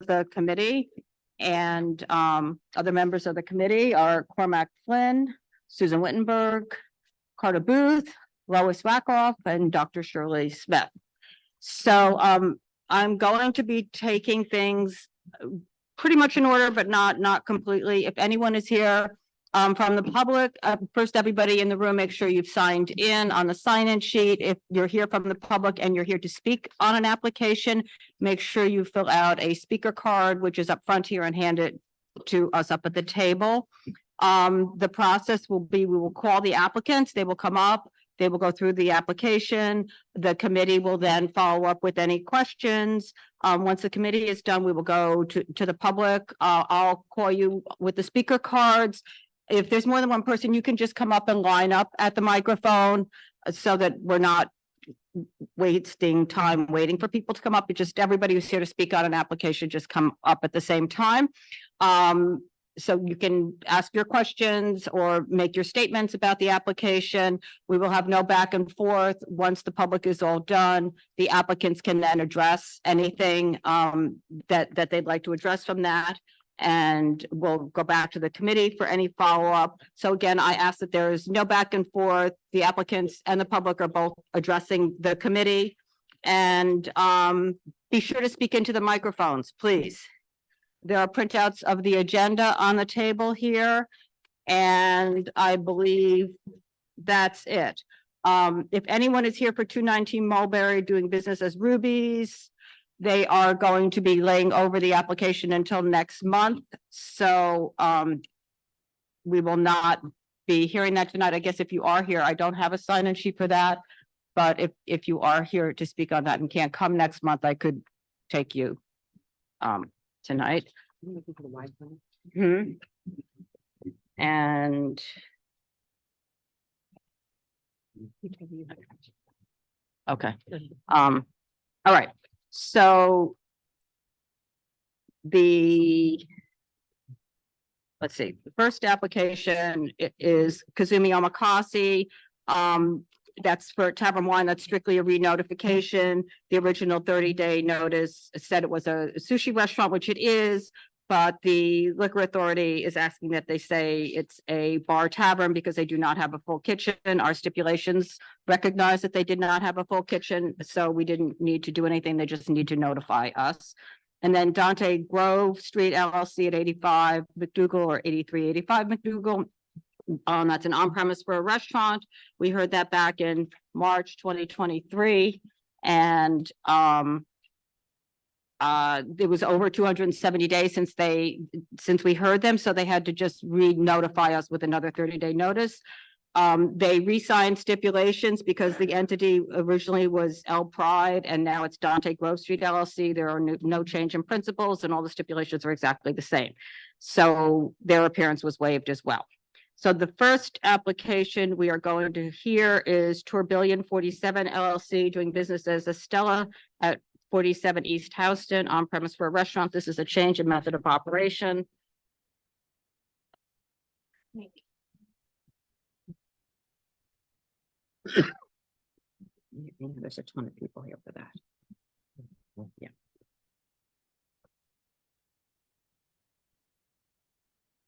the committee. And other members of the committee are Cormac Flynn, Susan Wittenberg, Carter Booth, Lois Wackoff, and Dr. Shirley Smith. So I'm going to be taking things pretty much in order, but not completely. If anyone is here from the public, first, everybody in the room, make sure you've signed in on the sign-in sheet. If you're here from the public and you're here to speak on an application, make sure you fill out a speaker card, which is up front here, and hand it to us up at the table. The process will be, we will call the applicants, they will come up, they will go through the application. The committee will then follow up with any questions. Once the committee is done, we will go to the public. I'll call you with the speaker cards. If there's more than one person, you can just come up and line up at the microphone so that we're not wasting time waiting for people to come up. It's just everybody who's here to speak on an application, just come up at the same time. So you can ask your questions or make your statements about the application. We will have no back and forth. Once the public is all done, the applicants can then address anything that they'd like to address from that. And we'll go back to the committee for any follow-up. So again, I ask that there is no back and forth. The applicants and the public are both addressing the committee. And be sure to speak into the microphones, please. There are printouts of the agenda on the table here, and I believe that's it. If anyone is here for 219 Mulberry doing business as Ruby's, they are going to be laying over the application until next month. So we will not be hearing that tonight. I guess if you are here, I don't have a sign-in sheet for that. But if you are here to speak on that and can't come next month, I could take you tonight. And okay. All right. So let's see, the first application is Kazumi Omakase. That's for Tavern wine. That's strictly a re-notification. The original 30-day notice said it was a sushi restaurant, which it is, but the liquor authority is asking that they say it's a bar tavern because they do not have a full kitchen. Our stipulations recognize that they did not have a full kitchen, so we didn't need to do anything. They just need to notify us. And then Dante Grove Street LLC at 85 McDougal or 8385 McDougal. That's an on-premise for a restaurant. We heard that back in March 2023, and it was over 270 days since we heard them, so they had to just re-notify us with another 30-day notice. They re-signed stipulations because the entity originally was L Pride and now it's Dante Grove Street LLC. There are no change in principles and all the stipulations are exactly the same. So their appearance was waived as well. So the first application we are going to hear is Tourbillon 47 LLC doing business as Estela at 47 East Houston, on premise for a restaurant. This is a change in method of operation. There's a ton of people here for that. Yeah.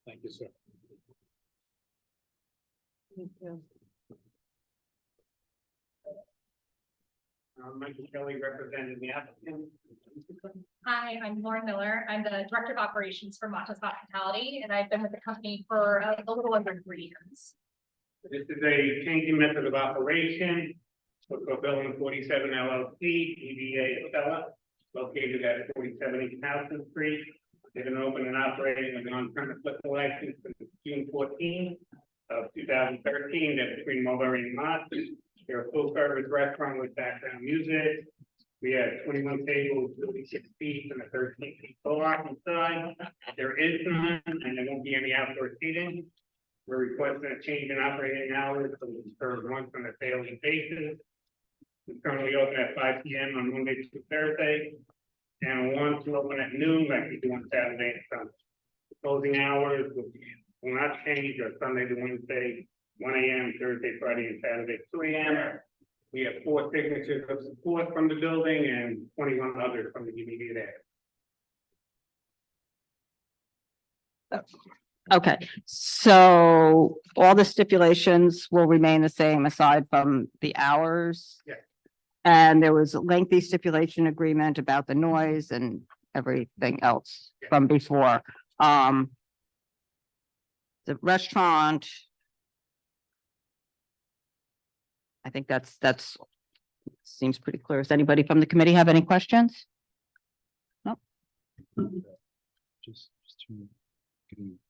Thank you, sir. Thank you. Michael Kelly representing the applicant. Hi, I'm Lauren Miller. I'm the Director of Operations for Iaccas Hospitality, and I've been with the company for a little under 3 years. This is a changing method of operation for Tourbillon 47 LLC, DBA Estela, located at 47 East Houston Street. They've been open and operating with an on-premise liquor license since June 14 of 2013. They're between Mulberry and Mott. They're a full-service restaurant with background music. We have 21 tables, 56 seats, and a 13-seat bar inside. There is none, and there won't be any outdoor seating. We're requesting a change in operating hours so we can serve once on a daily basis. We currently open at 5 p.m. on Monday to Thursday, and want to open at noon like we do on Saturday and Sunday. The closing hours will not change, or Sunday to Wednesday, 1 a.m., Thursday, Friday, and Saturday, 2 a.m. We have 4 signatures of support from the building and 21 others from the immediate area. Okay, so all the stipulations will remain the same aside from the hours? Yeah. And there was a lengthy stipulation agreement about the noise and everything else Yeah. from before. The restaurant. I think that's seems pretty clear. Does anybody from the committee have any questions? Just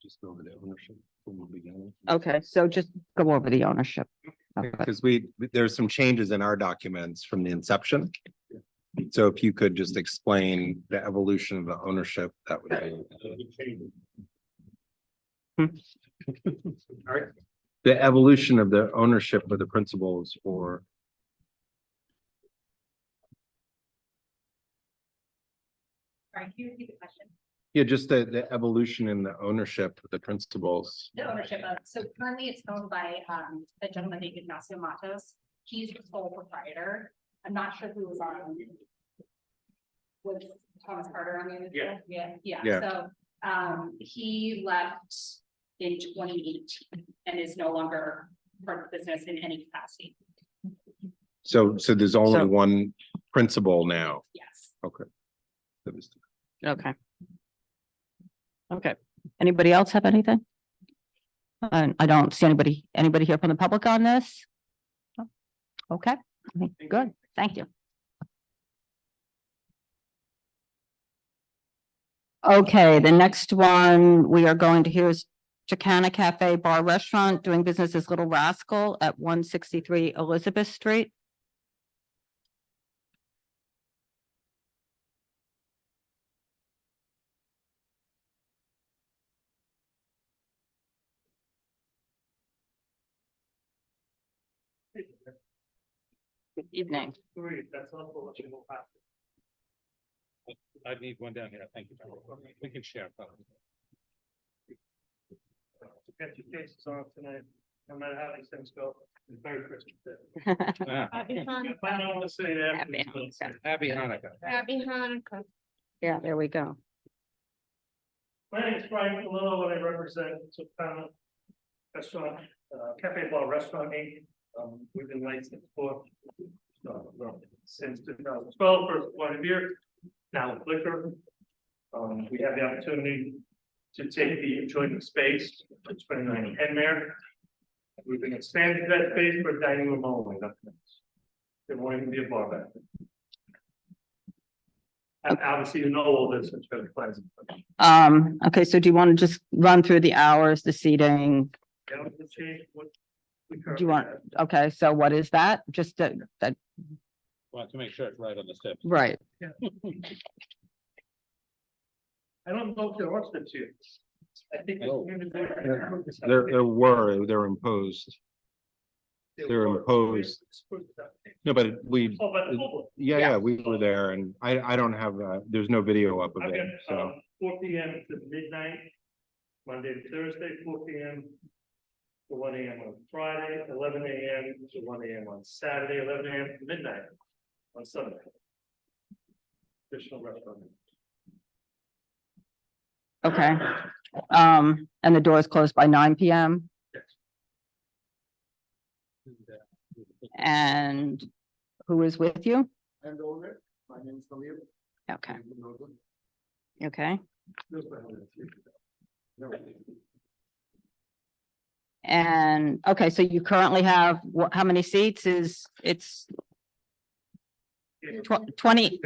just go over the ownership from the beginning. Okay, so just go over the ownership. Okay. Because there's some changes in our documents from the inception. So if you could just explain the evolution of the ownership, that would be. All right. The evolution of the ownership of the principals or. Sorry, can you repeat the question? Yeah, just the evolution in the ownership of the principals. The ownership of, so currently it's owned by, a gentleman named Ignacio Matos. He's the sole proprietor. I'm not sure who was on. Was Thomas Carter on the other? Yeah. Yeah, Yeah. so, he left in 2018 and is no longer part of the business in any capacity. So there's only So- one principal now. Yes. Okay. That was- Okay. Okay, anybody else have anything? I don't see anybody here from the public on this? No? Okay, I think good, thank you. Okay, the next one we are going to hear is Tokana Cafe Bar Restaurant doing business as Little Rascal at 163 Elizabeth Street. Good evening. That's all for what you will have. I need one down here. Thank you. We can share. Get your cases on tonight, no matter how these things go. It's very Christian. Happy I don't want to say that. Happy Hanukkah. Happy Hanukkah. Happy Hanukkah. Yeah, there we go. My name is Brian Palillo, and I represent Tokana Restaurant, Cafe Bar Restaurant Inc. We've been licensed for since 2012, first point of beer, now with liquor. We have the opportunity to take the adjoining space, to 29 Kenmare. We've been expanding that space for dining room only, nothing else. There won't even be a bar back there. And obviously, you know all this, it's very pleasant. Okay, so do you want to just run through the hours, the seating? That was the change, what we Do currently you want, have. okay, so what is that? Just that, Want to make sure it's right on the steps. right, I don't know if there was the two. I think. Oh. They're imposed. They're imposed. No, but we, Oh, but the full- yeah, we were there and I don't have, there's no video up of I've it, got, so. 4 PM to midnight, Monday to Thursday, 4 PM to 1 AM on Friday, 11 AM to 1 AM on Saturday, 11 AM to midnight on Sunday. Additional restaurant. okay. And the doors closed by 9 PM Yes. and who is with you? And over, my name is Samir. Okay, okay. And, okay, so you currently have, what, how many seats is, it's 20,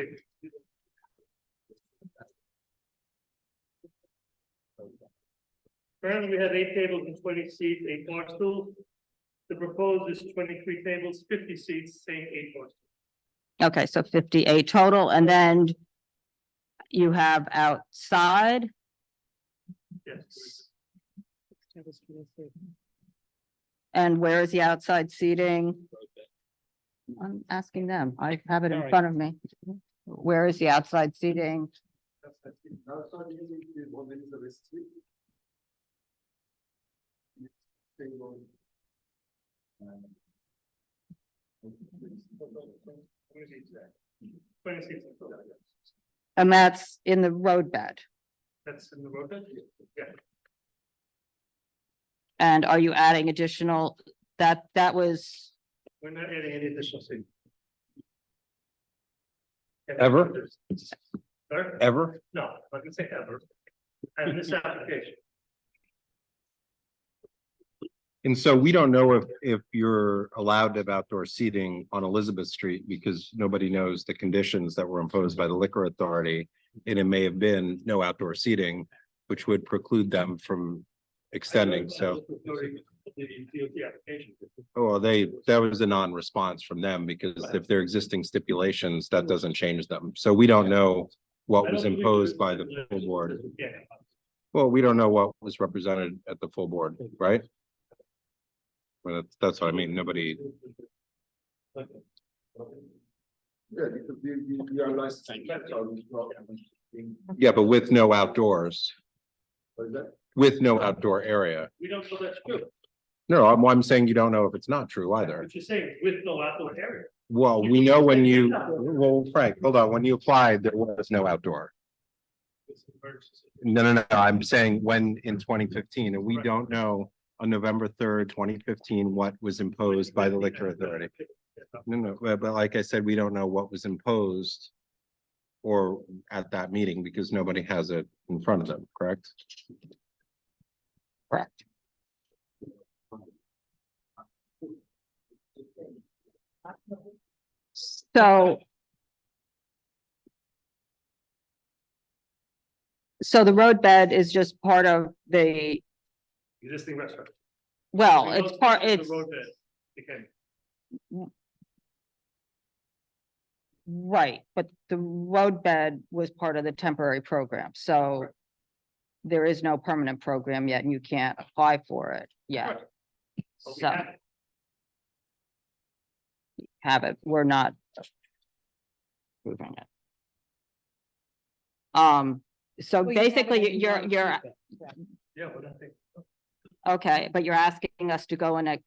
Currently, we have 8 tables and 20 seats, 8 bar stools. The proposed is 23 tables, 50 seats, same 8 bar. okay, so 58 total, and then you have outside, Yes. and where is the outside seating? I'm asking them, I have it in Sorry. front of me. Where is the outside seating? And that's in the road bed. That's in the road. Yeah. And are you adding additional, that was, We're not adding any additional seating. Ever? Sir? Ever? No, I can say ever. And this application. And so we don't know if you're allowed to have outdoor seating on Elizabeth Street because nobody knows the conditions that were imposed by the liquor authority. And it may have been no outdoor seating, which would preclude them from extending, so. Oh, that was a non-response from them because if they're existing stipulations, that doesn't change them. So we don't know what was imposed by the full board. Yeah. Well, we don't know what was represented at the full board, right? Well, that's what I mean. Nobody, yeah, but with no outdoors, with no outdoor area. We don't know that's true. No, I'm saying you don't know if it's not true either. What you're saying, with no outdoor area. Well, we know when you, well, Frank, hold on, when you applied, there was no outdoor. No, I'm saying when in 2015, and we don't know on November 3rd, 2015, what was imposed by the liquor authority. No, but like I said, we don't know what was imposed or at that meeting because nobody has it in front of them, correct? correct. So. So the roadbed is just part of the, Existing restaurant. well, it's part, The it's, road bed, okay. right, but the roadbed was part of the temporary program, so. There is no permanent program yet and you can't apply for it yet. Right. But we So have it. have it, we're not. Moving it. So basically you're, Yeah, but I think. okay, but you're asking us to go and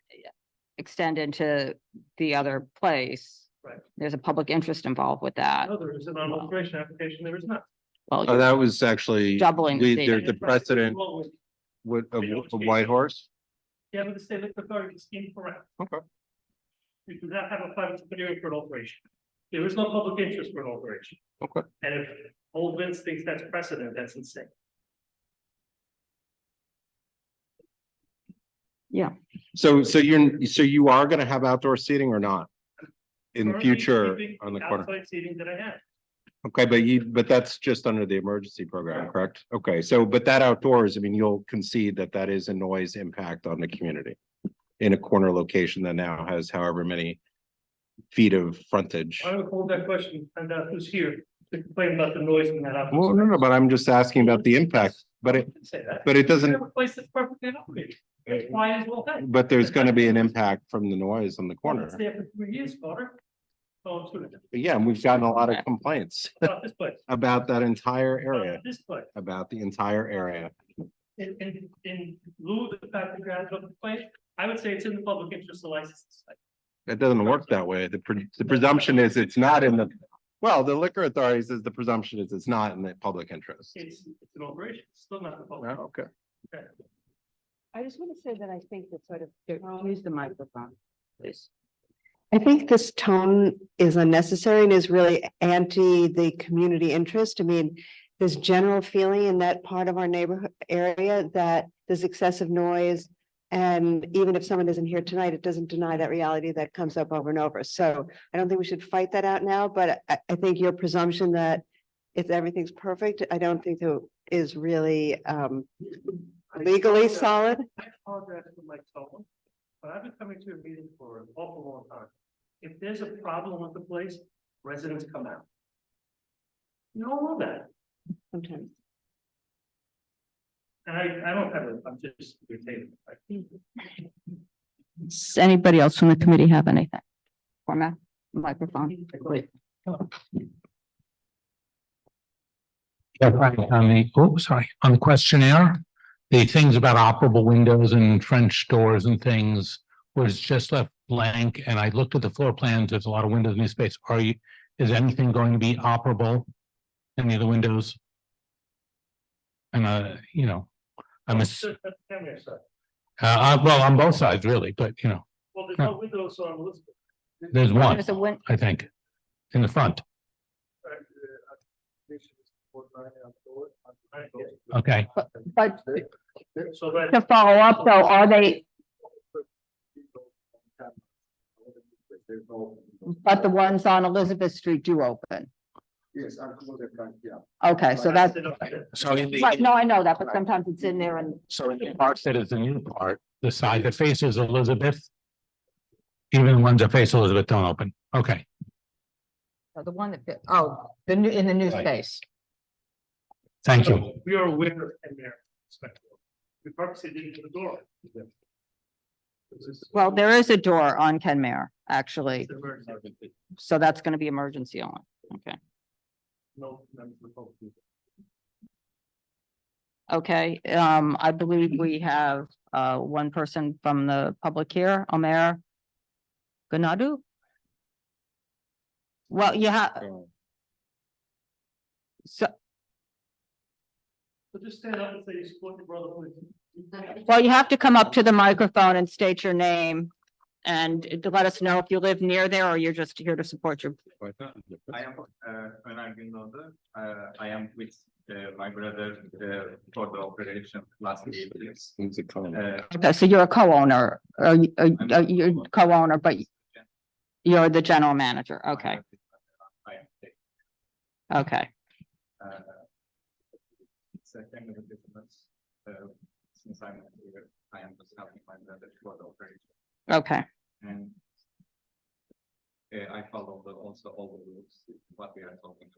extend into the other place. Right. There's a public interest involved with that. No, there is an alteration application, there is not. Well, Oh, that was actually. Doubling the There's seating. the precedent Well, with a White Horse. yeah, but the state liquor authority is incorrect. Okay. You do not have a private subsidiary for an alteration. There is no public interest for an alteration. Okay. And if old Vince thinks that's precedent, that's insane. So you are gonna have outdoor seating or not? In the Currently future keeping on the the corner? outside seating that I had. Okay, but that's just under the emergency program, correct? Okay, so, but that outdoors, I mean, you'll concede that that is a noise impact on the community. In a corner location that now has however many feet of frontage. I would hold that question, and who's here to complain about the noise in that office. Well, no, but I'm just asking about the impact, but I didn't say that. it doesn't, You have a place that's perfectly operating. It's quiet as well. then. but there's gonna be an impact from the noise on the Well, corner. It's there for 3 years, Carter. Oh, it's good. Yeah, and we've gotten a lot of complaints About this place. about that entire area, About this place. about the entire area. In lieu of the fact that you had a place, I would say it's in the public interest to license this site. It doesn't work that way. The presumption is it's not in the, well, the liquor authority says the presumption is it's not in the public interest. It's an operation, it's still not the public. Oh, okay. I just want to say that I think that sort of, use the microphone, please. I think this tone is unnecessary and is really anti the community interest. I mean, there's general feeling in that part of our neighborhood area that there's excessive noise. And even if someone isn't here tonight, it doesn't deny that reality that comes up over and over. So I don't think we should fight that out now, but I think your presumption that if everything's perfect, I don't think that is really legally solid. I apologize for my tone, but I've been coming to a meeting for an awful long time. If there's a problem with the place, residents come out. You all know that, Sometimes. and I don't have it, I'm just irritated. Does anybody else from the committee have anything? Format, microphone, please. Yeah, right, on the questionnaire, the things about operable windows and French doors and things was just left blank, and I looked at the floor plans, there's a lot of windows in this space. Is anything going to be operable? Any of the windows? And I'm That's the Kenmare side. Well, on both sides really, but you know, Well, there's no windows on Elizabeth. there's one, There's a win, I think, in the front. Okay, but So that. to follow up though, are they, but the ones on Elizabeth Street do open? Yes, I'm close the front, yeah. Okay, so that's, so in right, the, no, I know that, but sometimes it's in there and, so in the part that is the new part, the side that faces Elizabeth. Even the ones that face Elizabeth don't open. Okay, oh, the one that, oh, the new, in the new Right. space. thank you. We are aware of Kenmare. We purposely didn't do the door. Well, there is a door on Kenmare, actually, so that's gonna be emergency only, okay. No. Okay, I believe we have, one person from the public here, Omer Ganadu? Well, you have, so, So just stand up and say you support your brother, please. well, you have to come up to the microphone and state your name and to let us know if you live near there or you're just here to support your, I am when I've been over, I am with my brother for the operation last 8 years. okay, so you're a co-owner, or you're co-owner, but you're the general manager, okay, I am okay, second of the business. Since I'm here, I am just helping my brother for the operation okay. and I follow also all the rules, what we are talking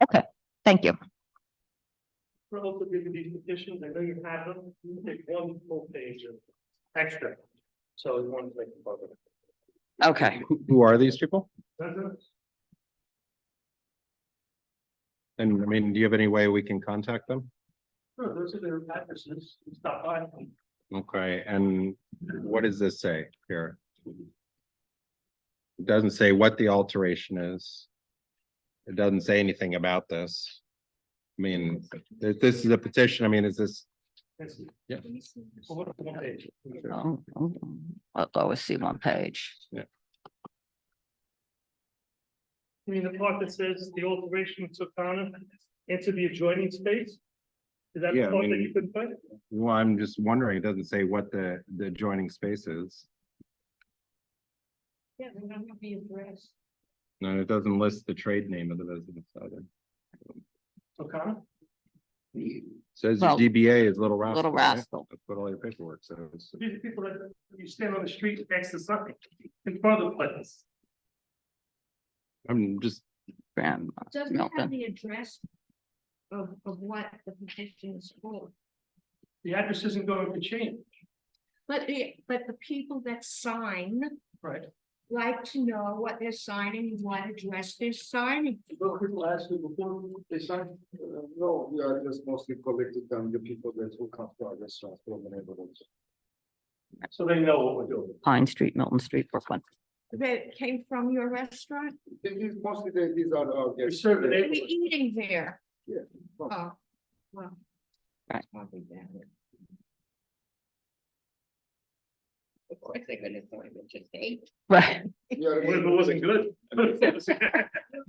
about. Thank you. For also giving these petitions, I know you have them, you take one full page of extra. So you want to make the public. Okay, Who are these people? Residents? And I mean, do you have any way we can contact them? Sure, those are their addresses, stop by. Okay, and what does this say here? It doesn't say what the alteration is. It doesn't say anything about this. I mean, this is a petition, I mean, is this? Yeah. One page. oh, I'll always see one page. You mean the part that says the alteration of Tokana into the adjoining space? Is that the Yeah, I part that mean- you could put? Well, I'm just wondering, it doesn't say what the adjoining space is. Yeah, they don't have the address. No, it doesn't list the trade name of the residence either. Tokana? Says Well, DBA is Little Rascal. Little right? Rascal. That's what all your paperwork says. These are people that you stand on the street next to something in front of the place. I'm just, Graham Doesn't have Milton. the address of what the petition is for. The address isn't going to change. But the people that sign Right. like to know what they're signing, and what address they're signing. Those people asked you before they signed, no, we are just mostly collected them, the people that will come to our restaurant from the neighborhoods. So they know what we're doing. Pine Street, Milton Street, Brooklyn. That came from your restaurant, Mostly these are our We guests. serve the they're neighborhood. eating there. Yeah. Oh, well. Right. Probably that. Of course, they're gonna throw it just eight. Right, We are- What if it wasn't good?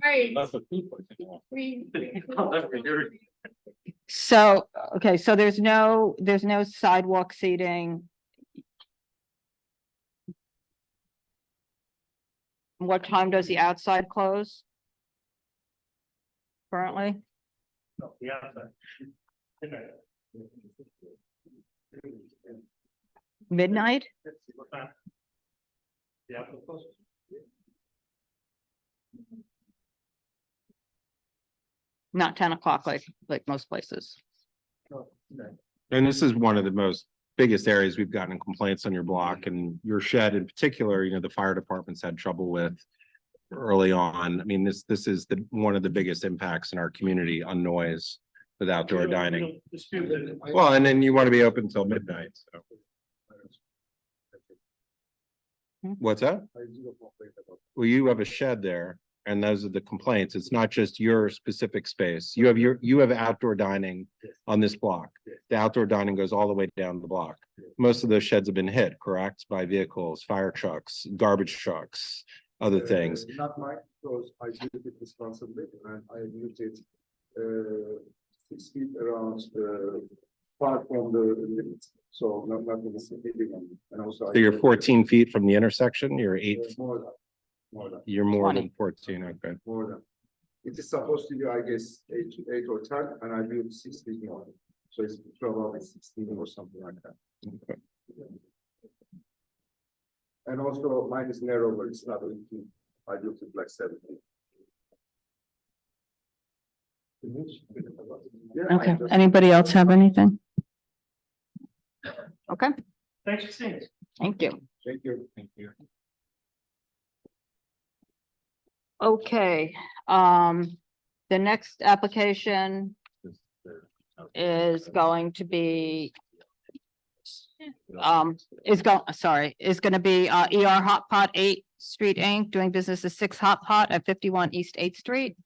Right. so, okay, so there's no sidewalk seating. What time does the outside close? Currently, No, the outside. midnight? Yeah. Not 10 o'clock like most places. and this is one of the most biggest areas we've gotten complaints on your block and your shed in particular, you know, the fire department's had trouble with early on. I mean, this is one of the biggest impacts in our community on noise with outdoor dining. Well, and then you want to be open until midnight, so. What's that? Well, you have a shed there. And those are the complaints. It's not just your specific space. You have outdoor dining on this block. The outdoor dining goes all the way down the block. Most of those sheds have been hit, correct? By vehicles, fire trucks, garbage trucks, other things. Not mine, because I did it responsibly and I used it 6 feet around far from the limit. So not in the city and also. So you're 14 feet from the intersection, you're More than, you're more 20. than 14, okay. more than. It is supposed to be, I guess, 8 or 10, and I built 6 feet more. So it's probably 16 or something like that. Okay. And also mine is narrower, it's not 18. I built it like 17. Yeah, Okay, I just- anybody else have anything? Okay, Thanks for seeing us. thank you. Thank you. Thank you. Okay, the next application is going to be is gonna be ER Hot Pot 8th Street Inc., doing business as 6 Hot Pot at 51 East 8th Street.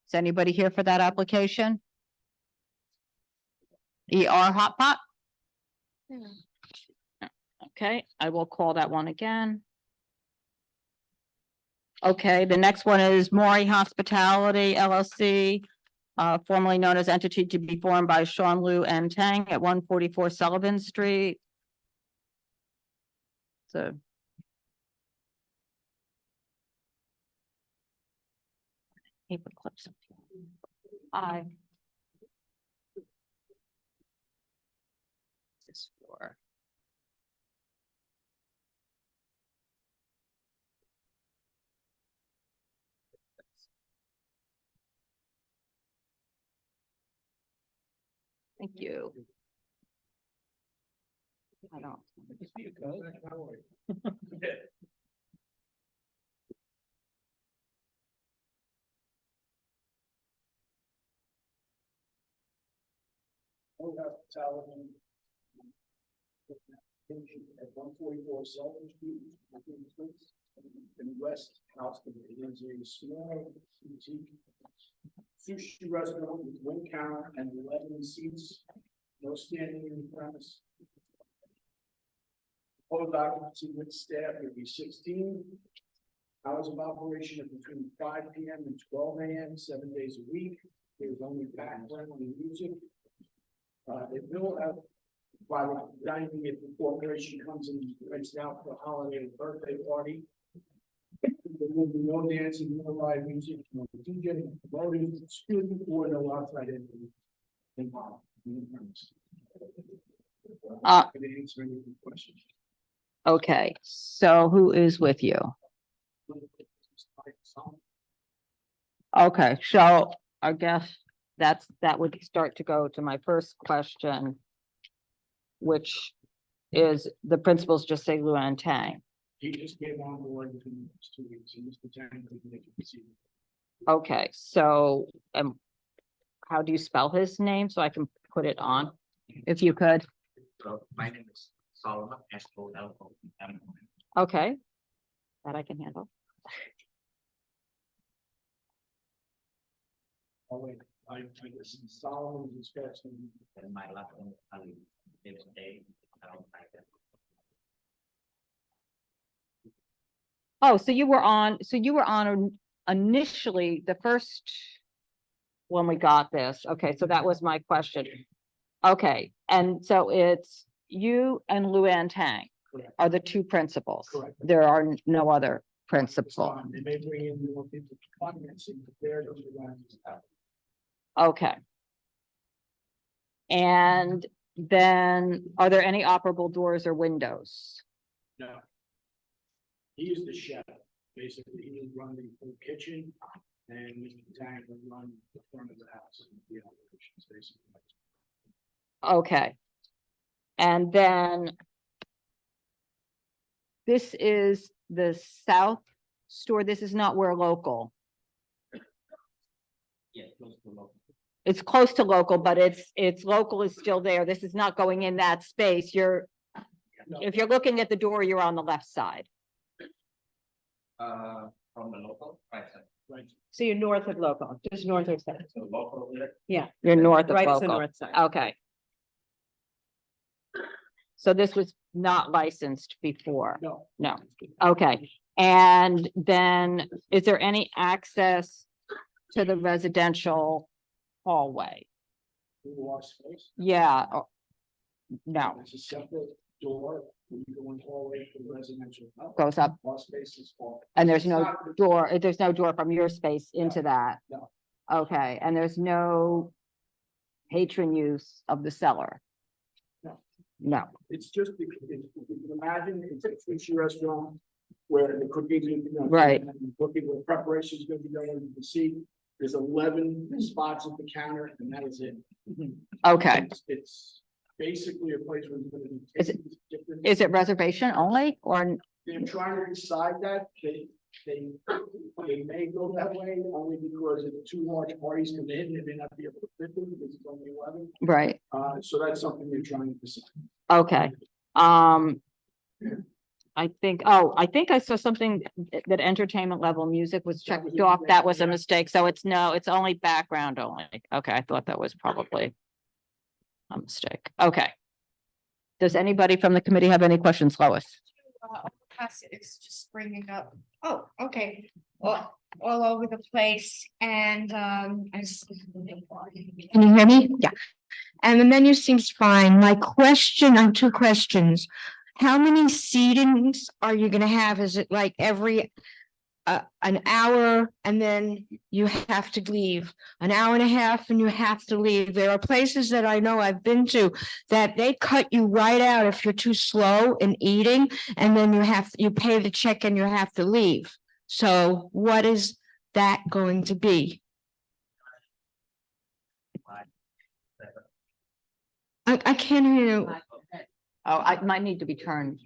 Is anybody here for that application? ER Hot Pot? Okay, I will call that one again. Okay, the next one is Mulberry Hospitality LLC, formerly known as entity to be formed by Sean Liu and Tang at 144 Sullivan Street. So. Paper clips. Hi. This for. Thank you. I don't. At 144 Sullivan Street, in West Houston, it is a small boutique sushi restaurant with one counter and 11 seats, no standing in the premise. Total occupancy with staff would be 16. Hours of operation are between 5 p.m. and 12 a.m., 7 days a week. There's only background and music. They will have private dining if the corporation comes and rents it out for a holiday or birthday party. There will be no dancing, no live music, no DJ, voting, student, or no outside entity. Can I answer any questions? Okay, so who is with you? Okay, so I guess that would start to go to my first question, which is the principals just say Luan Tang. He just came on board in the next 2 weeks, and Mr. Tang could make a decision. Okay, so how do you spell his name so I can put it on, if you could? So my name is Sullivan, S-O-L-O-M. Okay, that I can handle. Oh, wait, I guess Solomon is discussing. And my last name is Ali. It's A. Oh, so you were on initially the first when we got this. Okay, so that was my question. Okay, and so it's you and Luan Tang Correct. are the two principals. Correct. There are no other principal. They may bring in more people to financing, but they're going to run this out. Okay. And then are there any operable doors or windows? No. He is the chef, basically, he will run the whole kitchen, and Mr. Tang will run the front of the house, and the operations, basically. Okay. And then this is the South store. This is not where local. Yeah, close to local. It's close to local, but it's local is still there. This is not going in that space. No, If you're looking at the door, you're on the left side. from the local, right, So you're north of local, just north or south? so local here. Yeah. You're north of Right, it's the local. north side. Okay. So this was not licensed before? No. No, okay. And then is there any access to the residential hallway? In the wash space, Yeah, no, it's a separate door, when you go in hallway from residential. Goes up. Wash space is off. and there's It's no not- door from your space into that? No. Okay, and there's no patron use of the cellar? No. No, It's just, you can imagine, it's a sushi restaurant where the cooking, Right. and the cooking, where preparation is gonna be going, you can see, there's 11 spots at the counter, and that is it. okay. It's basically a place where. you're gonna be Is it- taking different- Is it reservation only or, They're trying to decide that, they may go that way, only because if two large parties come in, they may not be able to fit them, because it's only 11. right, So that's something they're trying to decide. okay. I think I saw something that entertainment level music was That was checked a off. That was a mistake, mistake. So it's only background only. Okay, I thought that was probably a mistake. Okay. Does anybody from the committee have any questions, Lois? It's just bringing up, oh, okay, all over the place and, can you hear me? Yeah. And the menu seems fine. My question, I have two questions. How many seatings are you gonna have? Is it like every an hour and then you have to leave, an hour and a half and you have to leave? There are places that I know I've been to that they cut you right out if you're too slow in eating, and then you pay the check and you have to leave. So what is that going to be? I can't hear you. Oh, I might need to be turned.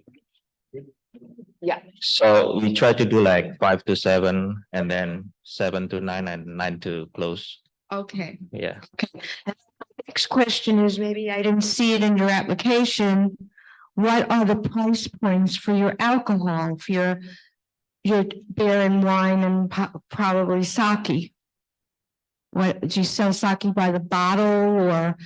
Yeah, So we try to do like 5 to 7 and then 7 to 9 and 9 to close. Okay. Yeah. Next question is, maybe I didn't see it in your application. What are the price points for your alcohol, for your beer and wine and probably sake? What, do you sell sake by the bottle or?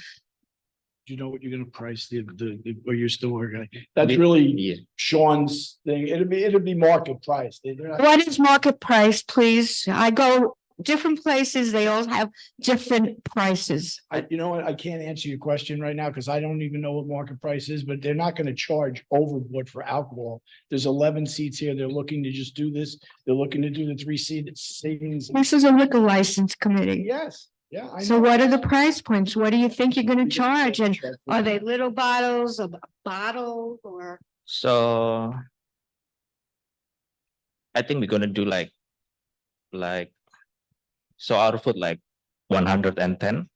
Do you know what you're gonna price or you're still working? That's really Yeah. Sean's thing. It'll be market price. They're not. What is market price, please? I go different places, they all have different prices. You know what? I can't answer your question right now because I don't even know what market price is, but they're not gonna charge overboard for alcohol. There's 11 seats here. They're looking to just do this. They're looking to do the 3 seat savings. This is a liquor license committee. Yes, yeah. I So know. what are the price points? What do you think you're gonna We just charge? And check are with- they little bottles, a bottle or? So I think we're gonna do like so out of it like 110.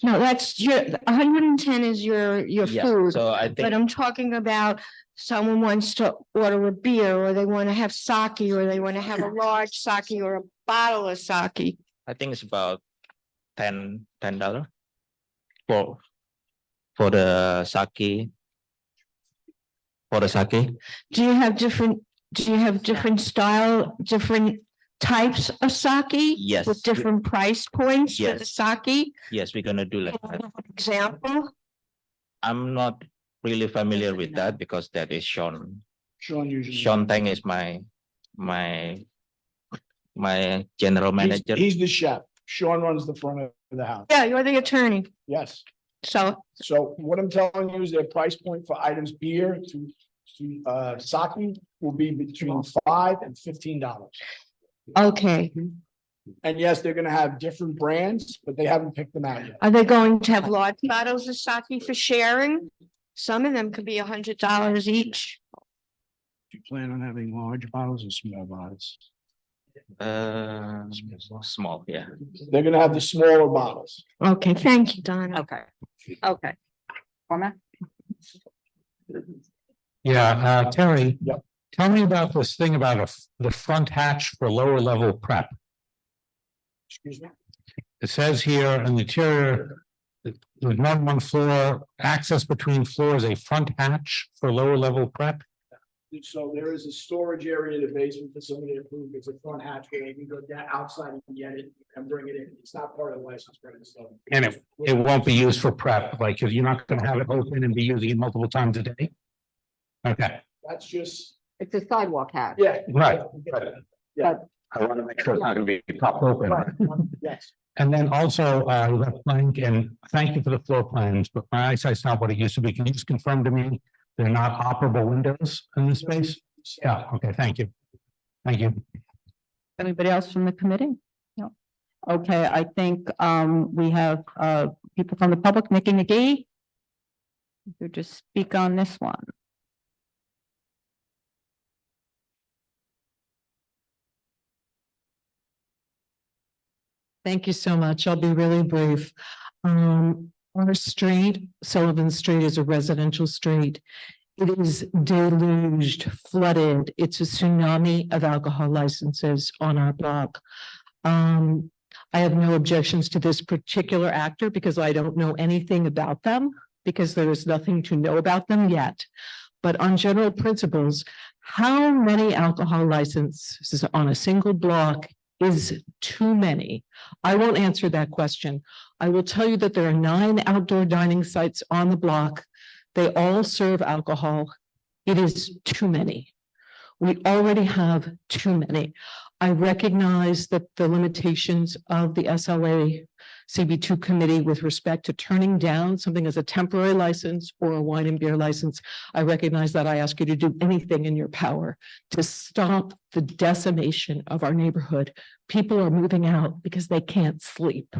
No, that's your, 110 is your Yeah, food. so I But think I'm talking about someone wants to order a beer, or they want to have sake, or they want to have a large sake or a bottle of sake. it's about $10 for the sake. For the sake, Do you have different style, different types of sake? Yes. With different price points for the Yes. sake? yes, we're gonna do like that. Example? I'm not really familiar with that because that is Sean. Sean usually. Sean Tang is my general manager. He's the chef. Sean runs the front of the house. Yeah, you're the attorney. Yes. So, So what I'm telling you is their price point for items beer to sake will be between $5 and $15. okay. And yes, they're gonna have different brands, but they haven't picked them out yet. Are they going to have large bottles of sake for sharing? Some of them could be $100 each. Do you plan on having large bottles or small bottles? Small, yeah. They're gonna have the smaller bottles. Okay, thank you, Donna. okay. Format? Yeah, Terry. Yep. Tell me about this thing about the front hatch for lower level prep. Excuse me? It says here in the interior, there's one floor, access between floors, a front hatch for lower level prep. So there is a storage area in the basement facility approved. It's a front hatchway. You can go down outside and get it and bring it in. It's not part of the license plate, so. And it won't be used for prep, like, you're not gonna have it open and be using it multiple times a day? Okay, That's just, It's a sidewalk hat. yeah. right. Yeah. I want to make sure it's not gonna be propped open. Right. Yes. And then also, left blank, and thank you for the floor plans, but my eyesight's not what it used to be. Can you just confirm to me they're not operable windows in this space? Yeah, okay, thank you. Thank you. Anybody else from the committee? No. Okay, I think we have people from the public. Nikki McGee. You just speak on this one. Thank you so much. I'll be really brief. Our street, Sullivan Street, is a residential street. It is deluged, flooded. It's a tsunami of alcohol licenses on our block. I have no objections to this particular actor because I don't know anything about them, because there is nothing to know about them yet. But on general principles, how many alcohol licenses on a single block is too many? I won't answer that question. I will tell you that there are 9 outdoor dining sites on the block. They all serve alcohol. It is too many. We already have too many. I recognize that the limitations of the SLA CB2 committee with respect to turning down something as a temporary license or a wine and beer license. I recognize that. I ask you to do anything in your power to stop the decimation of our neighborhood. People are moving out because they can't sleep.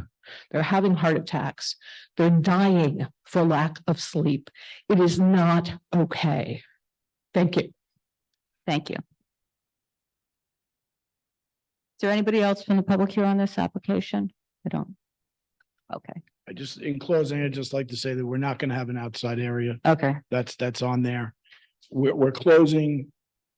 They're having heart attacks. They're dying for lack of sleep. It is not okay. Thank you. Thank you. Is there anybody else from the public here on this application? I don't. Okay, I just, in closing, I'd just like to say that we're not gonna have an outside area. okay, That's on there. We're closing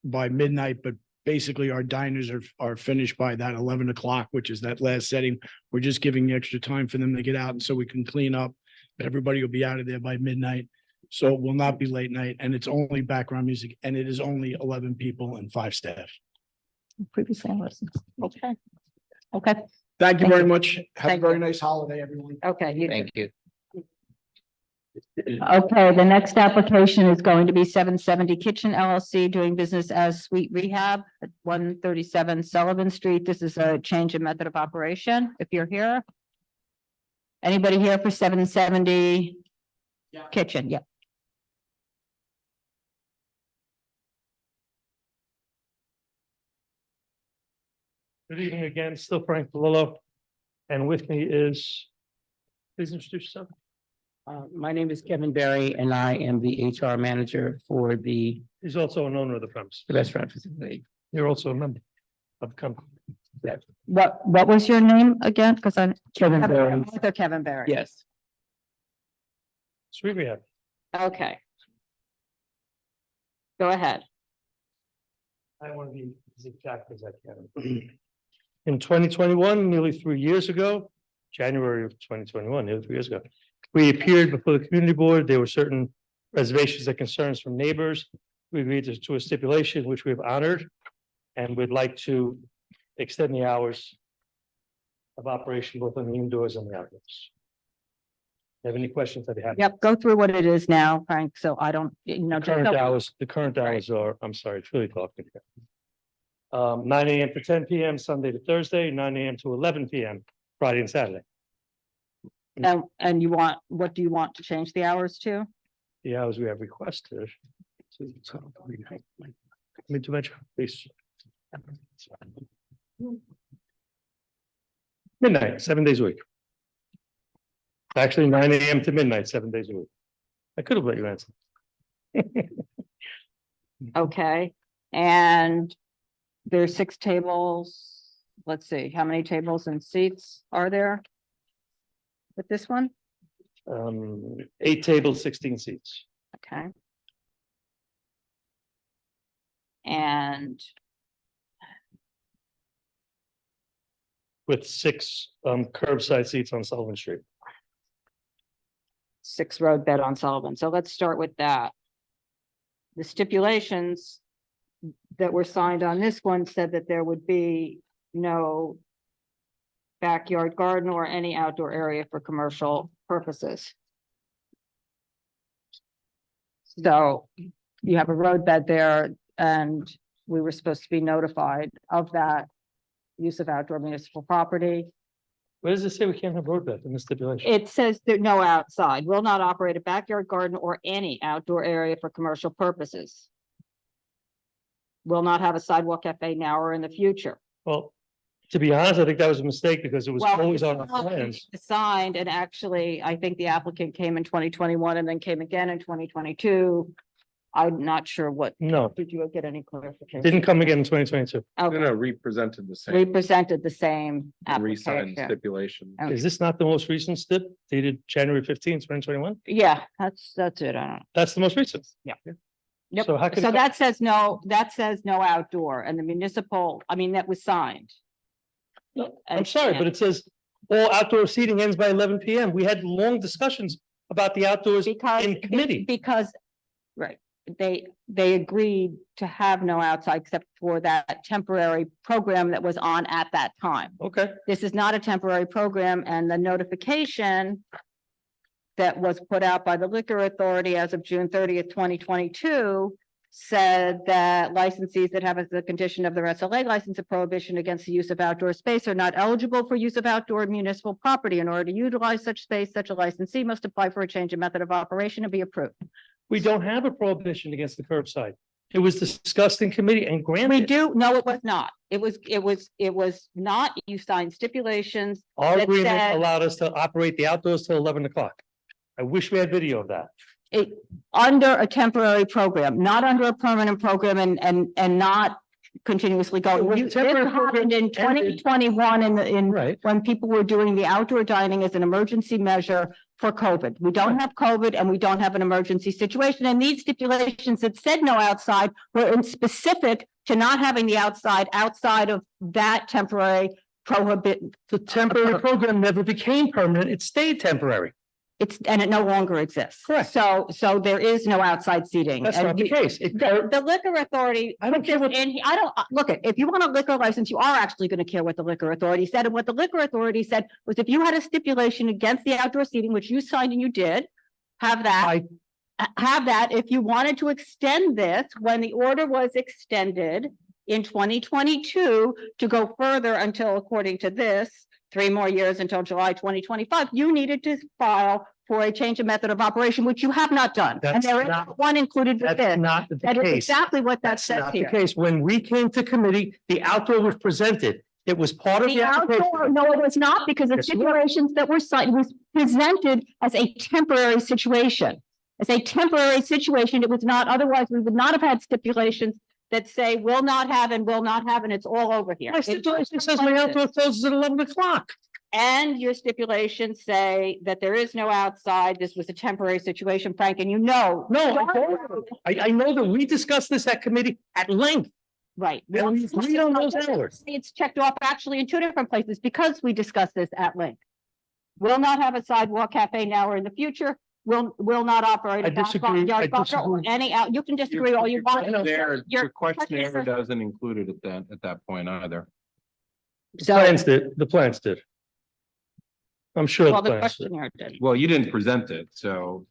by midnight, but basically our diners are finished by that 11 o'clock, which is that last setting. We're just giving the extra time for them to get out and so we can clean up. Everybody will be out of there by midnight. So it will not be late night and it's only background music and it is only 11 people and 5 staff. previously I listened. Okay. Okay, Thank you Thank very you. much. Have a Thank very you. nice holiday, everyone. okay. you too. Thank you. Okay, the next application is going to be 770 Kitchen LLC doing business as Sweet Rehab at 137 Sullivan Street. This is a change in method of operation. If you're here. Anybody here for 770 Yeah. Kitchen? Yep. Good evening again, still Frank Palillo. And with me is, please introduce yourself. My name is Kevin Berry and I am the HR manager for the He's also an owner of the premise. restaurant facility. You're also a member of the company. What was your name again? Because I'm Kevin Berry. Arthur Kevin Berry. Yes, Sweet Rehab. Okay. Go ahead. I want to be as exact as I can. In 2021, nearly 3 years ago, January of 2021, nearly 3 years ago, we appeared before the community board. There were certain reservations and concerns from neighbors. We agreed to a stipulation which we have honored. And we'd like to extend the hours of operation both on the indoors and the outdoors. Have any questions that you have? Yep, go through what it is now, Frank, so I don't, The current hours are, I'm sorry, it's really talking here. 9 AM to 10 PM, Sunday to Thursday, 9 AM to 11 PM, Friday and Saturday. And what do you want to change the hours to? The hours we have requested. Let me to mention, please. Midnight, 7 days a week. Actually, 9 AM to midnight, 7 days a week. I could have let you answer. Okay, and there's 6 tables. Let's see, how many tables and seats are there? With this one? 8 tables, 16 seats. Okay. And With 6 curbside seats on Sullivan Street. 6 road bed on Sullivan. So let's start with that. The stipulations that were signed on this one said that there would be no backyard garden or any outdoor area for commercial purposes. So you have a roadbed there, and we were supposed to be notified of that use of outdoor municipal property. Where does it say we can't have roadbed in the stipulation? It says that no outside, will not operate a backyard garden or any outdoor area for commercial purposes. Will not have a sidewalk cafe now or in the future. Well, to be honest, I think that was a mistake because it was Well, always on our it's not plans. Signed, and actually, I think the applicant came in 2021 and then came again in 2022. I'm not sure what, No, did you get any clarification? didn't come again in 2022. Okay, No, represented the same, represented the same re-signed application. stipulation. Okay. Is this not the most recent stip dated January 15th, 2021? Yeah, that's it. I don't know. That's the most recent. Yeah. Yep. So how can? So it- that says no outdoor, and the municipal, I mean, that was signed. I'm sorry, but it says all outdoor seating ends by 11 PM. We had long discussions about the outdoors Because, in committee. because, right, they agreed to have no outside except for that temporary program that was on at that time. Okay, This is not a temporary program, and the notification that was put out by the Liquor Authority as of June 30th, 2022 said that licensees that have as the condition of their SLA license a prohibition against the use of outdoor space are not eligible for use of outdoor municipal property. In order to utilize such space, such a licensee must apply for a change in method of operation and be approved. we don't have a prohibition against the curbside. It was discussed in committee and We granted. do, no, it was not. It was not, you signed stipulations. Our that agreement said- allowed us to operate the outdoors till 11 o'clock. I wish we had video of that. It, under a temporary program, not under a permanent program and not continuously going. Well, This temporary happened in program ended- 2021 in Right. when people were doing the outdoor dining as an emergency measure for COVID. We don't have COVID and we don't have an emergency situation. And these stipulations that said no outside were in specific to not having the outside of that temporary prohibit. The temporary program never became permanent. It stayed temporary. And it no longer exists. Correct. So there is no outside seating. That's And not the you- case. The liquor authority. I don't care what- And I don't, look, if you want a liquor license, you are actually going to care what the liquor authority said. And what the liquor authority said was if you had a stipulation against the outdoor seating, which you signed and you did, have that. Have that. If you wanted to extend this, when the order was extended in 2022 to go further until, according to this, 3 more years until July 2025, you needed to file for a change of method of operation, which you have not done. And That's there is not- one included with That's this. not the That is case. exactly what that That's says not the here. case. When we came to committee, the outdoor was presented. It was part of The the outdoor, application. no, it was not, because the Yes, it was. stipulations that were signed was presented as a temporary situation. As a temporary situation, it was not, otherwise we would not have had stipulations that say will not have, and it's all over here. My stipulation says my outdoor closes at 11 o'clock. And your stipulations say that there is no outside. This was a temporary situation, Frank, and you know. No, I know that we discussed this at committee at length. Right. And we agreed on those hours. It's checked off actually in 2 different places because we discussed this at length. Will not have a sidewalk cafe now or in the future. Will not operate. I a disagree. backyard I garden or disagree. Any out, you can disagree all you want. Your questionnaire questionnaire- doesn't include it at that point either. The So, plans did, the plans did. I'm sure well, the the plans did. questionnaire did. Well, you didn't present it, so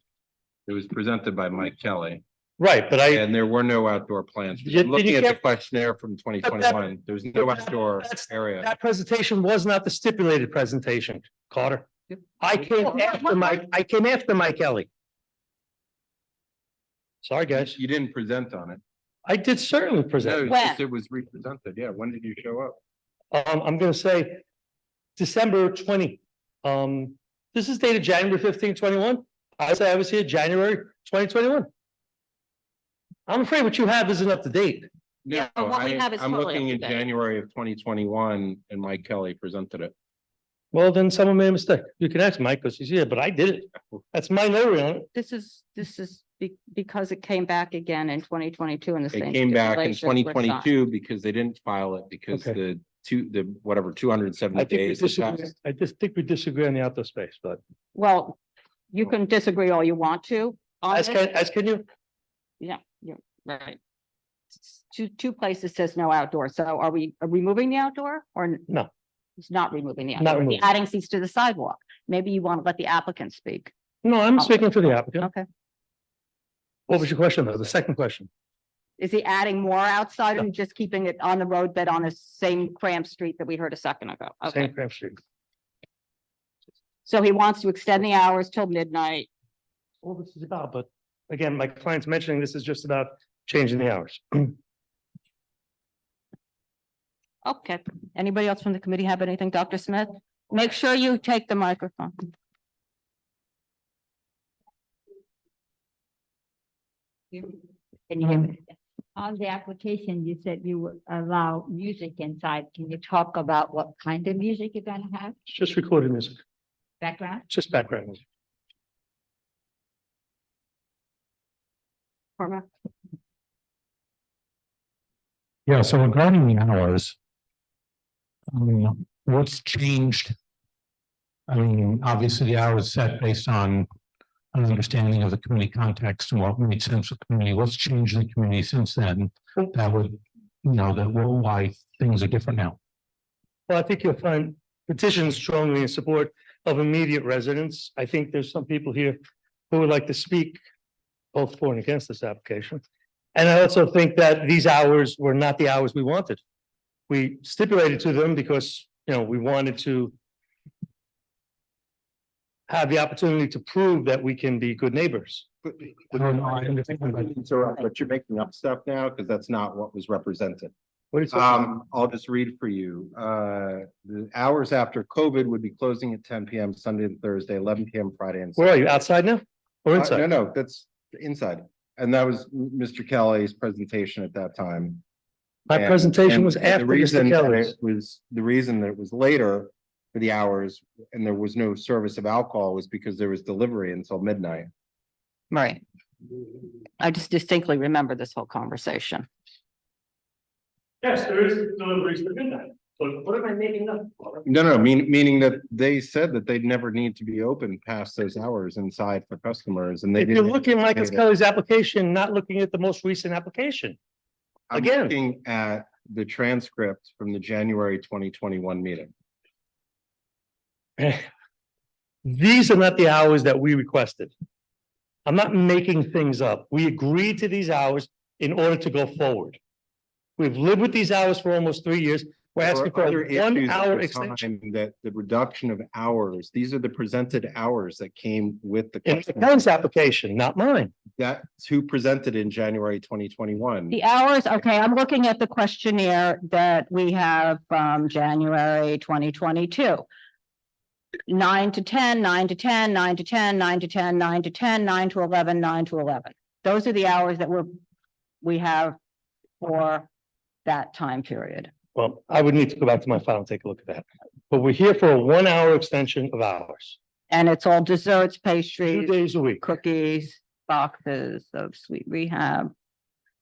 it was presented by Mike Kelly, Right, but I, and there were no outdoor plans. Did you Looking at the get- questionnaire from 2021, there's no outdoor area. that presentation was not the stipulated presentation, Carter. I came after Mike Kelly. Sorry, guys. You didn't present on it. I did certainly No, present. it's just it was represented. Yeah, when did you show up? I'm gonna say December 20. This is dated January 15, 21. I say I was here January 2021. I'm afraid what you have isn't up to date. No, Yeah, but what we have is I'm totally looking up in to date. January of 2021 and Mike Kelly presented it. Well, then someone made a mistake. You can ask Mike because he's here, but I did it. That's my notary on it. This is because it came back again in 2022 and the same. It came back in stipulations were signed. 2022 because they didn't file it because Okay. the 270 I think we days. had disagree. passed. I just think we disagree on the outdoor space, but Well, you can disagree all you want to. on as this. can you? Yeah, you're right. two places says no outdoor. So are we removing the outdoor or? No. It's not removing the Not outdoor. removing. Adding seats to the sidewalk. Maybe you want to let the applicant speak. No, I'm Oh. speaking for the applicant. Okay. What was your question though? The second question? Is he adding more outside or just keeping it on the roadbed on the same cramped street that we heard a second ago? Okay. St. Cramp Street. So he wants to extend the hours till midnight. All this is about, but again, my client's mentioning this is just about changing the hours. Okay. Anybody else from the committee have anything? Dr. Smith? Make sure you take the microphone. Can you hear me? On the application, you said you would allow music inside. Can you talk about what kind of music you're gonna have? It's just recorded music, Background? just background music. Cormac? Yeah, so regarding the hours. What's changed? I mean, obviously the hours set based on an understanding of the community context and what made sense for the community. What's changed in the community since then? That would, why things are different now. Well, I think you'll find petitions strongly in support of immediate residents. I think there's some people here who would like to speak both for and against this application. And I also think that these hours were not the hours we wanted. We stipulated to them because, we wanted to have the opportunity to prove that we can be good neighbors. But you're making up stuff now because that's not what was represented. What is? I'll just read for you. The hours after COVID would be closing at 10 PM Sunday and Thursday, 11 PM Friday and. Where are you? Outside now or inside? No, that's inside. And that was Mr. Kelly's presentation at that time. My presentation was And after the reason Mr. that Kelly's. it was, the reason that it was later for the hours and there was no service of alcohol was because there was delivery until midnight. Right. I just distinctly remember this whole conversation. Yes, there is deliveries to midnight. But what am I making up? No, meaning that they said that they'd never need to be open past those hours inside for customers and they If didn't. you're looking at Iaccas Kelly's application, not looking at the most recent application. I'm again. looking at the transcript from the January 2021 meeting. These are not the hours that we requested. I'm not making things up. We agreed to these hours in order to go forward. We've lived with these hours for almost 3 years. We're asking for Other a issues 1 at hour the extension. time that the reduction of hours, these are the presented hours that came with the. In the customer. Kelly's application, not mine. That's who presented in January 2021. The hours, okay, I'm looking at the questionnaire that we have from January 2022. 9 to 10, 9 to 10, 9 to 10, 9 to 10, 9 to 10, 9 to 11, 9 to 11. Those are the hours that we have for that time period. Well, I would need to go back to my file and take a look at that. But we're here for a 1 hour extension of hours, And it's all desserts, 2 pastries, days a week. cookies, boxes of Sweet Rehab.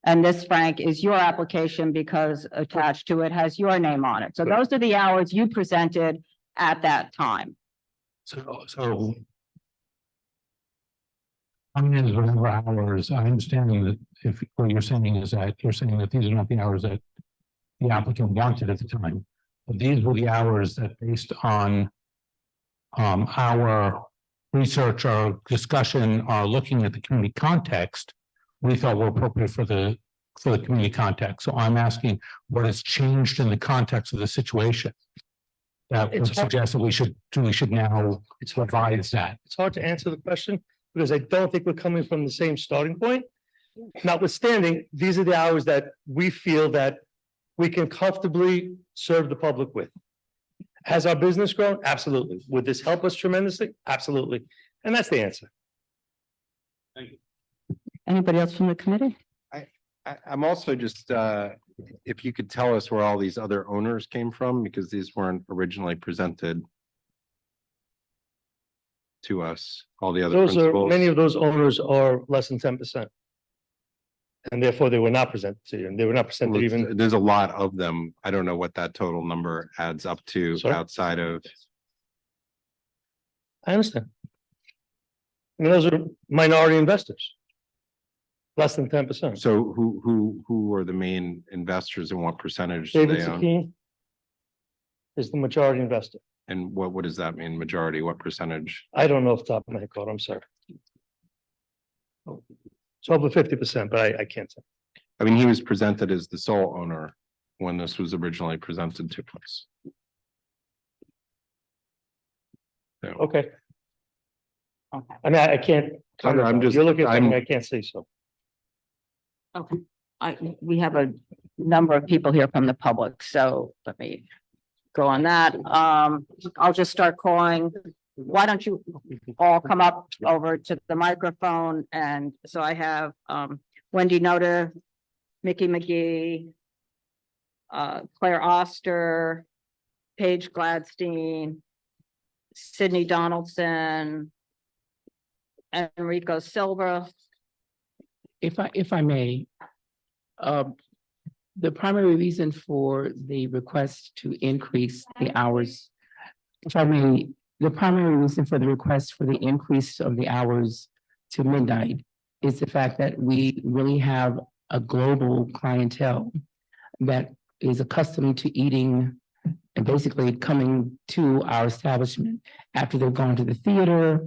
And this, Frank, is your application because attached to it has your name on it. So those are the hours you presented at that time. So. I mean, there's whatever hours, I understand that if what you're saying is that you're saying that these are not the hours that the applicant wanted at the time, but these were the hours that based on our research or discussion or looking at the community context, we thought were appropriate for the community context. So I'm asking what has changed in the context of the situation that would suggest that we should now revise that. It's hard to answer the question because I don't think we're coming from the same starting point. Notwithstanding, these are the hours that we feel that we can comfortably serve the public with. Has our business grown? Absolutely. Would this help us tremendously? Absolutely. And that's the answer. Anybody else from the committee? I'm also just, if you could tell us where all these other owners came from, because these weren't originally presented to us, all the other Those are, principals. many of those owners are less than 10%. And therefore they were not presented to you and they were not presented Well, even. There's a lot of them. I don't know what that total number adds up to Sorry? outside of. I understand. I mean, those are minority investors. less than 10%. So who are the main investors and what percentage do David they own? Sakine is the majority investor. And what does that mean? Majority, what percentage? I don't know off the top of my head, I'm sorry. It's over 50%, but I can't say. I mean, he was presented as the sole owner when this was originally presented to us. So, Okay, Okay, I mean, I can't. I'm just- You're looking at something I'm- I can't say so. okay. We have a number of people here from the public, so let me go on that. I'll just start calling. Why don't you all come up over to the microphone? And so I have, Wendy Noda, Mickey McGee, Claire Oster, Paige Gladstein, Sydney Donaldson, Enrico Silva. If I may, the primary reason for the request to increase the hours, if I may, the primary reason for the request for the increase of the hours to midnight is the fact that we really have a global clientele that is accustomed to eating and basically coming to our establishment after they've gone to the theater.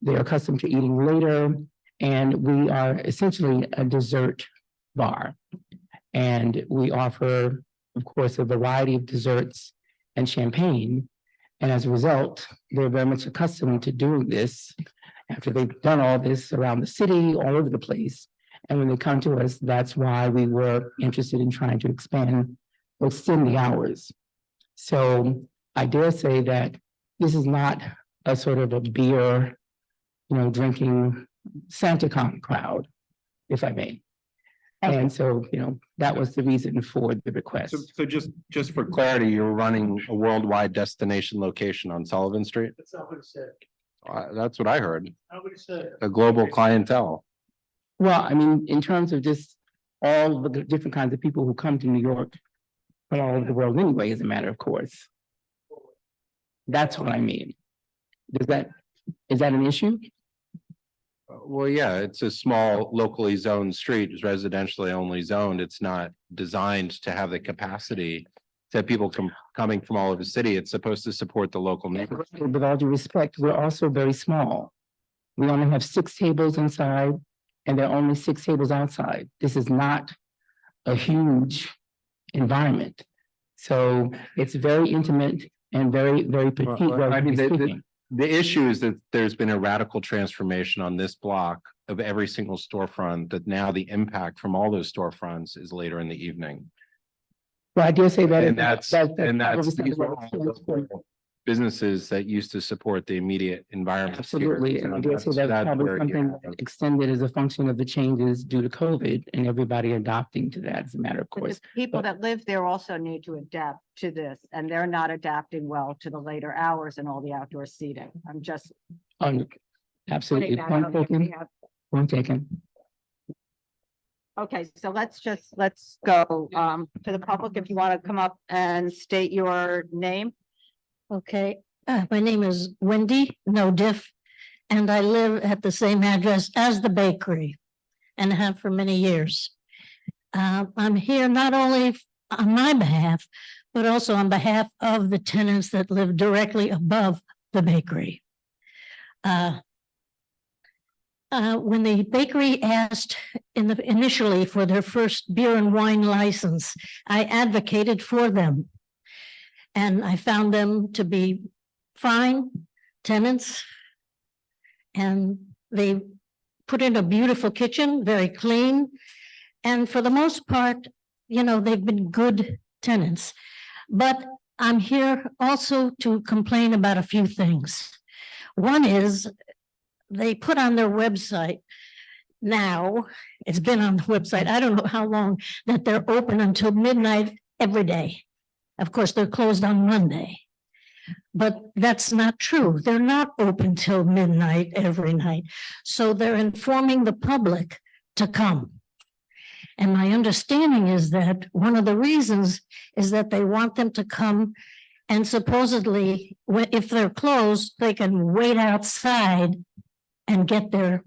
They're accustomed to eating later, and we are essentially a dessert bar. And we offer, of course, a variety of desserts and champagne. And as a result, they're very much accustomed to doing this after they've done all this around the city, all over the place. And when they come to us, that's why we were interested in trying to expand or extend the hours. So I dare say that this is not a sort of a beer, drinking SantaCon crowd, if I may. And so, that was the reason for the request. So just for clarity, you're running a worldwide destination location on Sullivan Street? That's not what it said. That's what I heard. How would it say? A global clientele. Well, I mean, in terms of just all the different kinds of people who come to New York from all over the world anyway, as a matter of course. That's what I mean. Is that an issue? Well, yeah, it's a small locally zoned street, it's residentially only zoned. It's not designed to have the capacity to have people coming from all over the city. It's supposed to support the local neighborhood. With all due respect, we're also very small. We only have 6 tables inside and there are only 6 tables outside. This is not a huge environment. So it's very intimate and very, very petite. Well, I mean, relatively speaking. the issue is that there's been a radical transformation on this block of every single storefront, that now the impact from all those storefronts is later in the evening. Well, I dare say that. And that's these are all businesses that used to support the immediate environment. Absolutely, and I dare say that's probably something that extended as a function of the changes due to COVID and everybody adopting to that as a matter of But course. the people that live there also need to adapt to this, and they're not adapting well to the later hours and all the outdoor seating. I'm just. Absolutely, putting that out point there. taken, point taken. Okay, so let's go to the public. If you want to come up and state your name. Okay, my name is Wendy No Diff, and I live at the same address as the bakery and have for many years. I'm here not only on my behalf, but also on behalf of the tenants that live directly above the bakery. When the bakery asked initially for their first beer and wine license, I advocated for them. And I found them to be fine tenants. And they put in a beautiful kitchen, very clean. And for the most part, they've been good tenants. But I'm here also to complain about a few things. One is they put on their website now, it's been on the website, I don't know how long, that they're open until midnight every day. Of course, they're closed on Monday. But that's not true. They're not open till midnight every night. So they're informing the public to come. And my understanding is that one of the reasons is that they want them to come, and supposedly, if they're closed, they can wait outside and get their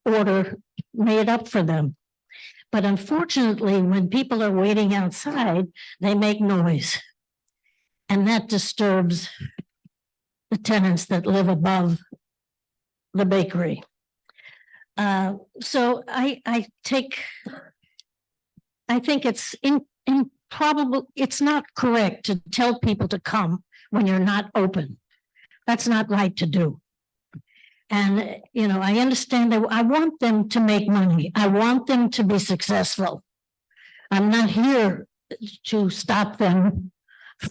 order made up for them. But unfortunately, when people are waiting outside, they make noise. And that disturbs the tenants that live above the bakery. So I think it's improbable, it's not correct to tell people to come when you're not open. That's not right to do. And, you know, I understand that I want them to make money. I want them to be successful. I'm not here to stop them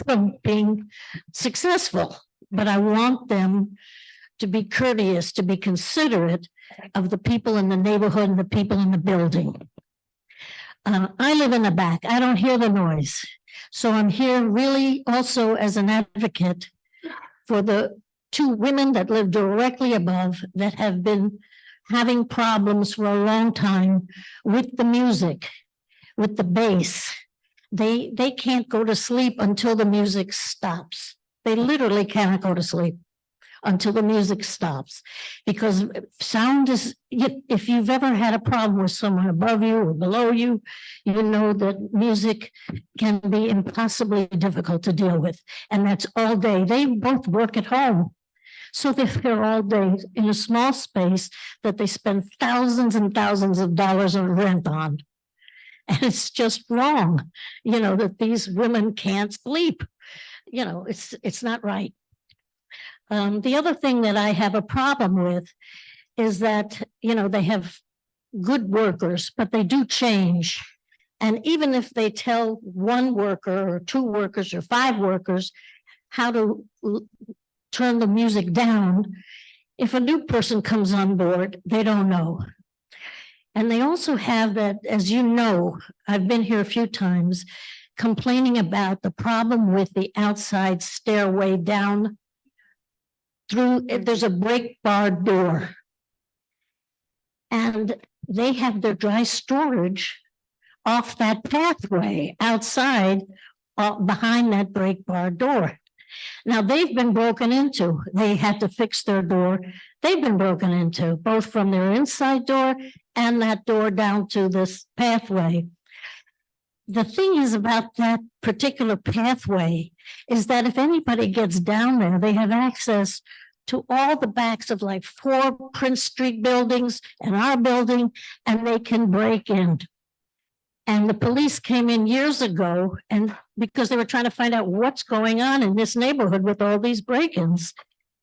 from being successful, but I want them to be courteous, to be considerate of the people in the neighborhood and the people in the building. I live in the back. I don't hear the noise. So I'm here really also as an advocate for the two women that live directly above that have been having problems for a long time with the music, with the bass. They can't go to sleep until the music stops. They literally cannot go to sleep until the music stops, because sound is, if you've ever had a problem with someone above you or below you, you know that music can be impossibly difficult to deal with. And that's all day. They both work at home. So they're there all day in a small space that they spend thousands and thousands of dollars on rent on. And it's just wrong, you know, that these women can't sleep. You know, it's not right. The other thing that I have a problem with is that, you know, they have good workers, but they do change. And even if they tell one worker or two workers or five workers how to turn the music down, if a new person comes on board, they don't know. And they also have that, as you know, I've been here a few times, complaining about the problem with the outside stairway down through, there's a break bar door. And they have their dry storage off that pathway outside, behind that break bar door. Now, they've been broken into. They had to fix their door. They've been broken into, both from their inside door and that door down to this pathway. The thing is about that particular pathway is that if anybody gets down there, they have access to all the backs of like 4 Prince Street buildings and our building, and they can break in. And the police came in years ago, and because they were trying to find out what's going on in this neighborhood with all these break-ins.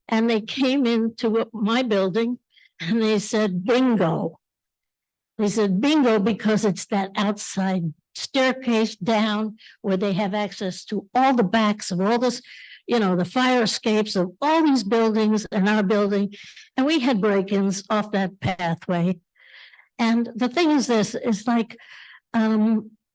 And they came into my building and they said, bingo. They said bingo because it's that outside staircase down where they have access to all the backs of all this, you know, the fire escapes of all these buildings and our building. And we had break-ins off that pathway. And the thing is this, is like,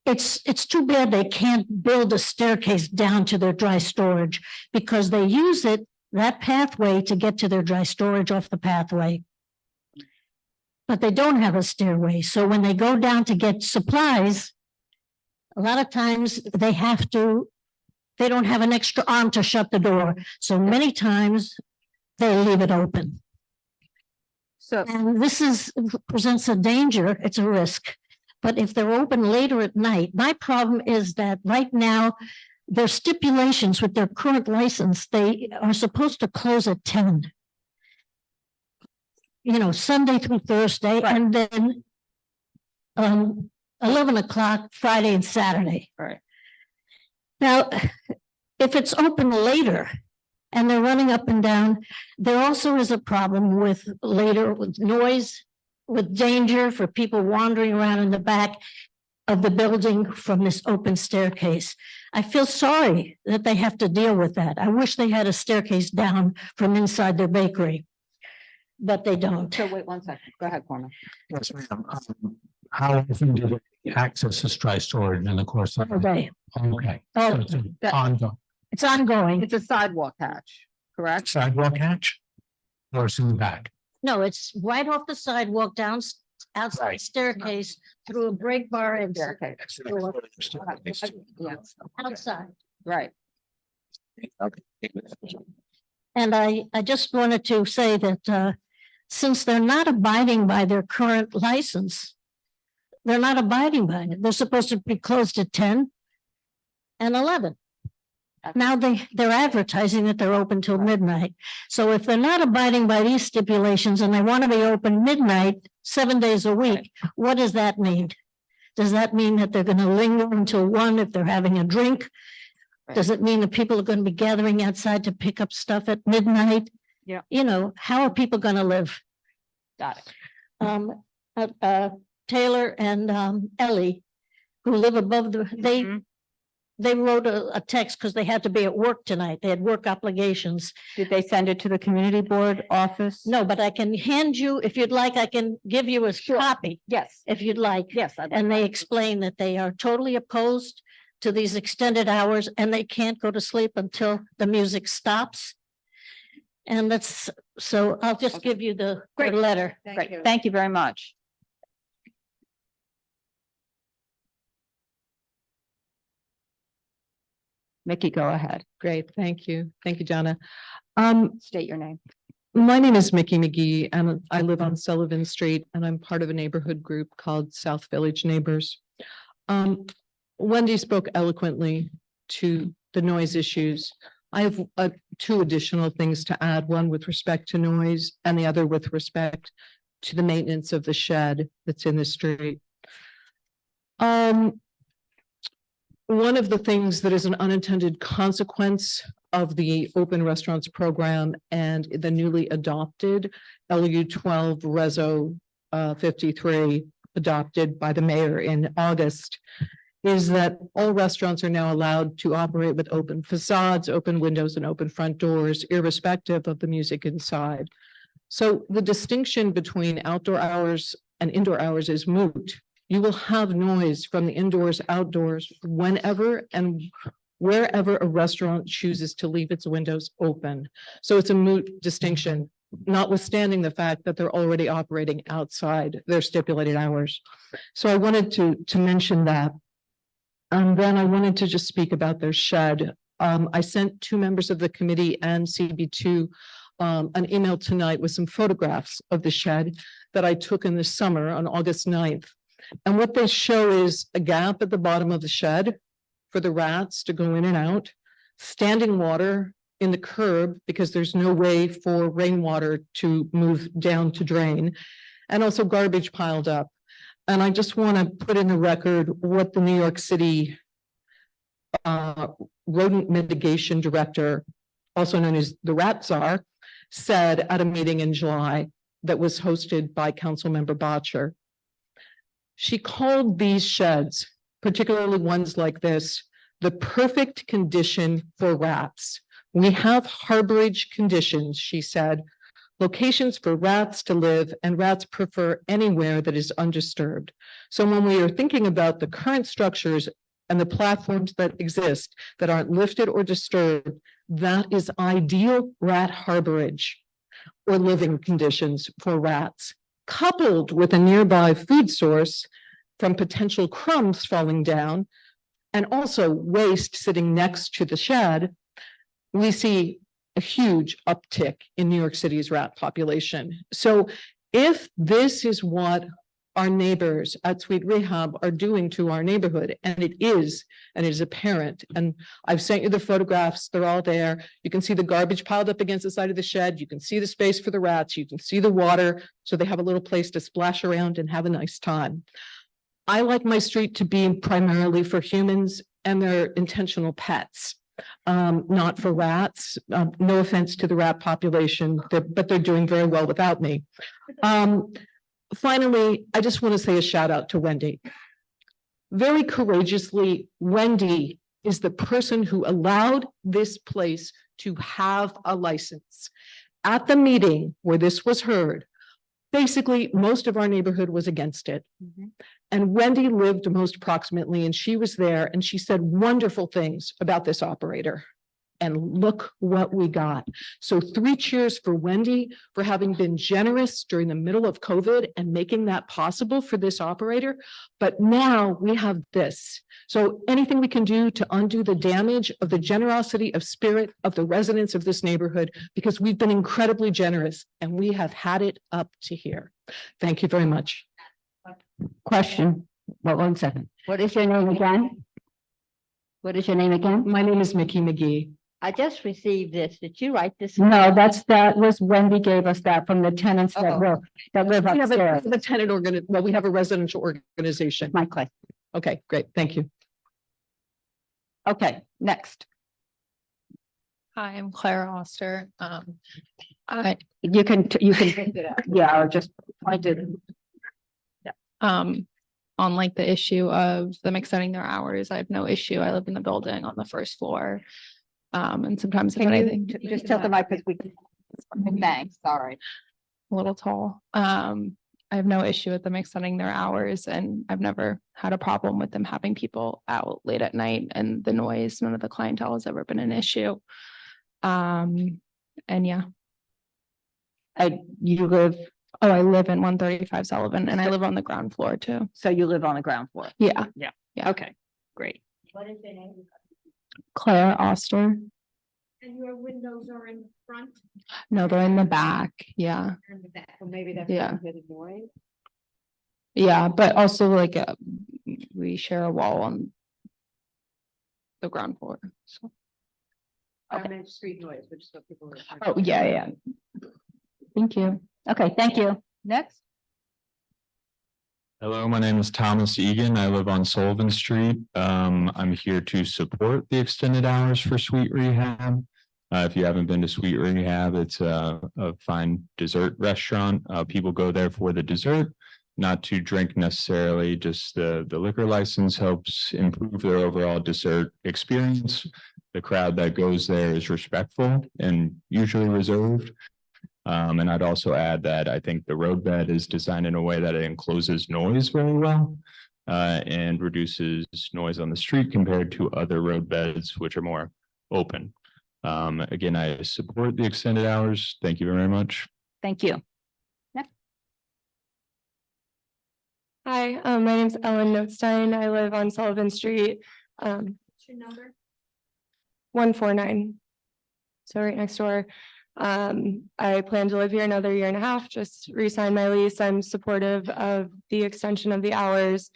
it's too bad they can't build a staircase down to their dry storage, because they use that pathway to get to their dry storage off the pathway. But they don't have a stairway. So when they go down to get supplies, a lot of times they don't have an extra arm to shut the door. So many times they leave it open. So, and this presents a danger, it's a risk. But if they're open later at night, my problem is that right now, their stipulations with their current license, they are supposed to close at 10. You know, Sunday through Thursday, right. And then 11 o'clock Friday and Saturday. Right. Now, if it's open later and they're running up and down, there also is a problem with noise, with danger for people wandering around in the back of the building from this open staircase. I feel sorry that they have to deal with that. I wish they had a staircase down from inside their bakery, but they don't. So wait 1 second. Go ahead, Cormac. Yes, ma'am. How often do they access this dry storage in the course of the day? Okay. Oh, So it's ongoing. It's ongoing. It's a sidewalk hatch, correct? Sidewalk hatch? Or it's in the back? No, it's right off the sidewalk down outside Right. staircase through a break bar and Okay. yeah, outside. Right. And I just wanted to say that since they're not abiding by their current license, they're not abiding by it. They're supposed to be closed at 10 and 11. Now they're advertising that they're open till midnight. So if they're not abiding by these stipulations and they want to be open midnight, 7 days a week, what does that mean? Does that mean that they're going to linger until 1 if they're having a drink? Does it mean that people are going to be gathering outside to pick up stuff at midnight? Yeah. You know, how are people going to live? Got it. Taylor and Ellie, who live above they wrote a text because they had to be at work tonight. They had work obligations. Did they send it to the community board office? No, but I can hand you, if you'd like, I can give you a copy. Yes. If you'd like. Yes. And they explain that they are totally opposed to these extended hours and they can't go to sleep until the music stops. And that's, so I'll just give you the letter. Great. Thank you very much. Mickey, go ahead. Great, thank you. Thank you, Donna. State your name. My name is Mickey McGee and I live on Sullivan Street and I'm part of a neighborhood group called South Village Neighbors. Wendy spoke eloquently to the noise issues. I have two additional things to add, one with respect to noise and the other with respect to the maintenance of the shed that's in the street. One of the things that is an unintended consequence of the open restaurants program and the newly adopted LU 12 Reso 53 adopted by the mayor in August is that all restaurants are now allowed to operate with open facades, open windows, and open front doors, irrespective of the music inside. So the distinction between outdoor hours and indoor hours is moot. You will have noise from the indoors, outdoors, whenever and wherever a restaurant chooses to leave its windows open. So it's a moot distinction, notwithstanding the fact that they're already operating outside their stipulated hours. So I wanted to mention that. And then I wanted to just speak about their shed. I sent 2 members of the committee and CB2 an email tonight with some photographs of the shed that I took in the summer on August 9th. And what they show is a gap at the bottom of the shed for the rats to go in and out, standing water in the curb because there's no way for rainwater to move down to drain, and also garbage piled up. And I just want to put in the record what the New York City rodent mitigation director, also known as the Rat Czar, said at a meeting in July that was hosted by Councilmember Botcher. She called these sheds, particularly ones like this, the perfect condition for rats. We have harborage conditions, she said, locations for rats to live, and rats prefer anywhere that is undisturbed. So when we are thinking about the current structures and the platforms that exist that aren't lifted or disturbed, that is ideal rat harborage or living conditions for rats, coupled with a nearby food source from potential crumbs falling down and also waste sitting next to the shed. We see a huge uptick in New York City's rat population. So if this is what our neighbors at Sweet Rehab are doing to our neighborhood, and it is apparent, and I've sent you the photographs, they're all there. You can see the garbage piled up against the side of the shed. You can see the space for the rats. You can see the water, so they have a little place to splash around and have a nice time. I like my street to be primarily for humans and their intentional pets. Not for rats. No offense to the rat population, but they're doing very well without me. Finally, I just want to say a shout out to Wendy. Very courageously, Wendy is the person who allowed this place to have a license. At the meeting where this was heard, basically, most of our neighborhood was against it. And Wendy lived most proximately, and she was there, and she said wonderful things about this operator. And look what we got. So 3 cheers for Wendy for having been generous during the middle of COVID and making that possible for this operator. But now we have this. So anything we can do to undo the damage of the generosity of spirit of the residents of this neighborhood, because we've been incredibly generous and we have had it up to here. Thank you very much. Question, well, 1 second. What is your name again? What is your name again? My name is Mickey McGee. I just received this. Did you write this? No, that was Wendy gave us that from the tenants that Oh. live We have upstairs. the tenant well, we have a residential organization. My question. Okay, great. Thank you. Okay, next. Hi, I'm Claire Oster. You can, yeah, or just, I did. On like the issue of them extending their hours, I have no issue. I live in the building on the 1st floor. And sometimes if Can anything. you just tell the mic because we, thanks, sorry. A little tall. I have no issue with them extending their hours, and I've never had a problem with them having people out late at night and the noise. None of the clientele has ever been an issue. And yeah. You live, Oh, I live in 135 Sullivan, and I live on the ground floor too. so you live on the ground floor? Yeah. Yeah. Yeah. Okay, great. What is your name? Claire Oster. And your windows are in front? No, they're in the back. Yeah. And the back. Well, maybe that's. Yeah. the noise. Yeah, but also like we share a wall on the ground floor. So. I meant street noise, which is what people. Oh, yeah. Thank you. Okay, thank you. Next. Hello, my name is Thomas Egan. I live on Sullivan Street. I'm here to support the extended hours for Sweet Rehab. If you haven't been to Sweet Rehab, it's a fine dessert restaurant. People go there for the dessert, not to drink necessarily. Just the liquor license helps improve their overall dessert experience. The crowd that goes there is respectful and usually reserved. And I'd also add that I think the roadbed is designed in a way that it encloses noise very well and reduces noise on the street compared to other roadbeds, which are more open. Again, I support the extended hours. Thank you very much. Thank you. Hi, my name is Ellen Notestein. I live on Sullivan Street. What's your number? 149. So right next door. I plan to live here another 1.5 years, just re-sign my lease. I'm supportive of the extension of the hours.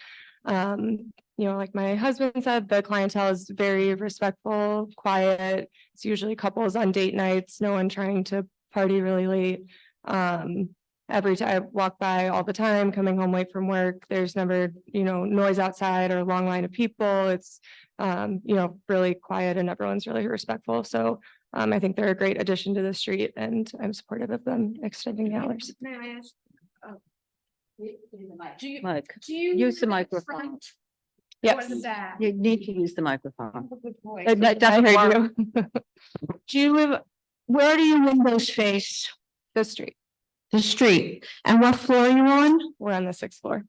Like my husband said, the clientele is very respectful, quiet. It's usually couples on date nights, no one trying to party really late. Every time I walk by all the time, coming home late from work, there's never, noise outside or a long line of people. It's, really quiet and everyone's really respectful. So I think they're a great addition to the street and I'm supportive of them extending the hours. May I ask? Mike, Do you? use the live at microphone. front or Yes. the back? You need to use the microphone. Good boy. That's heard Do you live, where do your windows face? The street. The street. And what floor are you on? We're on the 6th floor.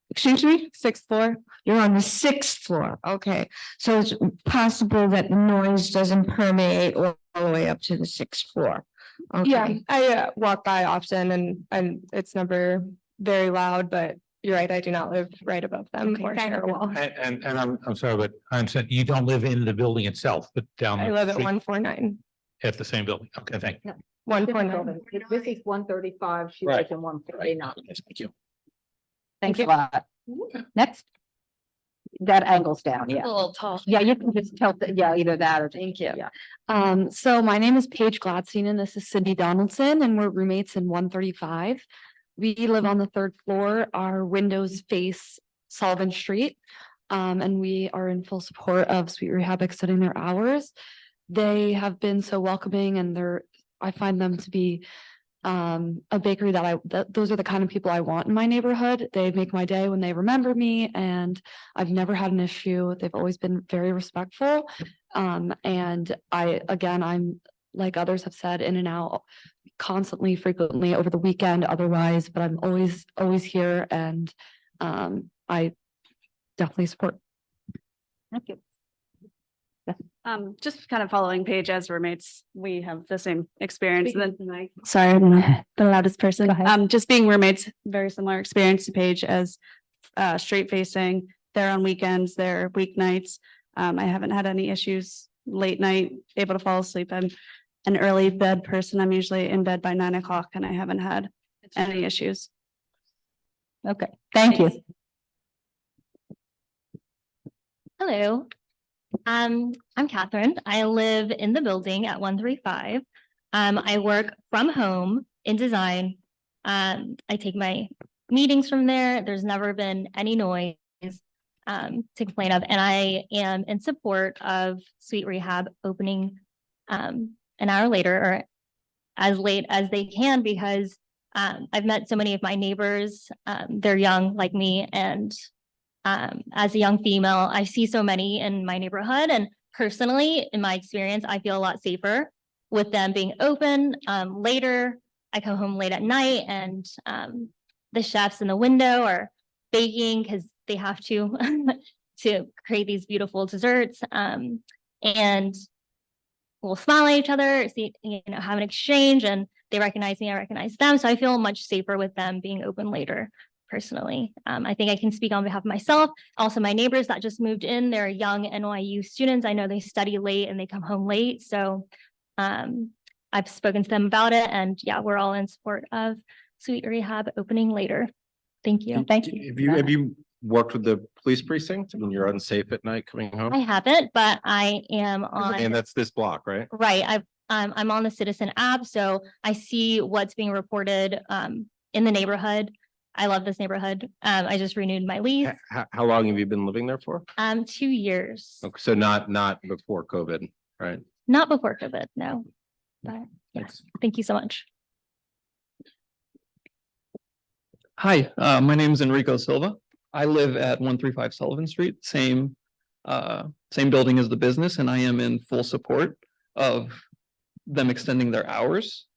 Excuse me? 6th floor. You're on the 6th floor. Okay. So it's possible that the noise doesn't permeate all the way up to the 6th floor. Yeah, Okay. I walk by often and it's never very loud, but you're right, I do not live right above them Okay, or thank share a you. wall. And I'm sorry, but I understand you don't live in the building itself, but down. I the live at street 149. At the same building. Okay, thank you. 149. This is 135, she Right. lives in 149. Yes, thank you. Thanks a lot. Next. That angles down, yeah. A little tall. Yeah, you can just tell, either that or. Thank you. Yeah. So my name is Paige Gladstein and this is Cindy Donaldson and we're roommates in 135. We live on the 3rd floor. Our windows face Sullivan Street. And we are in full support of Sweet Rehab extending their hours. They have been so welcoming and I find them to be a bakery that those are the kind of people I want in my neighborhood. They make my day when they remember me and I've never had an issue. They've always been very respectful. And I'm like others have said, in and out constantly, frequently over the weekend otherwise, but I'm always here and I definitely support. Thank you. Just kind of following Paige as roommates, we have the same experience. And then, Sorry, I'm not the loudest person. just being roommates, very similar experience to Paige as straight facing. They're on weekends, they're weeknights. I haven't had any issues late night, able to fall asleep. I'm an early bed person. I'm usually in bed by 9 o'clock and I haven't had any issues. Okay, thank you. Hello. I'm Catherine. I live in the building at 135. I work from home in design. I take my meetings from there. There's never been any noise to complain of, and I am in support of Sweet Rehab opening an hour later or as late as they can, because I've met so many of my neighbors. They're young like me, and as a young female, I see so many in my neighborhood, and personally, in my experience, I feel a lot safer with them being open later. I come home late at night, and the chefs in the window are baking because they have to to create these beautiful desserts, and we'll smile at each other, see, have an exchange, and they recognize me, I recognize them. So I feel much safer with them being open later. Personally, I think I can speak on behalf of myself. Also, my neighbors that just moved in, they're young NYU students. I know they study late and they come home late. So I've spoken to them about it, and yeah, we're all in support of Sweet Rehab opening later. Thank you. Thank you. Have you worked with the police precinct? I mean, you're unsafe at night coming home? I haven't, but I am on. And that's this block, right? Right. I'm on the Citizen app, so I see what's being reported in the neighborhood. I love this neighborhood. I just renewed my lease. How long have you been living there for? 2 years. Okay, so not before COVID, right? Not before COVID, no. But yes, thank you so much. Hi, my name is Enrico Silva. I live at 135 Sullivan Street, same building as the business, and I am in full support of them extending their hours.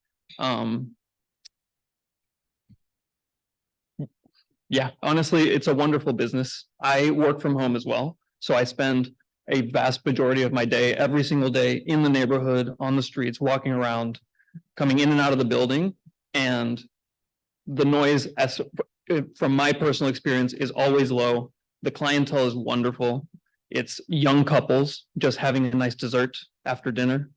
Yeah, honestly, it's a wonderful business. I work from home as well, so I spend a vast majority of my day, every single day, in the neighborhood, on the streets, walking around, coming in and out of the building, and the noise, from my personal experience, is always low. The clientele is wonderful. It's young couples just having a nice dessert after dinner.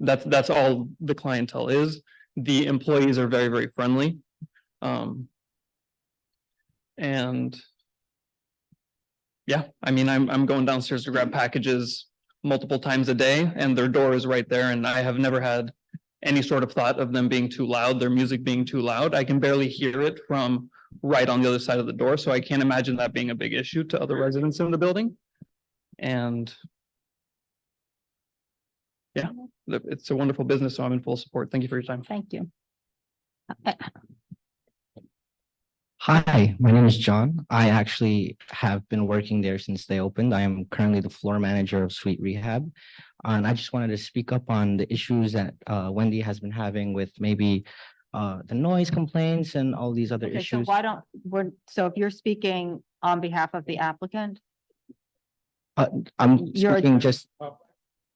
That's all the clientele is. The employees are very, very friendly. And yeah, I mean, I'm going downstairs to grab packages multiple times a day, and their door is right there, and I have never had any sort of thought of them being too loud, their music being too loud. I can barely hear it from right on the other side of the door, so I can't imagine that being a big issue to other residents in the building. And yeah, it's a wonderful business, so I'm in full support. Thank you for your time. Thank you. Hi, my name is John. I actually have been working there since they opened. I am currently the floor manager of Sweet Rehab. And I just wanted to speak up on the issues that Wendy has been having with maybe the noise complaints and all these other Okay, so issues. why don't, so if you're speaking on behalf of the applicant? I'm You're- speaking just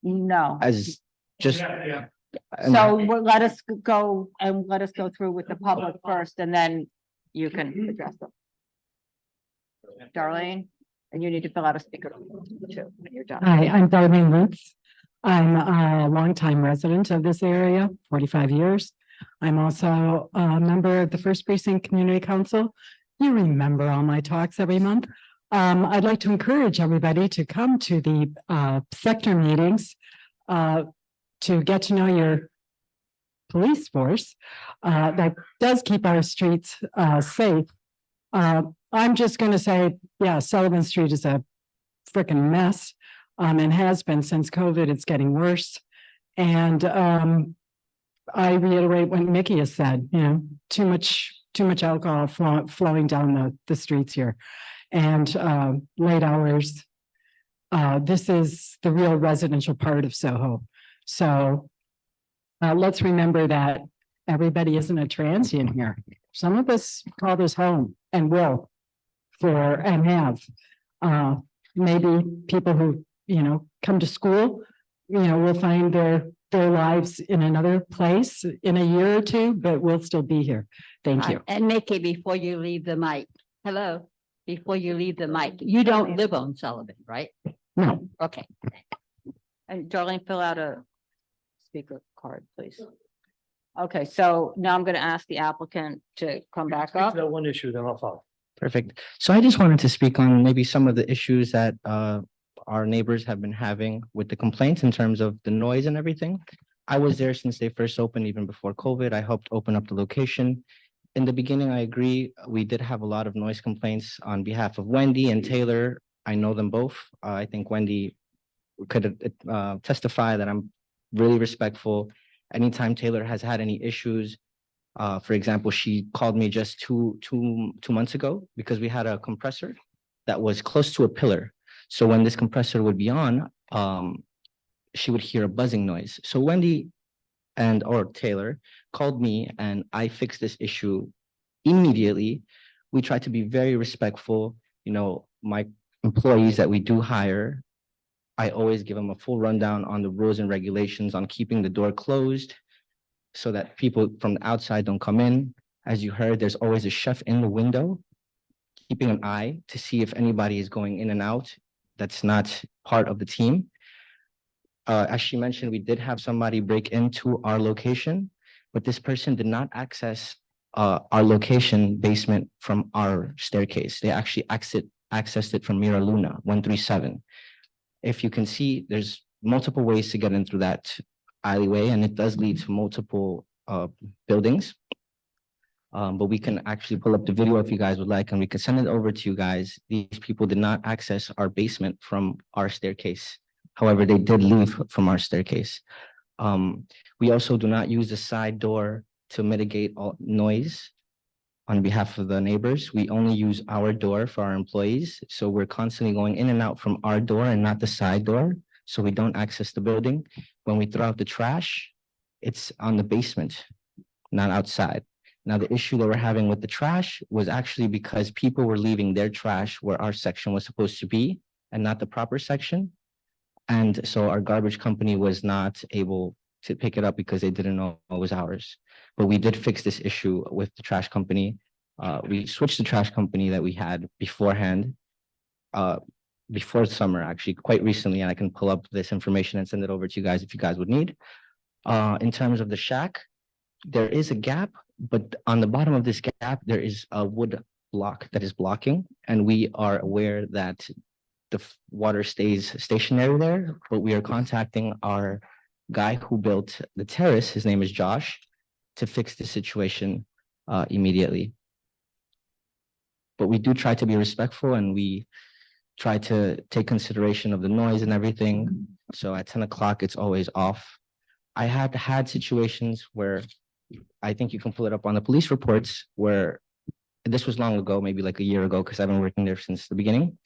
No. as just. So let us go through with the public first, and then you can address them. Darlene, and you need to fill out a speaker too when you're done. Hi, I'm Darlene Lutz. I'm a longtime resident of this area, 45 years. I'm also a member of the First Precinct Community Council. You remember all my talks every month. I'd like to encourage everybody to come to the sector meetings to get to know your police force that does keep our streets safe. I'm just going to say, yeah, Sullivan Street is a freaking mess and has been since COVID. It's getting worse. And I reiterate what Mickey has said, you know, too much alcohol flowing down the streets here, and late hours. This is the real residential part of Soho. So let's remember that everybody isn't a transient here. Some of us call this home and will and have. Maybe people who come to school, will find their lives in another place in a year or two, but we'll still be here. Thank you. And Nikki, before you leave the mic, hello, before you leave the mic, you don't live on Sullivan, right? No. Okay. And Darlene, fill out a speaker card, please. Okay, so now I'm gonna ask the applicant to come back up. That one issue, then I'll follow. Perfect. So I just wanted to speak on maybe some of the issues that our neighbors have been having with the complaints in terms of the noise and everything. I was there since they first opened, even before COVID. I helped open up the location. In the beginning, I agree, we did have a lot of noise complaints on behalf of Wendy and Taylor. I know them both. I think Wendy could testify that I'm really respectful. Anytime Taylor has had any issues, for example, she called me just two months ago because we had a compressor that was close to a pillar. So when this compressor would be on, she would hear a buzzing noise. So Wendy or Taylor called me and I fixed this issue immediately. We tried to be very respectful. My employees that we do hire, I always give them a full rundown on the rules and regulations on keeping the door closed so that people from the outside don't come in. As you heard, there's always a chef in the window, keeping an eye to see if anybody is going in and out that's not part of the team. As she mentioned, we did have somebody break into our location, but this person did not access our location basement from our staircase. They actually accessed it from Mira Luna 137. If you can see, there's multiple ways to get in through that alleyway, and it does lead to multiple buildings. But we can actually pull up the video if you guys would like, and we can send it over to you guys. These people did not access our basement from our staircase. However, they did leave from our staircase. We also do not use the side door to mitigate all noise on behalf of the neighbors. We only use our door for our employees. So we're constantly going in and out from our door and not the side door. So we don't access the building. When we throw out the trash, it's on the basement, not outside. Now, the issue that we're having with the trash was actually because people were leaving their trash where our section was supposed to be and not the proper section. And so our garbage company was not able to pick it up because they didn't know it was ours. But we did fix this issue with the trash company. We switched the trash company that we had beforehand, before summer, actually, quite recently, and I can pull up this information and send it over to you guys if you guys would need. In terms of the shack, there is a gap, but on the bottom of this gap, there is a wood block that is blocking, and we are aware that the water stays stationary there, but we are contacting our guy who built the terrace, his name is Josh, to fix the situation immediately. But we do try to be respectful and we try to take consideration of the noise and everything. So at 10 o'clock, it's always off. I have had situations where I think you can pull it up on the police reports where this was long ago, maybe like a year ago, because I've been working there since the beginning.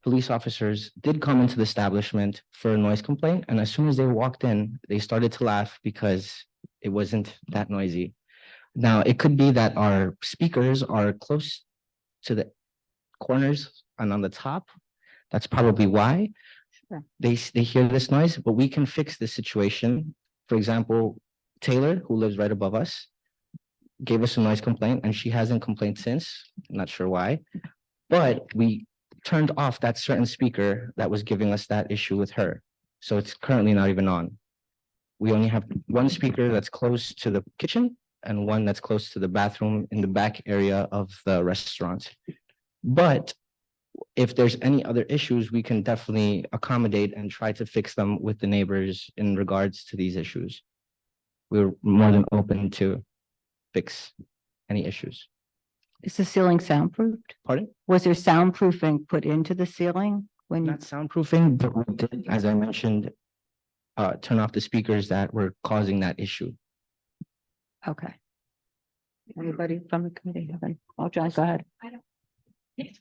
Police officers did come into the establishment for a noise complaint. And as soon as they walked in, they started to laugh because it wasn't that noisy. Now, it could be that our speakers are close to the corners and on the top. That's probably why they hear this noise, but we can fix this situation. For example, Taylor, who lives right above us, gave us a noise complaint and she hasn't complained since. I'm not sure why, but we turned off that certain speaker that was giving us that issue with her. So it's currently not even on. We only have one speaker that's close to the kitchen and one that's close to the bathroom in the back area of the restaurant. But if there's any other issues, we can definitely accommodate and try to fix them with the neighbors in regards to these issues. We're more than open to fix any issues. Is the ceiling soundproofed? Pardon? Was there soundproofing put into the ceiling when you? Not soundproofing, but we did, as I mentioned, turn off the speakers that were causing that issue. Okay. Anybody from the committee have any? Oh, John, go ahead. I don't.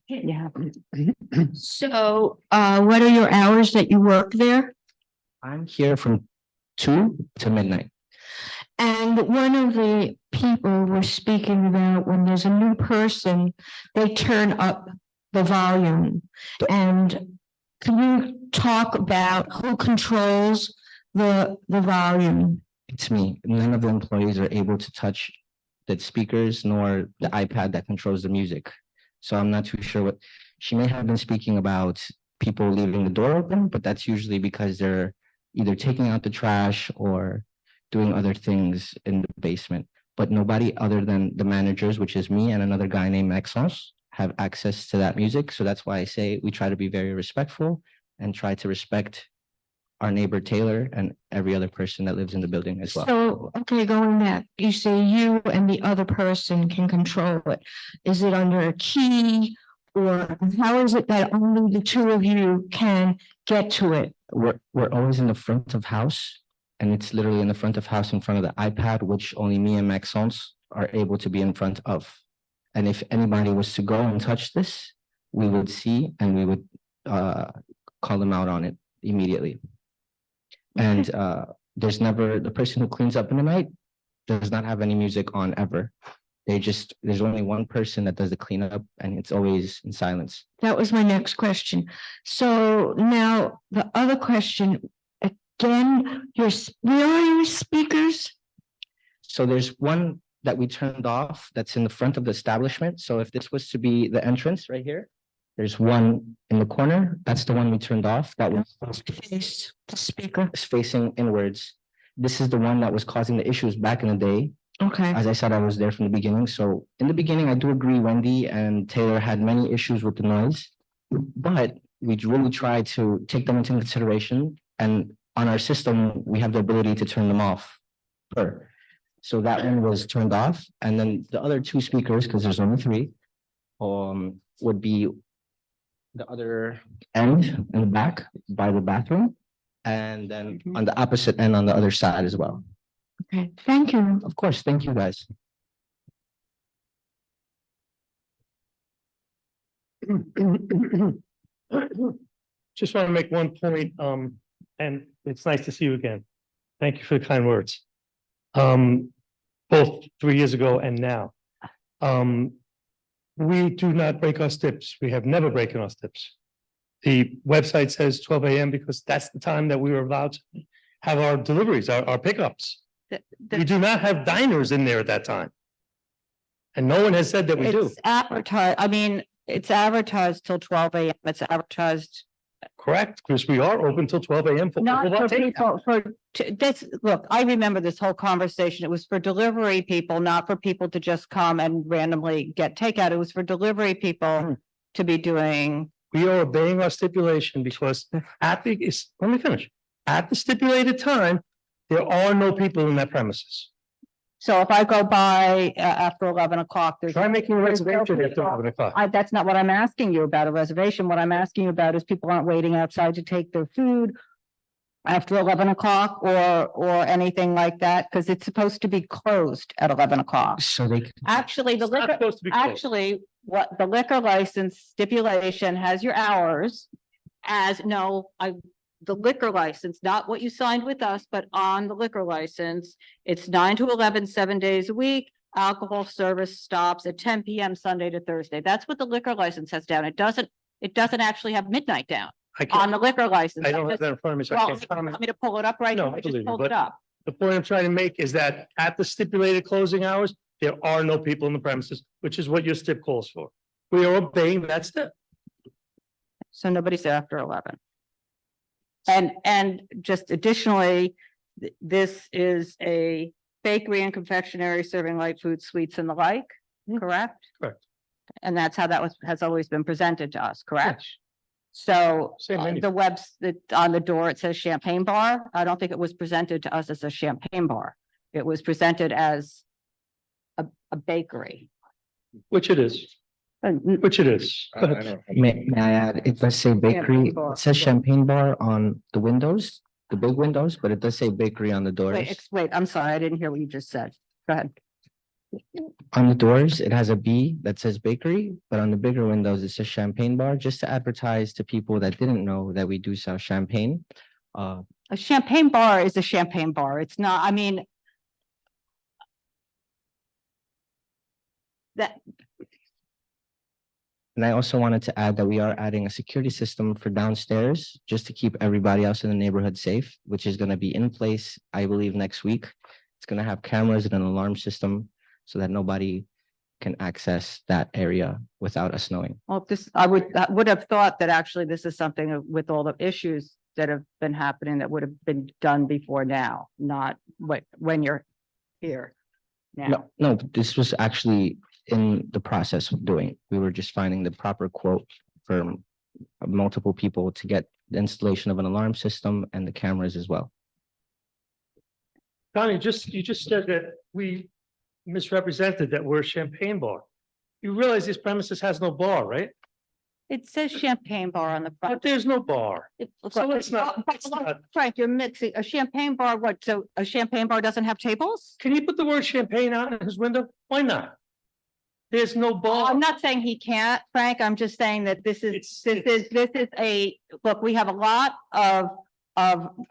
Yeah. So, what are your hours that you work there? I'm here from 2 to midnight. And one of the people were speaking about when there's a new person, they turn up the volume. And Can you talk about who controls the volume? It's me. None of the employees are able to touch the speakers nor the iPad that controls the music. So I'm not too sure what, she may have been speaking about people leaving the door open, but that's usually because they're either taking out the trash or doing other things in the basement. But nobody other than the managers, which is me and another guy named Maxence, have access to that music. So that's why I say we try to be very respectful and try to respect our neighbor Taylor and every other person that lives in the building as well. So, okay, going back, you say you and the other person can control it. Is it under a key? Or how is it that only the two of you can get to it? We're always in the front of house, and it's literally in the front of house in front of the iPad, which only me and Maxence are able to be in front of. And if anybody was to go and touch this, we would see and we would call them out on it immediately. And there's never, the person who cleans up in the night does not have any music on ever. There's only one person that does the cleanup and it's always in silence. That was my next question. So now the other question, again, where are your speakers? So there's one that we turned off that's in the front of the establishment. So if this was to be the entrance right here, there's one in the corner. That's the one we turned off. That was face the speaker is facing inwards. This is the one that was causing the issues back in the day. Okay. As I said, I was there from the beginning. So in the beginning, I do agree Wendy and Taylor had many issues with the noise, but we really tried to take them into consideration. And on our system, we have the ability to turn them off. So that one was turned off. And then the other two speakers, because there's only three, would be the other end in the back by the bathroom. And then on the opposite end on the other side as well. Okay, thank you. Of course, thank you guys. Just want to make one point, and it's nice to see you again. Thank you for the kind words. Both 3 years ago and now. We do not break our steps. We have never broken our steps. The website says 12 a.m. because that's the time that we were allowed to have our deliveries, our pickups. We do not have diners in there at that time. And no one has said that we do. It's advertised, I mean, it's advertised till 12 a.m. It's advertised. Correct, because we are open till 12 a.m. for all Not of our for takeout. people, this, look, I remember this whole conversation. It was for delivery people, not for people to just come and randomly get takeout. It was for delivery people to be doing. We are obeying our stipulation because let me finish. At the stipulated time, there are no people in that premises. So if I go by after 11 o'clock, there's. Try making a reservation after 11 o'clock. That's not what I'm asking you about, a reservation. What I'm asking you about is people aren't waiting outside to take their food after 11 o'clock or anything like that, because it's supposed to be closed at 11 o'clock. So they. Actually, the liquor, what the liquor license stipulation has your hours as, the liquor license, not what you signed with us, but on the liquor license, it's 9 to 11, 7 days a week. Alcohol service stops at 10 p.m. Sunday to Thursday. That's what the liquor license has down. It doesn't actually have midnight down on the liquor license. I don't have that in front of me, so I can't comment. Want me to pull it up right No, now? I I just believe you, pulled but it up. the point I'm trying to make is that at the stipulated closing hours, there are no people in the premises, which is what your stip calls for. We are obeying that step. So nobody's after 11. And just additionally, this is a bakery and confectionery serving light food, sweets and the like, correct? Correct. And that's how that has always been presented to us, correct? So Same menu. on the door, it says champagne bar. I don't think it was presented to us as a champagne bar. It was presented as a bakery. Which it is. Which it is. Go ahead. May I add, it does say bakery, bar. it says champagne bar on the windows, the big windows, but it does say bakery on the doors. Wait, I'm sorry, I didn't hear what you just said. Go ahead. On the doors, it has a B that says bakery, but on the bigger windows, it says champagne bar, just to advertise to people that didn't know that we do sell champagne. A champagne bar is a champagne bar. It's not, I mean. That. And I also wanted to add that we are adding a security system for downstairs just to keep everybody else in the neighborhood safe, which is going to be in place, I believe, next week. It's going to have cameras and an alarm system so that nobody can access that area without us knowing. Well, I would have thought that actually this is something with all the issues that have been happening that would have been done before now, not when you're here now. No, this was actually in the process of doing. We were just finding the proper quote for multiple people to get the installation of an alarm system and the cameras as well. Connie, you just said that we misrepresented that we're a champagne bar. You realize this premises has no bar, right? It says champagne bar on the front. But there's no bar. So it's not. Frank, you're mixing a champagne bar. What? So a champagne bar doesn't have tables? Can you put the word champagne out in his window? Why not? There's no bar. I'm not saying he can't, Frank. I'm just saying that this is a, look, we have a lot of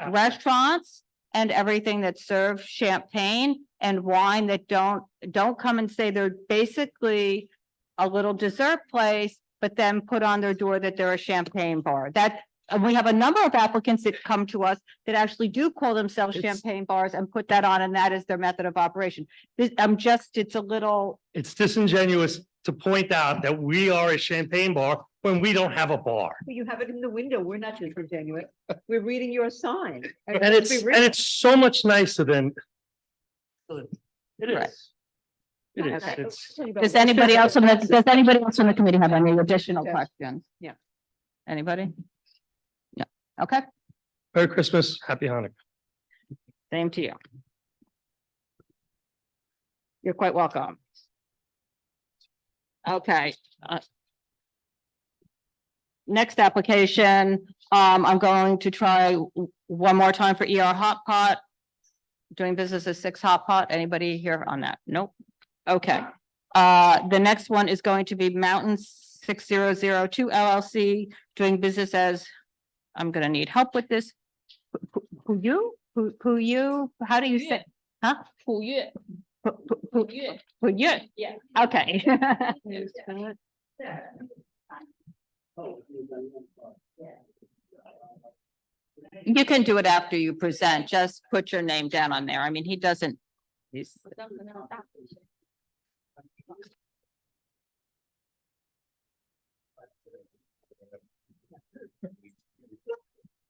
restaurants and everything that serve champagne and wine that don't come and say they're basically a little dessert place, but then put on their door that they're a champagne bar. And we have a number of applicants that come to us that actually do call themselves champagne bars and put that on, and that is their method of operation. It's a little. It's disingenuous to point out that we are a champagne bar when we don't have a bar. You have it in the window. We're not disingenuous. We're reading your sign. And it's so much nicer than. It is. Right. It is. Okay. It's. Does anybody else on the committee have any additional questions? Yeah. Anybody? Yeah, okay, Merry Christmas, Happy Hanukkah. same to you. You're quite welcome. Okay. Next application, I'm going to try one more time for ER Hot Pot. Doing business as 6 Hot Pot. Anybody here on that? Nope. Okay. The next one is going to be Mountain 6002 LLC, doing business as, I'm gonna need help with this. Who you, how do you say? Huh? Who you? Yeah. Okay. You can do it after you present, just put your name down on there. I mean, he doesn't.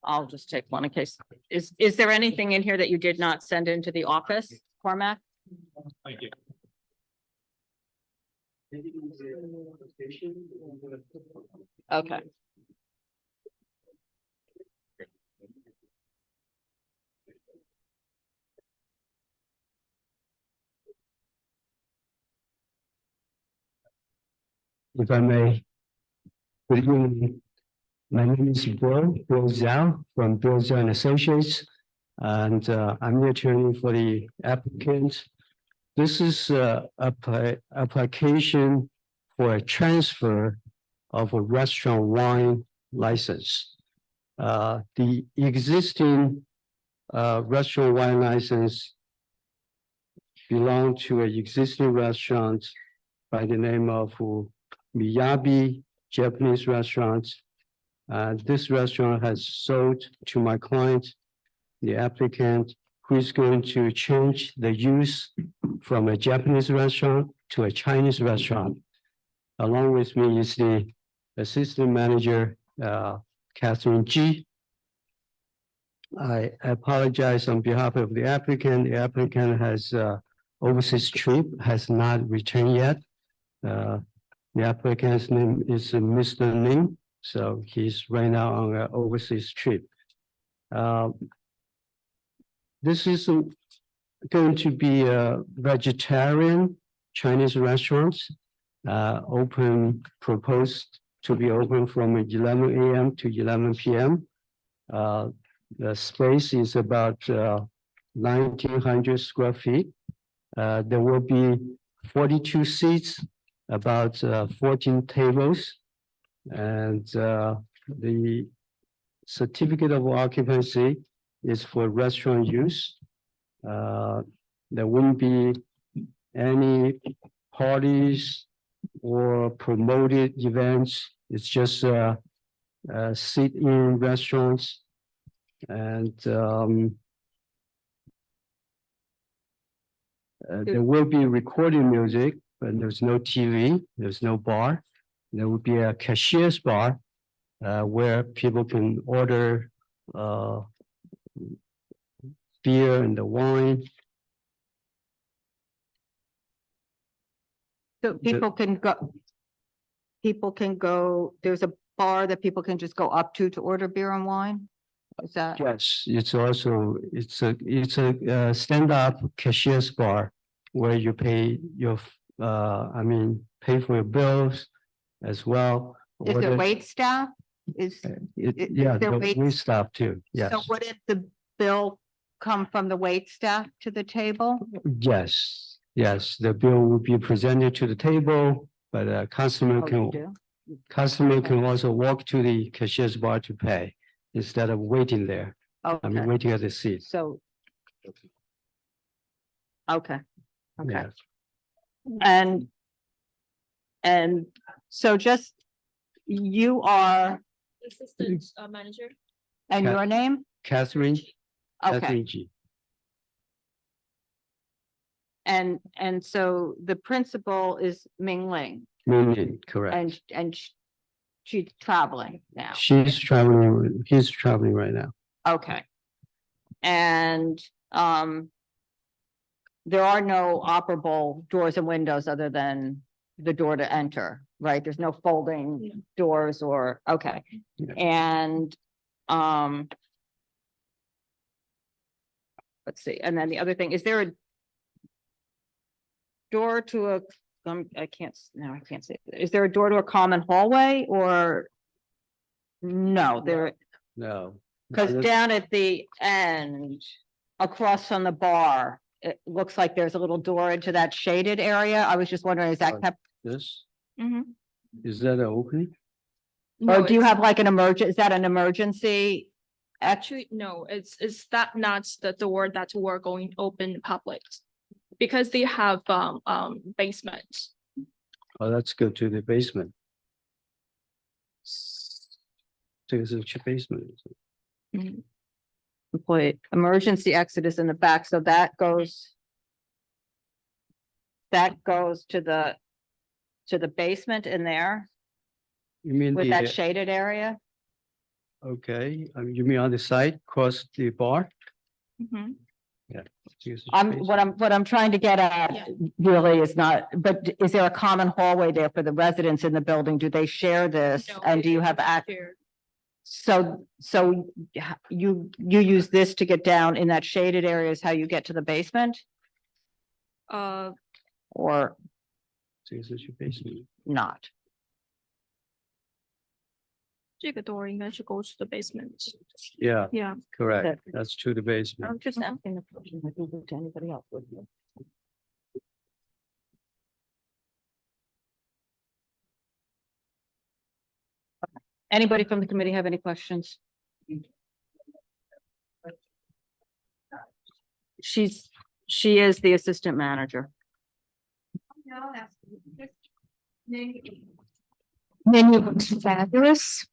I'll just take one in case. Is there anything in here that you did not send into the office, Cormac? Thank you. Okay. If I may, good evening. My name is Bill Zhao from Bill Zhao and Associates, and I'm the attorney for the applicant. This is a application for a transfer of a restaurant wine license. The existing restaurant wine license belong to an existing restaurant by the name of Miyabi Japanese Restaurant. This restaurant has sold to my client, the applicant, who is going to change the use from a Japanese restaurant to a Chinese restaurant. Along with me is the assistant manager, Catherine G. I apologize on behalf of the applicant. The applicant has overseas trip, has not returned yet. The applicant's name is Mr. Ning, so he's right now on an overseas trip. This is going to be a vegetarian Chinese restaurant, proposed to be open from 11 a.m. to 11 p.m. The space is about 1,900 square feet. There will be 42 seats, about 14 tables, and the certificate of occupancy is for restaurant use. There wouldn't be any parties or promoted events. It's just sit-in restaurants. And there will be recording music, but there's no TV, there's no bar. There will be a cashier's bar where people can order beer and the wine. So people can go, there's a bar that people can just go up to order beer and wine? Is that? Yes, it's also, it's a stand-up cashier's bar where you pay your, pay for your bills as well. Is there Order- wait staff? Is Yeah, there we wait- staff too, yes. So wouldn't the bill come from the wait staff to the table? Yes, yes, the bill will be presented to the table, but a customer Oh, you can, do? also walk to the cashier's bar to pay instead of waiting there. Okay, Waiting at the seat. so. Okay, okay. Yeah. And so just, you are, Assistant manager. and your name? Catherine. Okay, Catherine G. and so the principal is Ming Ling, Ming, correct. and she's traveling now. He's traveling right now. Okay. And there are no operable doors and windows other than the door to enter, right? There's no folding doors or, okay. Yeah. And let's see, and then the other thing, is there a door to a, I can't say, is there a door to a common hallway or? No, there, No. because down at the end, across from the bar, it looks like there's a little door into that shaded area. I was just wondering, is that kept? This, Mhm. is that an opening? Or do you have like an emergent, is that an emergency? Actually, no, it's that not the door that we're going to open public. Because they have basement. Oh, let's go to the basement. There's a basement. Employee, emergency exit is in the back, so that goes. That goes to the basement in there You mean with the, that shaded area? okay, you mean on the side, across the bar? Mhm. Yeah. Here's the What I'm trying to get at really is not, but is there a common hallway there for the residents in the building? Do they share this? And do you have access? So you use this to get down in that shaded area is how you get to the basement or This is your basement. not? 这个 door 应该是 goes to the basement. Yeah. Yeah. Correct. That's to the basement. I'm just asking the question. I think to anybody else would you? Anybody from the committee have any questions? She is the assistant manager. Menu looks fabulous.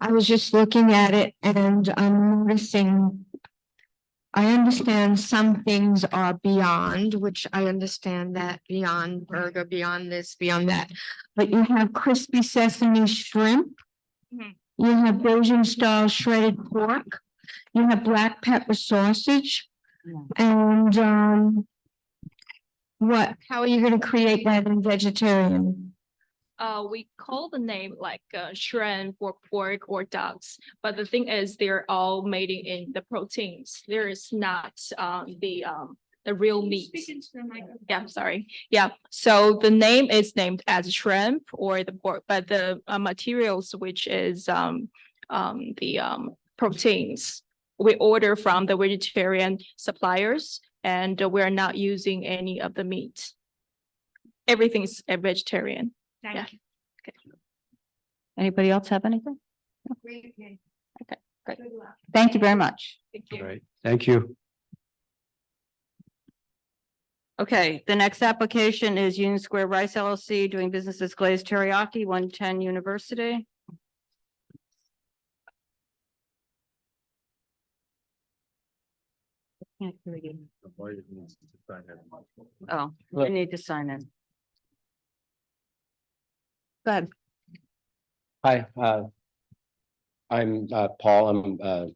I was just looking at it and I'm noticing. I understand some things are beyond, which I understand that beyond burger, beyond this, beyond that. But you have crispy sesame shrimp. You have Belgian style shredded pork. You have black pepper sausage. And how are you gonna create that in vegetarian? We call the name like shrimp or pork or ducks, but the thing is they're all made in the proteins. There is not the real meat. Yeah, I'm sorry. Yeah, so the name is named as shrimp or the pork, but the materials, which is the proteins, we order from the vegetarian suppliers, and we're not using any of the meat. Everything is a vegetarian. Yeah. Anybody else have anything? Great. Okay, great. Thank you very much. Thank you. Right. Thank you. Okay, the next application is Union Square Rice LLC doing business as Glazed Teriyaki, 110 University. Oh, we need to sign in. Go ahead. Hi, I'm Paul. I'm the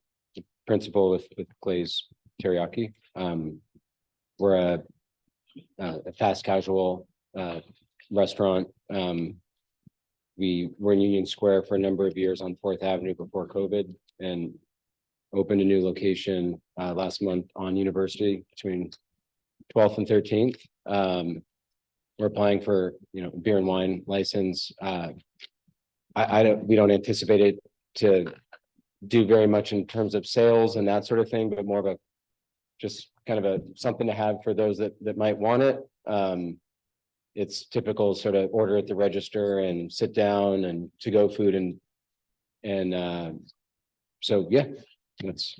principal with Glaze Teriyaki. We're a fast casual restaurant. We were in Union Square for a number of years on 4th Avenue before COVID and opened a new location last month on University between 12th and 13th. We're applying for, beer and wine license. We don't anticipate it to do very much in terms of sales and that sort of thing, but more of a just kind of something to have for those that might want it. It's typical sort of order at the register and sit down and to-go food and so yeah, that's.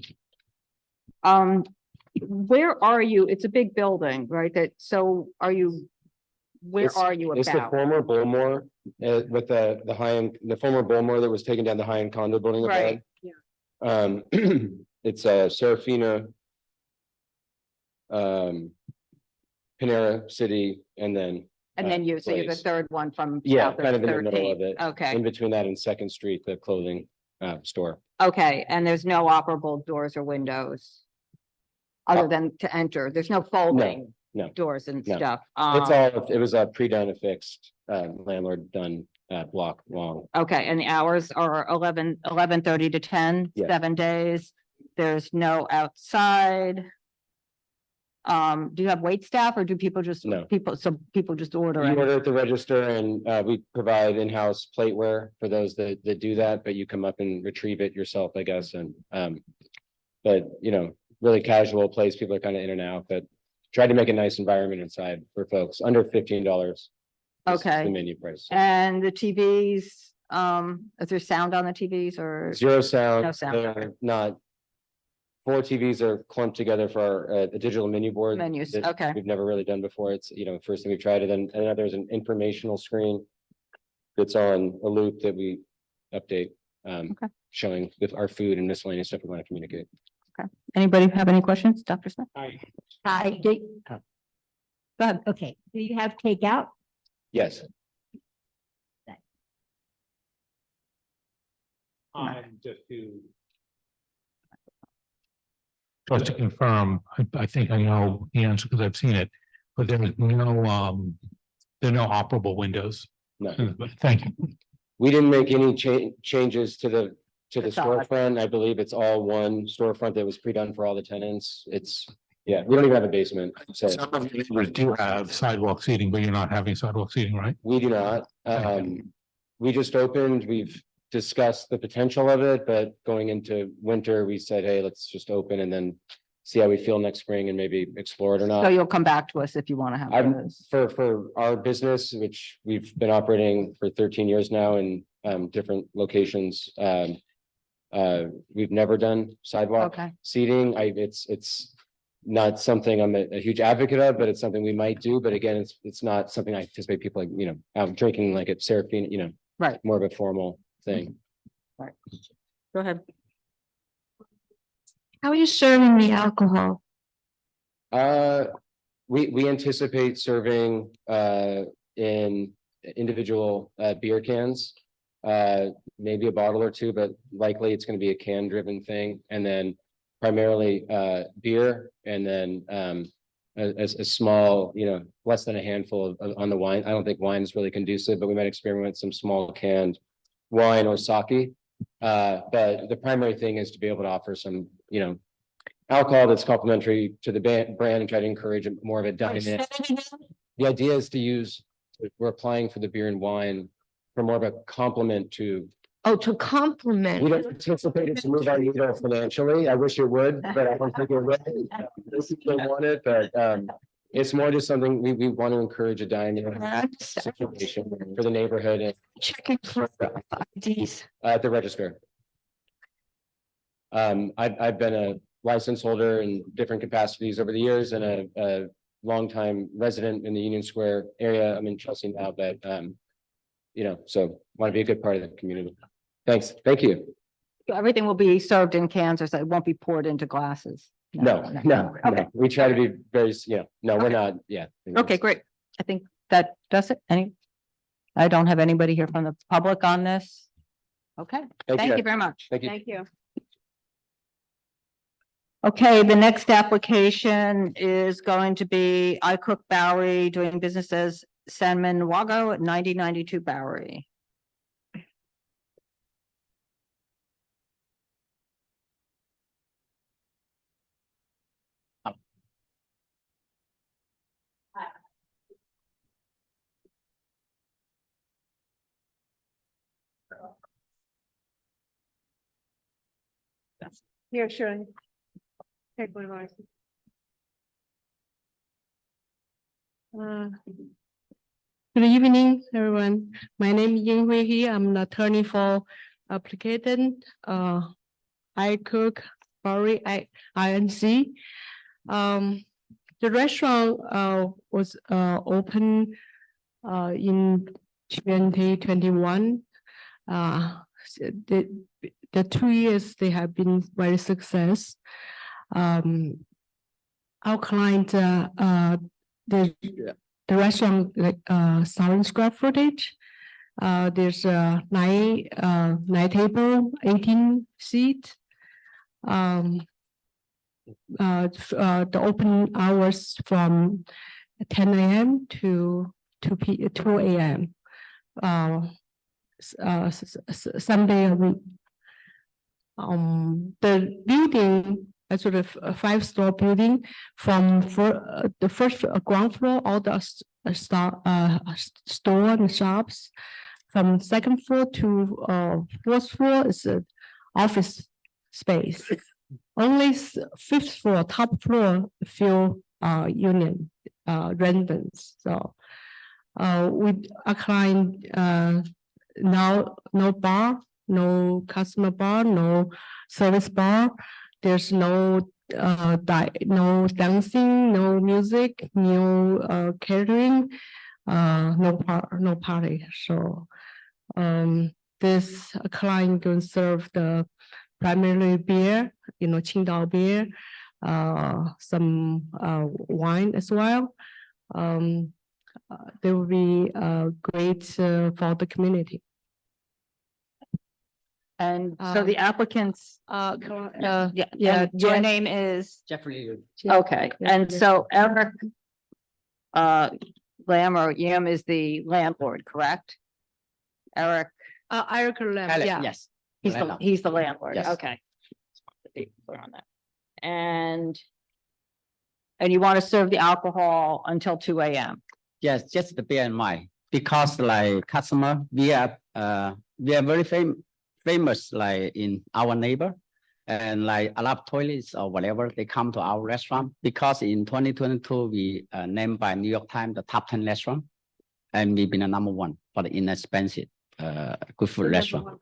Where are you? It's a big building, right? Where are you It's the about? former Bullmore with the high-end, the former Bullmore that was taken down, the high-end condo building. Right. Above. It's Serafina, Panera City, and then. So you're the Place. third one from. Yeah, south of kind of in the middle of 13th. it. Okay, In between that and Second Street, the clothing store. okay, and there's no operable doors or windows? Other than to enter, there's no folding No, doors and no. stuff. It was a pre-done affixed, landlord done, block long. Okay, and the hours are 11:30 to 10, Yeah. 7 days. There's no outside. Do you have wait staff or do people just? No. People just order You it? order at the register and we provide in-house plateware for those that do that, but you come up and retrieve it yourself, I guess, and but really casual place, people are kind of in and out, but try to make a nice environment inside for folks under $15. Okay. The menu price. And the TVs, is there sound on the TVs or? Zero sound. No sound. They're not. 4 TVs are clumped together for our the digital menu board. Menus, that okay. We've never really done before. It's, first thing we tried it, and then there's an informational screen that's on a loop that we update, showing with our food and miscellaneous stuff we want to communicate. Okay. Anybody have any questions? Dr. Smith? Hi. Go ahead. Okay, do you have takeout? Yes. Just to confirm, I think I know the answer because I've seen it, but there are no operable windows. No. Thank you. We didn't make any changes to the Facade. storefront. I believe it's all one storefront that was pre-done for all the tenants. Yeah, we don't even have a basement. So Some of your neighbors do have sidewalk seating, but you're not having sidewalk seating, right? we do not. We just opened, we've discussed the potential of it, but going into winter, we said, hey, let's just open and then see how we feel next spring and maybe explore it or not. So you'll come back to us if you want to have those. For our business, which we've been operating for 13 years now in different locations. We've never done sidewalk Okay. seating. It's not something I'm a huge advocate of, but it's something we might do. But again, it's not something I anticipate people like, out drinking like at Serafina, Right. more of a formal thing. Right. Go ahead. How are you serving the alcohol? We anticipate serving in individual beer cans. Maybe a bottle or two, but likely it's gonna be a can driven thing. And then primarily beer and then a small, less than a handful of on the wine. I don't think wine is really conducive, but we might experiment with some small canned wine or sake. But the primary thing is to be able to offer some, alcohol that's complementary to the brand and try to encourage more of a dine-in. The idea is we're applying for the beer and wine for more of a complement to. Oh, to complement. We don't anticipate it to move our needle financially. I wish it would, but I don't think it will. This is they want it, but it's more just something we want to encourage a dining situation for the neighborhood and Checking for IDs. at the register. I've been a license holder in different capacities over the years and a longtime resident in the Union Square area. I'm in Chelsea now, but so want to be a good part of the community. Thanks. Thank you. Everything will be served in cans, or so it won't be poured into glasses. No. Okay. We try to be very, no, we're not, Okay, great. I think that does it. I don't have anybody here from the public on this. Okay, thank you very much. Thank you. Thank you. Okay, the next application is going to be iCook Bowery doing business as Salmon Wago at 9092 Bowery. Here, sure. Take one of ours. Good evening, everyone. My name is Ying Hui He. I'm an attorney for applicant, iCook Bowery INC. The restaurant, was, open, in 2021. The 2 years they have been very success. Our client, the restaurant like 1,000 square footage. There's a nine table, 18 seat. The open hours from 10 a.m. to 2 a.m. Sunday a week. The building, a sort of a 5-story building, from the first ground floor, all the store and shops. From 2nd floor to 4th floor is an office space. Only 5th floor, top floor, few union residents. So with a client, now no bar, no customer bar, no service bar. There's no no dancing, no music, no catering, no party. So this client can serve the primarily beer, Qingdao beer, some wine as well. They will be great for the community. And so the applicants, yeah, your name is? Jeffrey. Okay, and so Eric Lamb or Yam is the landlord, correct? Eric? Eric Lamb, yeah. Yes. He's the landlord, Yes. okay. Be clear on that. And you want to serve the alcohol until 2 a.m.? Yes, just to bear in mind, because like customer, we are very famous like in our neighbor, and like a lot of toilets or whatever, they come to our restaurant because in 2022 we named by New York Times the top 10 restaurant, and we've been a #1 for the inexpensive good food restaurant.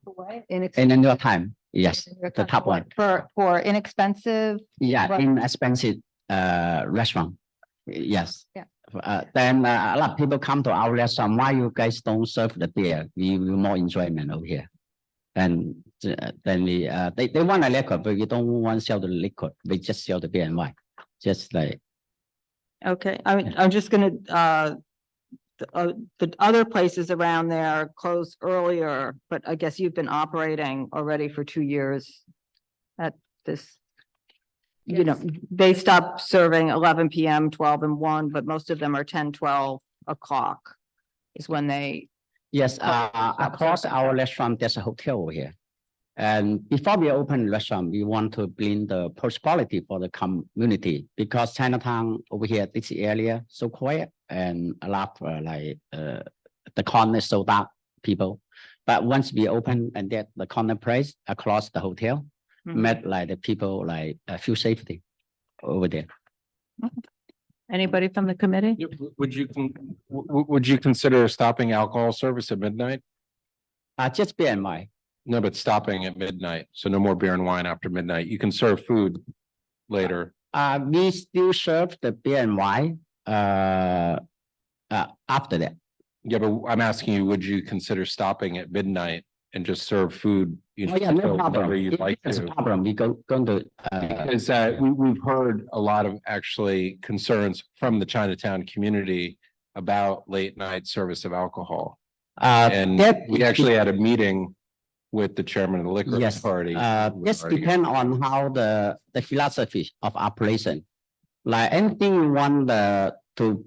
In the New York Times, yes, the top one for inexpensive. Yeah, inexpensive restaurant. Yes. Yeah. Then a lot of people come to our restaurant. Why you guys don't serve the beer? We more enjoyment over here. And then they want a liquor, but we don't want to sell the liquor. We just sell the beer and wine. Just like. Okay, I'm just gonna, the other places around there closed earlier, but I guess you've been operating already for 2 years at this. They stopped serving 11 p.m., 12 and 1, but most of them are 10, 12 o'clock is when they. Yes, across our restaurant, there's a hotel over here. And before we open the restaurant, we want to bring the prosperity for the community because Chinatown over here, this area, so quiet and a lot the corner sold out people. But once we open and get the corner place across the hotel, met like the people feel safety over there. Anybody from the committee? Would you consider stopping alcohol service at midnight? Just bear in mind. No, but stopping at midnight, so no more beer and wine after midnight. You can serve food later. We still serve the beer and wine after that. Yeah, but I'm asking you, would you consider stopping at midnight and just serve food? Oh, yeah, no problem. Whenever you'd If like there's a to? problem, we going to, Because we've heard a lot of actually concerns from the Chinatown community about late night service of alcohol. And we actually had a meeting with the chairman of the liquor yes, authority. this depend on how the philosophy of operation. Like anything we want to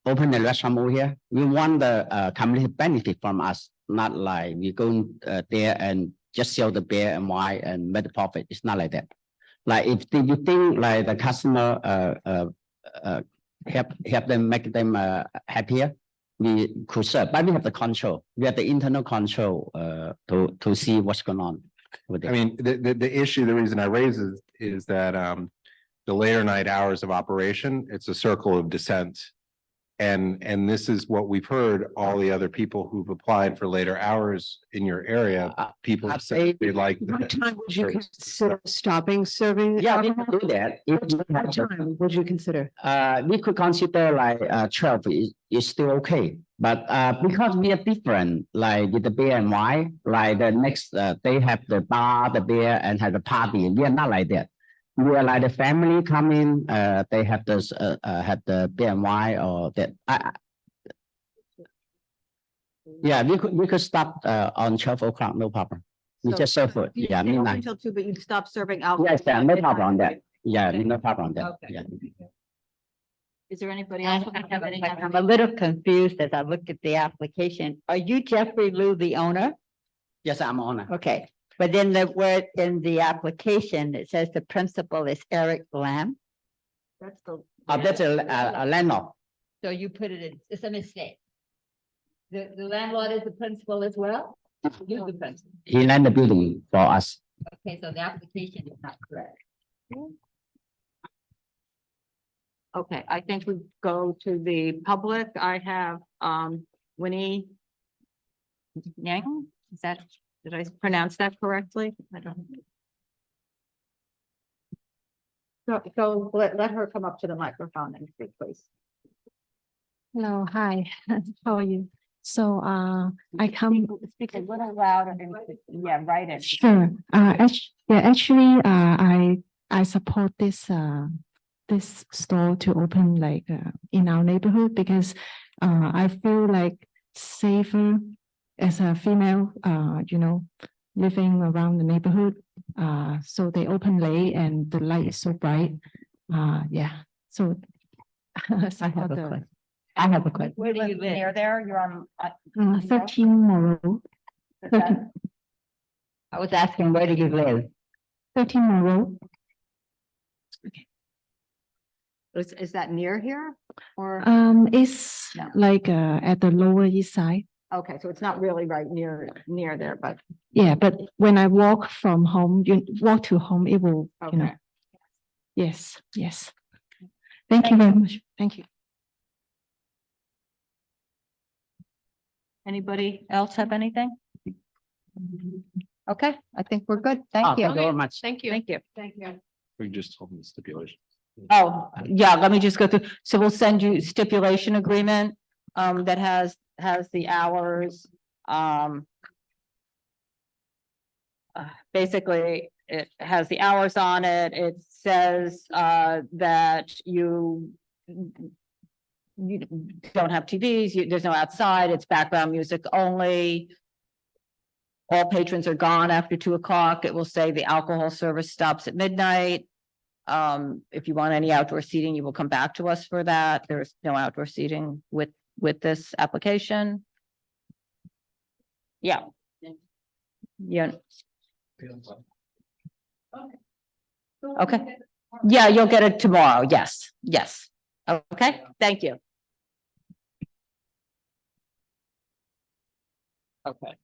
open the restaurant over here, we want the community benefit from us, not like we going there and just sell the beer and wine and make the profit. It's not like that. Like if you think like the customer help them, make them happier, we could serve, but we have the control. We have the internal control to see what's going on with it. I mean, the issue, the reason I raise is that the later night hours of operation, it's a circle of descent. And this is what we've heard, all the other people who've applied for later hours in your area, people have said they like. What time would you consider stopping serving? Yeah, we alcohol? can do that. What time would you consider? We could consider like 12 is still okay. But because we are different, like with the beer and wine, like the next they have the bar, the beer, and have the party. We are not like that. We are like the family come in, they have this have the beer and wine or that. Yeah, we could stop on 12 o'clock, no problem. We So just serve food. you Yeah, stay open midnight. Until 2, but you'd stop serving alcohol. Yes, yeah, at no midnight. problem on that. Yeah, Okay. no problem on that. Okay. Yeah. Is there anybody I else? have a question. I'm a little confused as I looked at the application. Are you Jeffrey Liu, the owner? Yes, I'm on. Okay, but then the word in the application, it says the principal is Eric Lamb. That's the. That's a landlord. So you put it in, it's a mistake. The landlord is the principal as well? You're the principal. He lent the building for us. Okay, so the application is not correct. Okay, I think we go to the public. I have, Winnie Yang, is that, did I pronounce that correctly? I don't. So let her come up to the microphone and speak, please. Hello, hi, how are you? So, I come. Speak a little louder and, yeah, right in. Sure, actually, I support this store to open like, in our neighborhood because, I feel like safer as a female, living around the neighborhood. So they open late and the light is so bright. Yeah, so. I have a question. Where do you live? Near there, you're on. 13 Morrow. 13, I was asking, where do you live? 13 Morrow. Is that near here or? It's No. like at the Lower East Side. Okay, so it's not really right near there, but. Yeah, but when I walk from home, you walk to home, it will, Okay. Yes, yes. Thank you very much. Thank you. Anybody else have anything? Okay, I think we're good. Thank you. Thank you very much. Thank you. Thank you. Thank you. We just told them the stipulation. Oh, yeah, let me just go through. So we'll send you stipulation agreement, that has the hours, basically, it has the hours on it. It says, that you don't have TVs, there's no outside, it's background music only. All patrons are gone after 2 o'clock. It will say the alcohol service stops at midnight. If you want any outdoor seating, you will come back to us for that. There's no outdoor seating with this application. Yeah. Yeah. Okay. Yeah, you'll get it tomorrow. Yes, yes. Okay, thank you. Okay.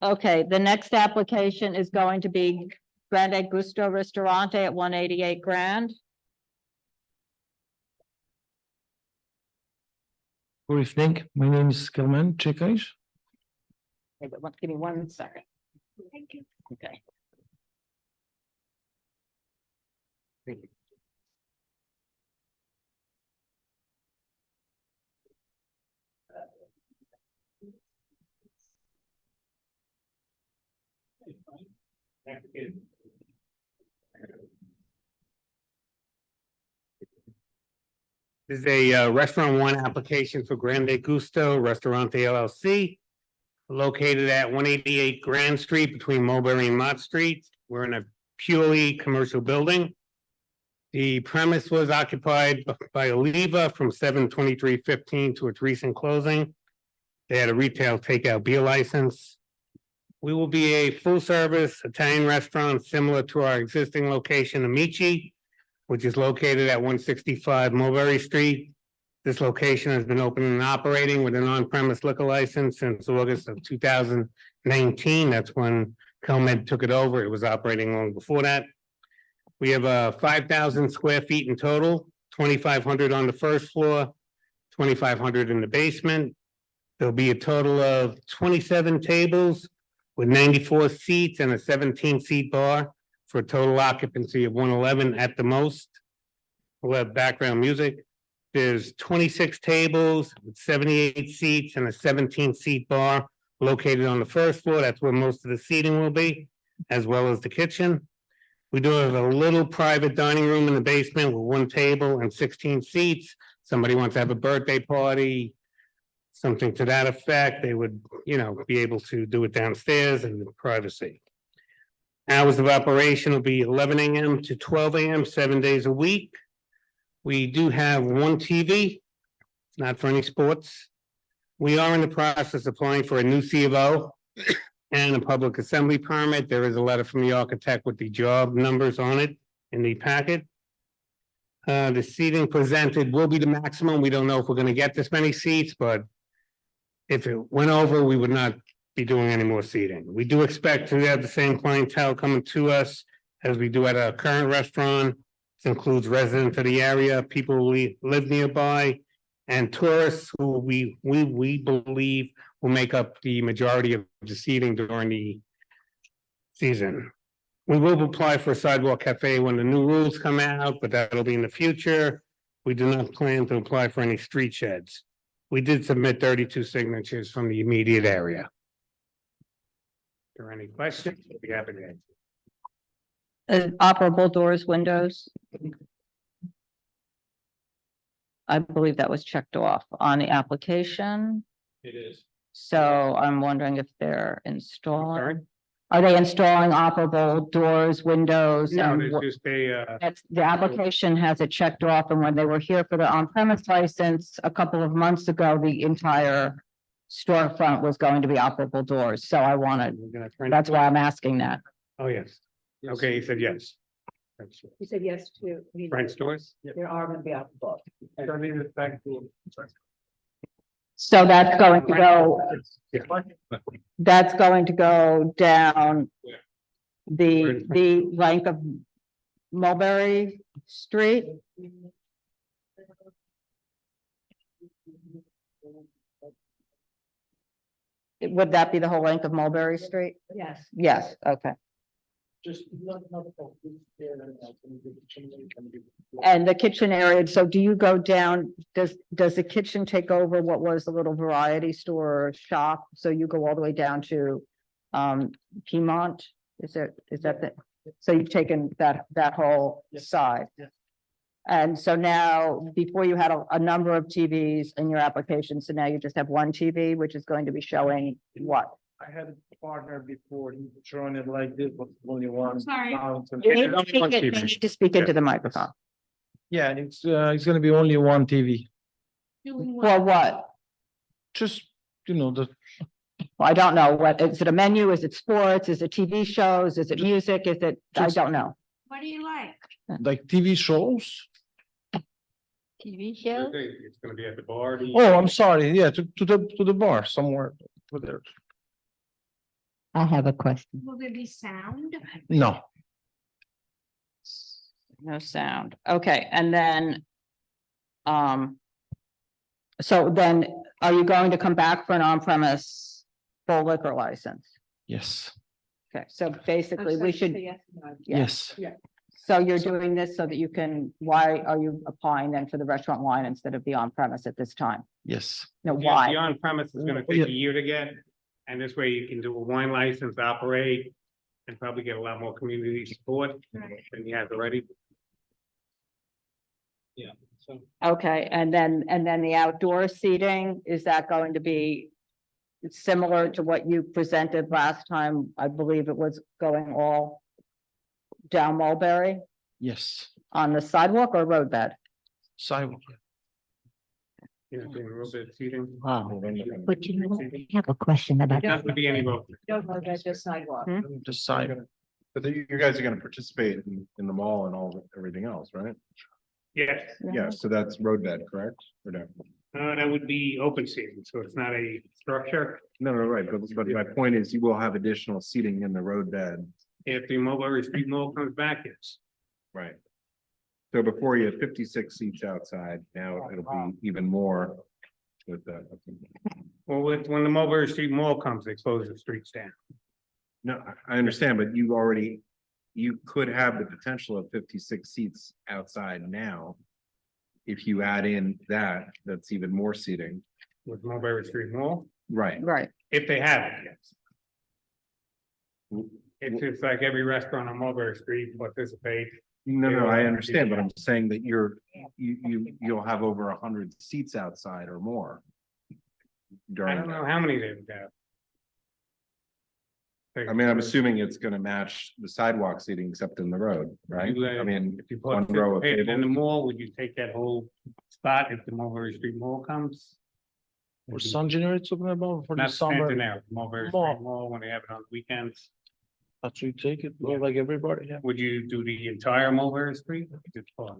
Okay, the next application is going to be Grande Gusto Ristorante at 188 Grand. Good evening, my name is Kalman Chekaj. Give me 1 second. Thank you. Okay. This is a restaurant one application for Grande Gusto Restaurante LLC. Located at 188 Grand Street between Mulberry and Mott Street. We're in a purely commercial building. The premise was occupied by Oliva from 7/23/15 to its recent closing. They had a retail takeout beer license. We will be a full-service Italian restaurant similar to our existing location, Amici, which is located at 165 Mulberry Street. This location has been open and operating with an on-premise liquor license since August of 2019. That's when CalMed took it over. It was operating long before that. We have 5,000 square feet in total, 2,500 on the first floor, 2,500 in the basement. There'll be a total of 27 tables with 94 seats and a 17-seat bar for a total occupancy of 111 at the most. We'll have background music. There's 26 tables with 78 seats and a 17-seat bar located on the first floor. That's where most of the seating will be, as well as the kitchen. We do have a little private dining room in the basement with 1 table and 16 seats. Somebody wants to have a birthday party, something to that effect, they would, be able to do it downstairs in privacy. Hours of operation will be 11 a.m. to 12 a.m., 7 days a week. We do have 1 TV, not for any sports. We are in the process of applying for a new C of O and a public assembly permit. There is a letter from the architect with the job numbers on it in the packet. The seating presented will be the maximum. We don't know if we're going to get this many seats, but if it went over, we would not be doing any more seating. We do expect to have the same clientele coming to us as we do at our current restaurant. This includes residents of the area, people who live nearby, and tourists who we believe will make up the majority of the seating during the season. We will apply for a Sidewalk Café when the new rules come out, but that'll be in the future. We do not plan to apply for any street sheds. We did submit 32 signatures from the immediate area. Are there any questions? We'll be happy to answer. Operable doors, windows. I believe that was checked off on the application. It is. So I'm wondering if they're installing. Are they installing operable doors, windows? No, and there's what- just a, The application has it checked off, and when they were here for the on-premise license a couple of months ago, the entire storefront was going to be operable doors, so I wanted, that's why I'm asking that. oh, yes. Okay, he said yes. You said yes to. French doors? There are going to be operable. I mean, it's back to- So that's going to go, that's going to go down the length of Mulberry Street. Would that be the whole length of Mulberry Street? Yes. Yes, okay. Just. And the kitchen area, so do you go down, does the kitchen take over what was a little variety store or shop? So you go all the way down to Piedmont? Is that the, so you've taken that whole side? And so now, before you had a number of TVs in your application, so now you just have 1 TV, which is going to be showing what? I had a partner before, he showing it like this, but only one. Sorry. You need to speak into the microphone. Yeah, it's gonna be only 1 TV, For what? just, the, Well, I don't know. What, is it a menu? Is it sports? Is it TV shows? Is it music? Is it, I don't know. What do you like? like TV shows. TV show? It's gonna be at the bar. Oh, I'm sorry, yeah, to the bar somewhere over there. I have a question. Will there be sound? No, No sound. Okay, and then. So then, are you going to come back for an on-premise full liquor license? yes, Okay, so basically, we should. yes. So you're doing this so that you can, why are you applying then for the restaurant wine instead of the on-premise at this time? Yes. No, The why? on-premise is gonna take a year to get, and this way you can do a wine license, operate. and probably get a lot more community support than you have already. Yeah, so. Okay, and then the outdoor seating, is that going to be similar to what you presented last time? I believe it was going all down Mulberry Yes, on the sidewalk or roadbed? sidewalk. You know, doing a little bit of seating. But you know, I have a question about. Not would be any road. No, roadbed, just sidewalk. The side. But you guys are gonna participate in the mall and everything else, right? Yes, Yeah, so that's roadbed, correct? Or no? that would be open seating, so it's not a structure. No, right, but my point is you will have additional seating in the roadbed, If the Mulberry Street Mall comes back, it's. right? So before you had 56 seats outside, now it'll be even more with that. Well, when the Mulberry Street Mall comes, they close the streets down. No, I understand, but you could have the potential of 56 seats outside now. If you add in that's even more seating. With Mulberry Street Mall, Right. Right. if they have it, yes. It's just like every restaurant on Mulberry Street participate. No, I understand, but I'm saying that you'll have over 100 seats outside or more. I During, don't know how many they would have. I mean, I'm assuming it's gonna match the sidewalk seating except in the road, right? I mean, If you one row of participated in the tables. mall, would you take that whole spot if the Mulberry Street Mall comes? For San January talking about for the Not summer. Centenary, Mulberry Street Mall, when they have it on weekends, That's we take it, well, like everybody, yeah. would you do the entire Mulberry Street? or just part?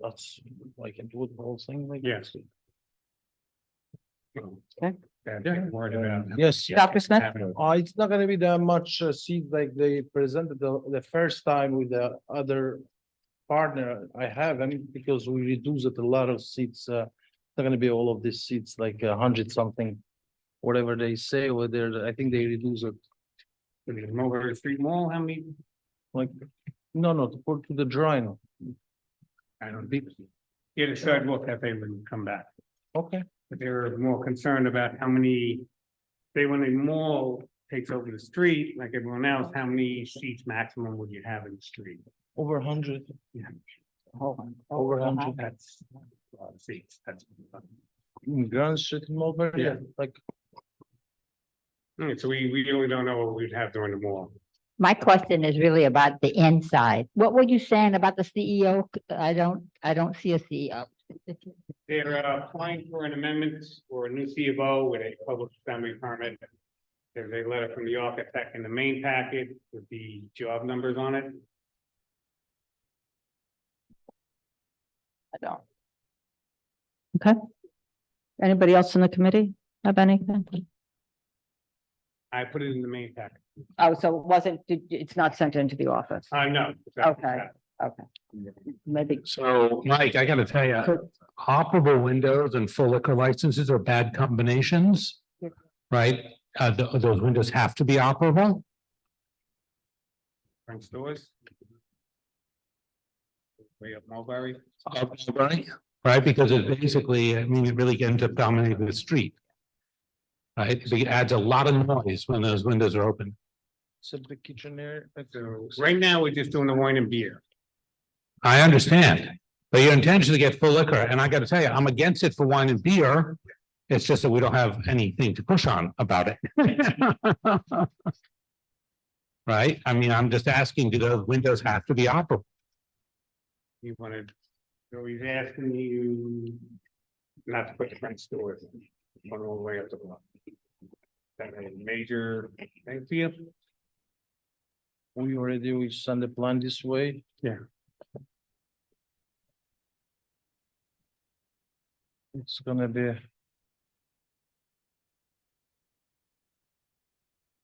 That's like I can do the whole thing like. Yes. Okay. Yeah, worried about. Yes. Dr. Smith? It's not gonna be that much seat like they presented the first time with the other partner I have, I mean, because we reduced it a lot of seats, not gonna be all of these seats, like 100 something. Whatever they say over there, I think they reduce it, The Mulberry Street Mall, how many? like, no, to put to the dry now. I don't think. Get a sidewalk cafe when you come back. Okay. But they're more concerned about how many, say when the mall takes over the street, like everyone else, how many seats maximum would you have in the street? Over 100. Yeah. Over 100. That's a lot of seats, that's. In Grand Street in Mulberry, Yeah. like, So we really don't know what we'd have during the mall. My question is really about the inside. What were you saying about the CEO? I don't see a CEO. They're applying for an amendment for a new C of O with a public assembly permit. There's a letter from the architect in the main packet with the job numbers on it. I don't. Okay. Anybody else in the committee have anything? I put it in the main packet. Oh, so it wasn't, it's not sent into the office? No. Okay, okay. Maybe. So, Mike, I gotta tell you, operable windows and full liquor licenses are bad combinations. Right? Those windows have to be operable. Front stores. Way up Mulberry. Right, because it basically, I mean, it really ends up dominating the street. Right, it adds a lot of noise when those windows are open. so the kitchen area. So right now, we're just doing the wine and beer. I understand, but your intention is to get full liquor, and I gotta tell you, I'm against it for wine and beer. It's just that we don't have anything to push on about it. Right, I mean, I'm just asking, do those windows have to be operable? You wanted, so he's asking you not to put the front stores one all the way up the block. That a major thing for you? We send the plan this way. Yeah. It's gonna be,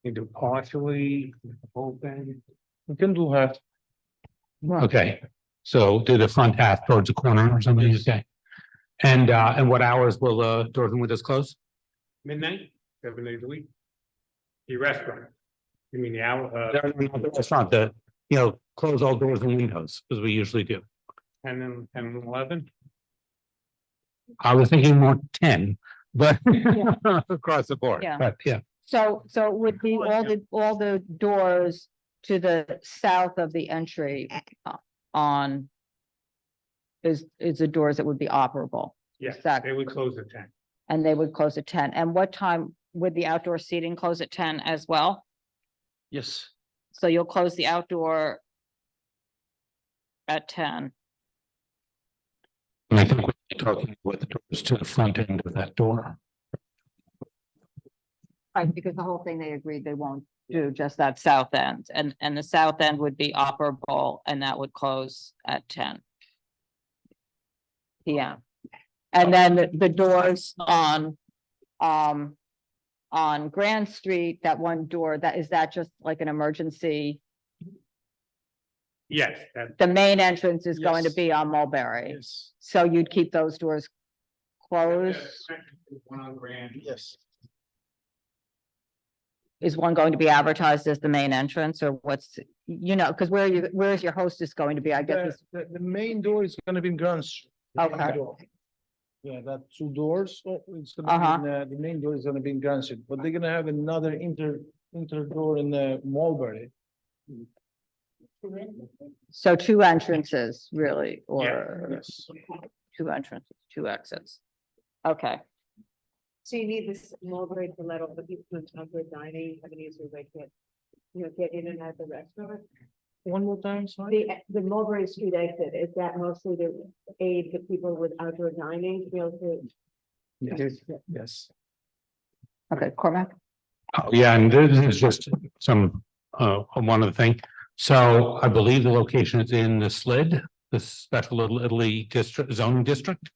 You do partially, the whole thing. we can do half. Okay, so do the front half towards the corner or something, okay? And what hours will doors and windows close? Midnight, 7 days a week. The restaurant. You mean the hour, The restaurant, close all doors and windows, as we usually do. 10 and 11? I was thinking more 10, but across the board, Yeah. but yeah. So it would be all the doors to the south of the entry on is the doors that would be operable. Yes, Is that- they would close at 10. And they would close at 10. And what time would the outdoor seating close at 10 as well? Yes. So you'll close the outdoor at 10. And I think we're talking with the doors to the front end of that door. Right, because the whole thing they agreed they won't do just that south end, and the south end would be operable, and that would close at 10 p.m. And then the doors on Grand Street, that one door, is that just like an emergency? Yes, that, The main entrance is going to Yes. be on Mulberry, Yes. so you'd keep those doors closed? one on Grand. Yes. Is one going to be advertised as the main entrance, or what's, because where is your hostess going to be? I guess. The main door is gonna be in Grand Street. the main Okay. door. Yeah, that two doors, it's gonna Uh-huh. be, the main door is gonna be in Grand Street, but they're gonna have another inter door in the Mulberry. So two entrances, really, or Yes. two entrances, two exits. Okay, So you need this Mulberry to let all the people in outdoor dining, have an easier way to get in and out of the restaurant. One more time, sorry? The Mulberry Street exit, is that mostly to aid the people with outdoor dining to be able to? Yes. okay, Cormac? Oh, yeah, and this is just some, one of the thing. So I believe the location is in the SLID, the Special Little Italy District, zoning district.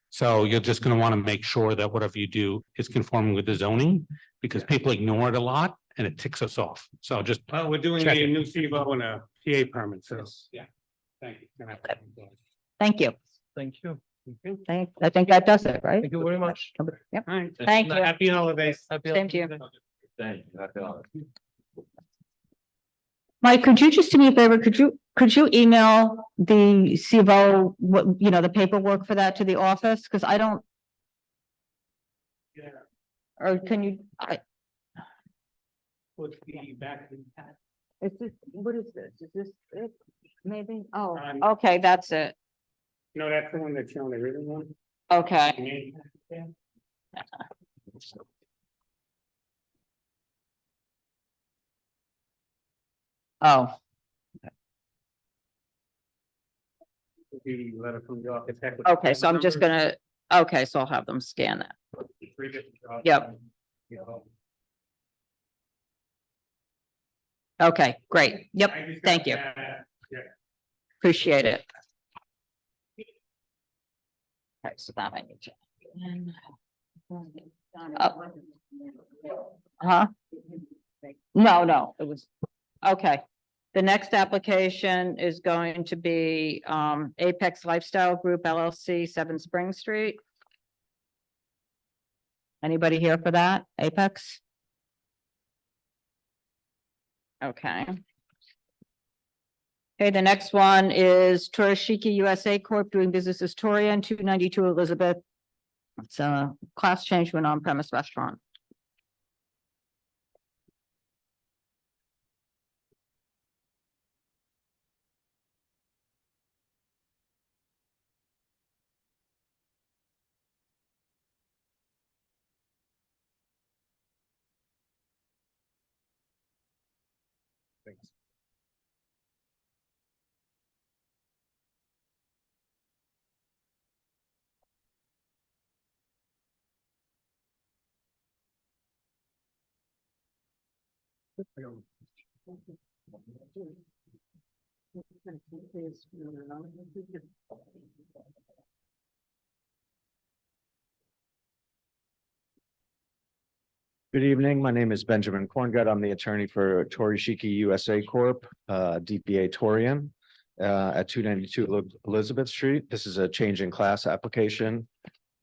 So you're just gonna wanna make sure that whatever you do is conforming with the zoning, because people ignore it a lot and it ticks us off. So just, Well, we're doing Check a it. new CBO and a PA permit, so, yeah. Thank you. Thank you. Thank you. I think that does it, right? Thank you very much. Yep. All right. Thank you. Happy holidays. Same to you. Thank you. Mike, could you just do me a favor? Could you email the CBO, the paperwork for that to the office? Because I don't. Yeah. Or can you, Put the back. is this, what is this? Is this it? Maybe? Oh, Um, okay, that's it. No, that's the one that's showing the written one. Okay. Oh, The letter from the office. okay, so I'm just gonna, okay, so I'll have them scan that. Yep. Okay, great. Yep, thank you. Appreciate it. Okay, so that I need to. Huh? No, it was, okay. The next application is going to be Apex Lifestyle Group LLC, 7 Spring Street. Anybody here for that? Apex? Okay. Okay, the next one is Torishiki USA Corp. doing business as Torian, 292 Elizabeth. It's a class change to an on-premise restaurant. Thanks. Good evening. My name is Benjamin Korngut. I'm the attorney for Torishiki USA Corp., DBA Torian, at 292 Elizabeth Street. This is a change in class application.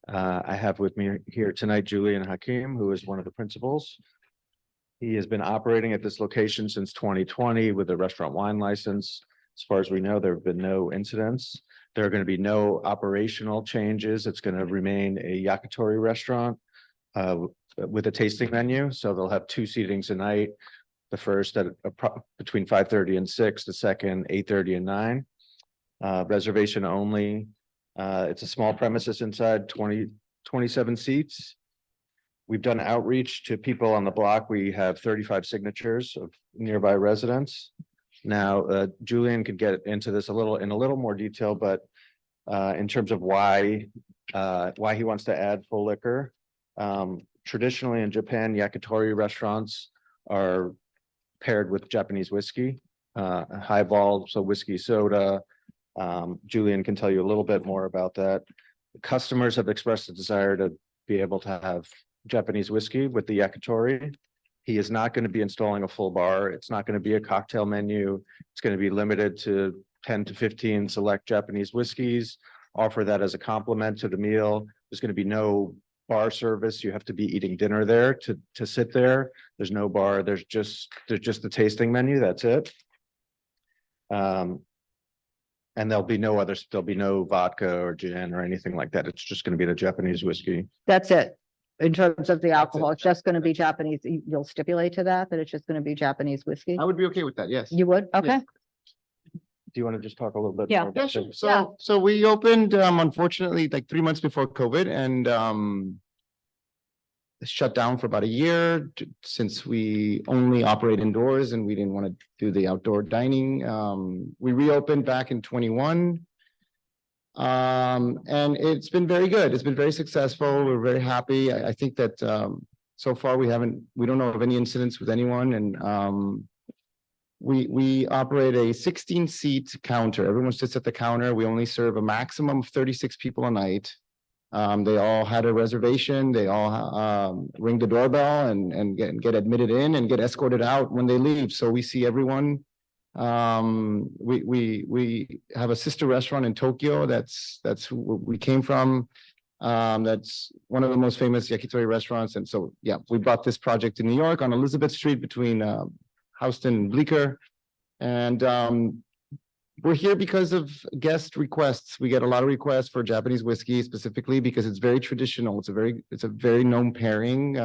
I have with me here tonight Julian Hakim, who is one of the principals. He has been operating at this location since 2020 with a restaurant wine license. As far as we know, there have been no incidents. There are going to be no operational changes. It's going to remain a yakitori restaurant with a tasting menu, so they'll have two seatings a night. The first at between 5:30 and 6, the second 8:30 and 9. Reservation only. It's a small premises inside 27 seats. We've done outreach to people on the block. We have 35 signatures of nearby residents. Now, Julian could get into this in a little more detail, but in terms of why he wants to add full liquor. Traditionally in Japan, yakitori restaurants are paired with Japanese whiskey, highball, so whiskey soda. Julian can tell you a little bit more about that. Customers have expressed a desire to be able to have Japanese whiskey with the yakitori. He is not going to be installing a full bar. It's not going to be a cocktail menu. It's going to be limited to 10 to 15 select Japanese whiskeys. Offer that as a complement to the meal. There's going to be no bar service. You have to be eating dinner there to sit there. There's no bar. There's just the tasting menu. That's it. And there'll be no vodka or gin or anything like that. It's just going to be the Japanese whiskey. That's it. In terms of the alcohol, it's just gonna be Japanese. You'll stipulate to that it's just gonna be Japanese whiskey? I would be okay with that, yes. You would? Okay. Do you want to just talk a little bit? Yeah. more about Sure. that? So we opened, unfortunately, like 3 months before COVID and, shut down for about a year since we only operate indoors and we didn't want to do the outdoor dining. We reopened back in 21. And it's been very good. It's been very successful. We're very happy. I think that, so far we don't know of any incidents with anyone and, we operate a 16-seat counter. Everyone sits at the counter. We only serve a maximum of 36 people a night. They all had a reservation. They all ring the doorbell and get admitted in and get escorted out when they leave. So we see everyone. We have a sister restaurant in Tokyo. That's who we came from. That's one of the most famous yakitori restaurants. And so, yeah, we bought this project in New York on Elizabeth Street between Houston and Bleecker. And we're here because of guest requests. We get a lot of requests for Japanese whiskey specifically because it's very traditional. It's a very known pairing.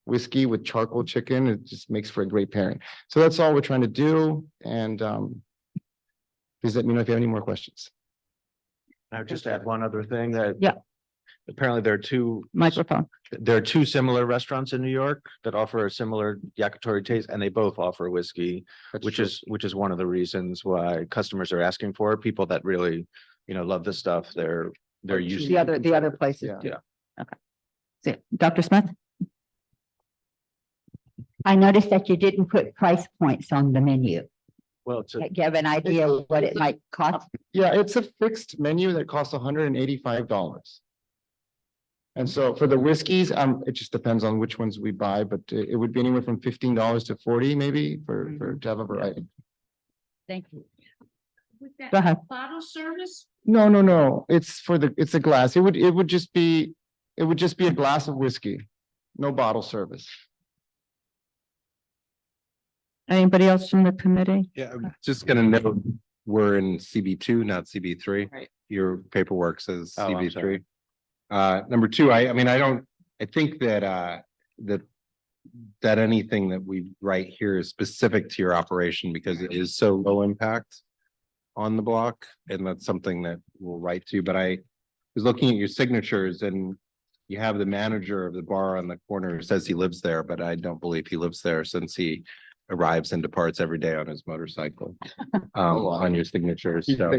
Whiskey with charcoal chicken. It just makes for a great pairing. So that's all we're trying to do. And please let me know if you have any more questions. I would just add one other thing that. Yeah. Apparently there are two. Microphone. There are two similar restaurants in New York that offer a similar yakitori taste and they both offer whiskey, which is one of the reasons why customers are asking for it. People that really, love this stuff. They're used. The other places Yeah. too. Okay. See, Dr. Smith? I noticed that you didn't put price points on the menu. Well, Do you have an idea of what it might cost? Yeah, it's a fixed menu that costs $185. And so for the whiskeys, it just depends on which ones we buy, but it would be anywhere from $15 to $40 maybe to have a variety. Thank you. Go ahead. Bottle service? No. It's a glass. It would just be a glass of whiskey. No bottle service. Anybody else from the committee? Yeah, I'm just gonna note, we're in CB2, not CB3. Right. Your paperwork says Oh, I'm CB3. Number two, I think that that anything that we write here is specific to your operation because it is so low impact on the block, and that's something that we'll write to, but I was looking at your signatures and you have the manager of the bar on the corner who says he lives there, but I don't believe he lives there since he arrives and departs every day on his motorcycle on your signatures, so,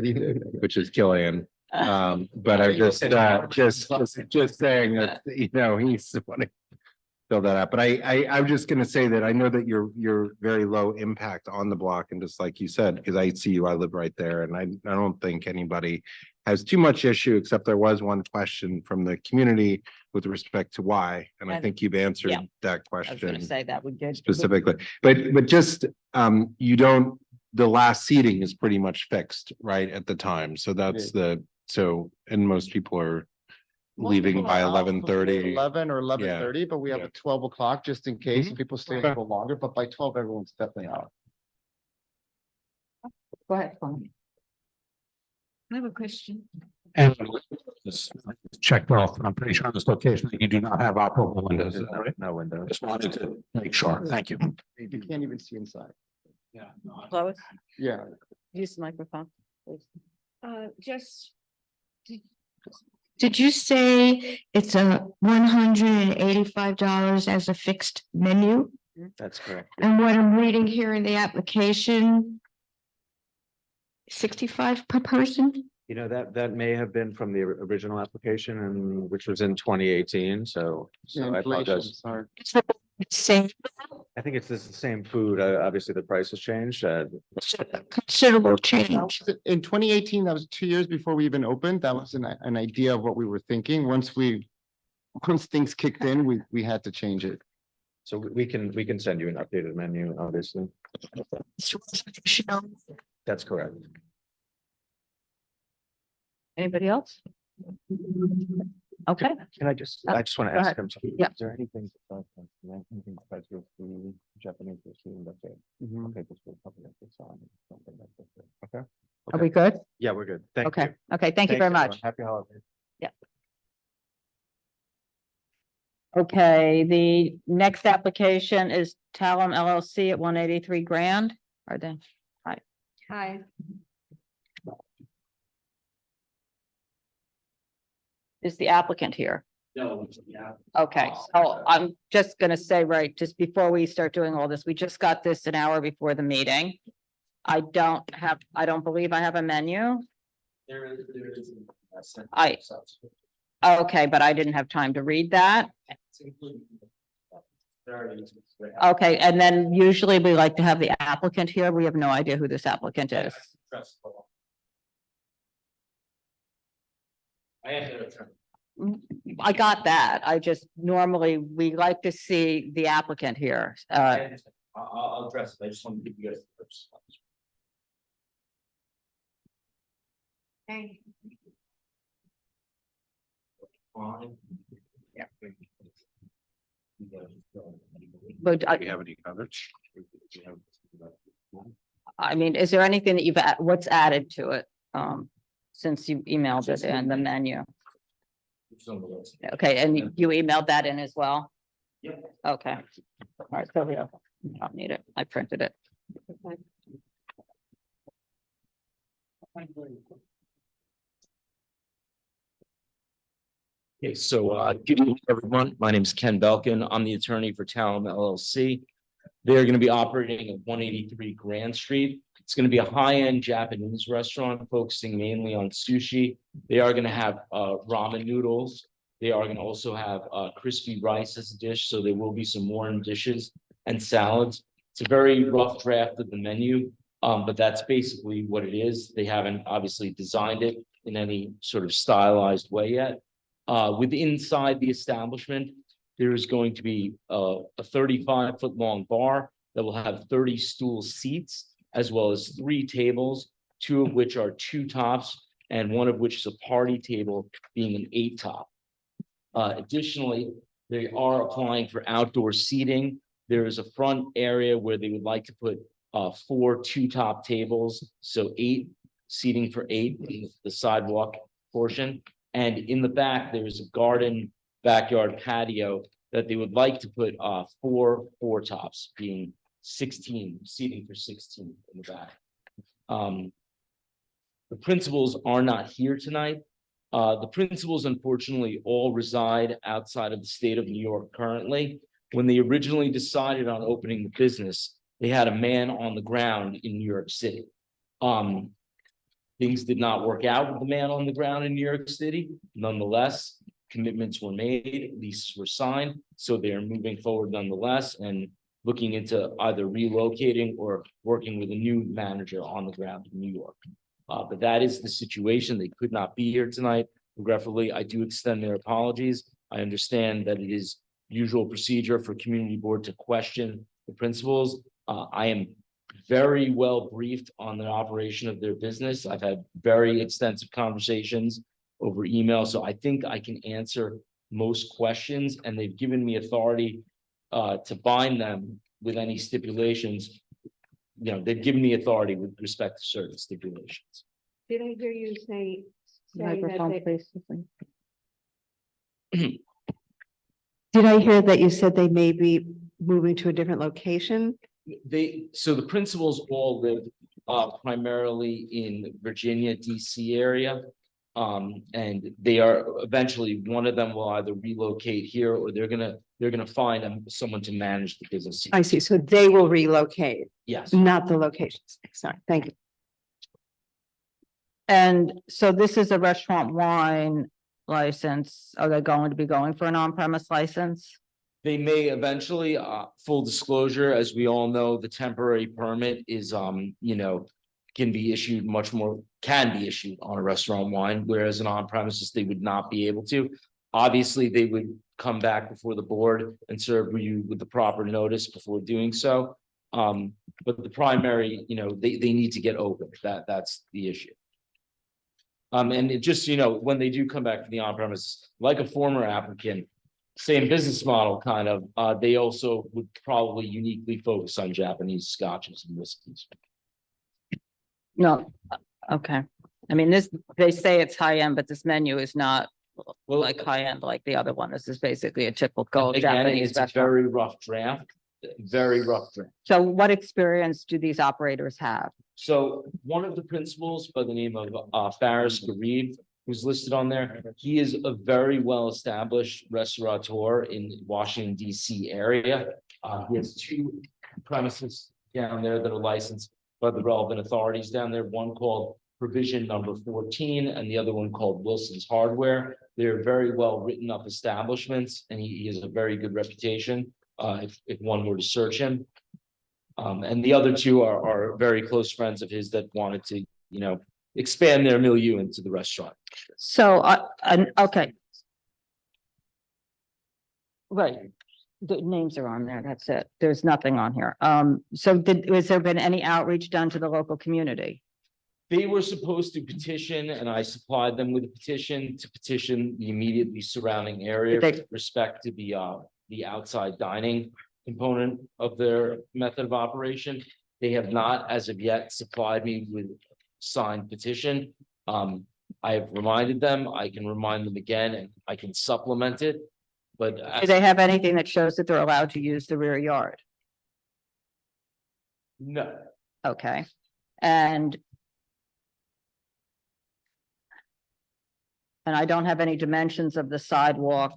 which is Killian. But I just saying that, he's want to fill that out. But I'm just gonna say that I know that you're very low impact on the block, and just like you said, because I see you, I live right there, and I don't think anybody has too much issue, except there was one question from the community with respect to why, and I think you've answered that question. I was gonna say that we did. Specifically, but just, the last seating is pretty much fixed, right, at the time, so that's and most people are leaving by 11:30. 11 or 11:30, but we have a 12 o'clock just in case if people stay a little longer, but by 12, everyone's definitely out. Go ahead. Colin. I have a question. And checked off. I'm pretty sure on this location that you do not have operable windows. Is that right? No windows. Just wanted to make sure. Thank you. You can't even see inside. Yeah. Lois, Yeah. use the microphone, please. Just. Did you say it's a $185 as a fixed menu? That's correct. And what I'm reading here in the application. 65 per person? You know, that may have been from the original application and which was in 2018, so I apologize. Same. I think it's the same food. Obviously, the price has changed. Considerable change. In 2018, that was 2 years before we even opened. That was an idea of what we were thinking. Once things kicked in, we had to change it. So we can send you an updated menu, obviously. That's correct. Anybody else? Okay. Can I just want to go ask ahead. him, Yeah. is there anything besides your food, Japanese food, that's it? Okay, just for something like this on, something like this. Okay. Are we good? Yeah, we're good. Thank you. Okay, okay, thank you very everyone. much. Happy holidays. Yeah. Okay, the next application is Talum LLC at 183 Grand. Are they? Hi. Hi. Is the applicant here? No. Yeah. Okay, so I'm just gonna say, right, just before we start doing all this, we just got this an hour before the meeting. I don't believe I have a menu. There is. Okay, but I didn't have time to read that. Okay, and then usually we like to have the applicant here. We have no idea who this applicant is. I got that. I just normally, we like to see the applicant here. I'll address it. I just want to give you guys the first. Fine. Yeah. But Do you have any coverage? I mean, is there anything that what's added to it? Since you emailed it in the menu? Okay, and you emailed that in as well? Yep. Okay. All right, so we don't need it. I printed it. Okay, so good evening, everyone. My name is Ken Belkin. I'm the attorney for Talum LLC. They're going to be operating at 183 Grand Street. It's going to be a high-end Japanese restaurant focusing mainly on sushi. They are going to have ramen noodles. They are going to also have crispy rice as a dish, so there will be some more dishes and salads. It's a very rough draft of the menu, but that's basically what it is. They haven't obviously designed it in any sort of stylized way yet. Inside the establishment, there is going to be a 35-foot long bar that will have 30 stool seats, as well as 3 tables, 2 of which are 2 tops, and 1 of which is a party table being an 8 top. Additionally, they are applying for outdoor seating. There is a front area where they would like to put 4 2-top tables, so 8 seating for 8 in the sidewalk portion. And in the back, there is a garden backyard patio that they would like to put 4 4-tops, being 16 seating for 16 in the back. The principals are not here tonight. The principals, unfortunately, all reside outside of the state of New York currently. When they originally decided on opening the business, they had a man on the ground in New York City. Things did not work out with the man on the ground in New York City. Nonetheless, commitments were made, leases were signed, so they are moving forward nonetheless and looking into either relocating or working with a new manager on the ground in New York. But that is the situation. They could not be here tonight. Regretfully, I do extend their apologies. I understand that it is usual procedure for community board to question the principals. I am very well briefed on the operation of their business. I've had very extensive conversations over email, so I think I can answer most questions, and they've given me authority to bind them with any stipulations. You know, they've given me authority with respect to certain stipulations. Did I hear you say that Microphone, they- please. Did I hear that you said they may be moving to a different location? So the principals all live primarily in Virginia, DC area. And they are eventually, one of them will either relocate here or they're gonna find someone to manage the business. I see. So they will relocate, Yes. not the locations. Sorry, thank you. And so this is a restaurant wine license. Are they going to be going for an on-premise license? They may eventually, full disclosure, as we all know, the temporary permit is, can be issued can be issued on a restaurant wine, whereas an on premises, they would not be able to. Obviously, they would come back before the board and serve you with the proper notice before doing so. But the primary, they need to get open. That's the issue. And it just, when they do come back to the on premise, like a former applicant, same business model kind of, they also would probably uniquely focus on Japanese scotches and whiskeys. No, okay. I mean, they say it's high end, but this menu is not like high end like the other one. This is basically a typical Again, Japanese it's a restaurant. very rough draft, very rough draft. So what experience do these operators have? So one of the principals by the name of Faris Garib, who's listed on there, he is a very well-established restaurateur in Washington DC area. He has 2 premises down there that are licensed by the relevant authorities down there, one called Provision Number 14 and the other one called Wilson's Hardware. They're very well written up establishments and he has a very good reputation if one were to search him. And the other 2 are very close friends of his that wanted to, expand their milieu into the restaurant. So, okay. Right, the names are on there, that's it. There's nothing on here. So has there been any outreach done to the local community? They were supposed to petition and I supplied them with a petition to petition the immediately surrounding area with respect to the outside dining component of their method of operation. They have not, as of yet, supplied me with signed petition. I have reminded them, I can remind them again, and I can supplement it. But Do they have anything that shows that they're allowed to use the rear yard? no, Okay, and I don't have any dimensions of the sidewalk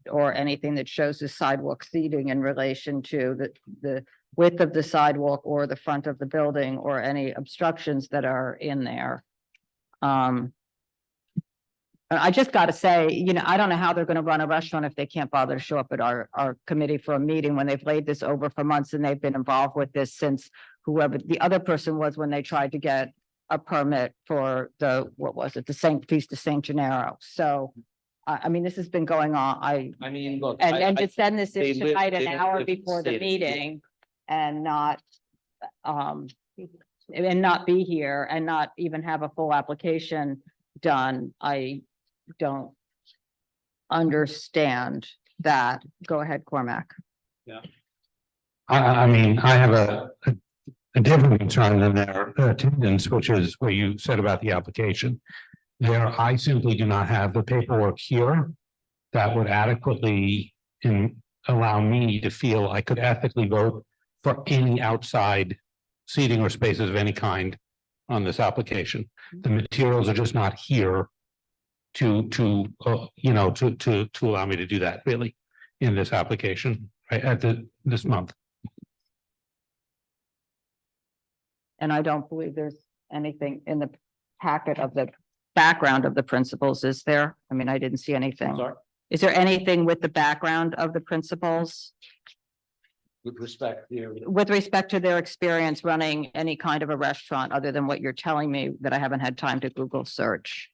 or anything that shows the sidewalk seating in relation to the width of the sidewalk or the front of the building or any obstructions that are in there. I just gotta say, I don't know how they're gonna run a restaurant if they can't bother to show up at our committee for a meeting when they've laid this over for months and they've been involved with this since whoever the other person was when they tried to get a permit for the Feast of Saint Gennaro. So, I mean, this has been going on. I mean, look. And to send this they in live- tonight they an live hour in the before the state of- meeting and not be here and not even have a full application done, I don't understand that. Go ahead, Cormac. Yeah. I mean, I have a different concern than their attendance, which is what you said about the application. I simply do not have the paperwork here that would adequately allow me to feel I could ethically vote for any outside seating or spaces of any kind on this application. The materials are just not here to allow me to do that really in this application, right, at this month. And I don't believe there's anything in the packet of the background of the principals, is there? I mean, I didn't see anything. Sorry? Is there anything with the background of the principals With respect to. with respect to their experience running any kind of a restaurant other than what you're telling me that I haven't had time to Google search?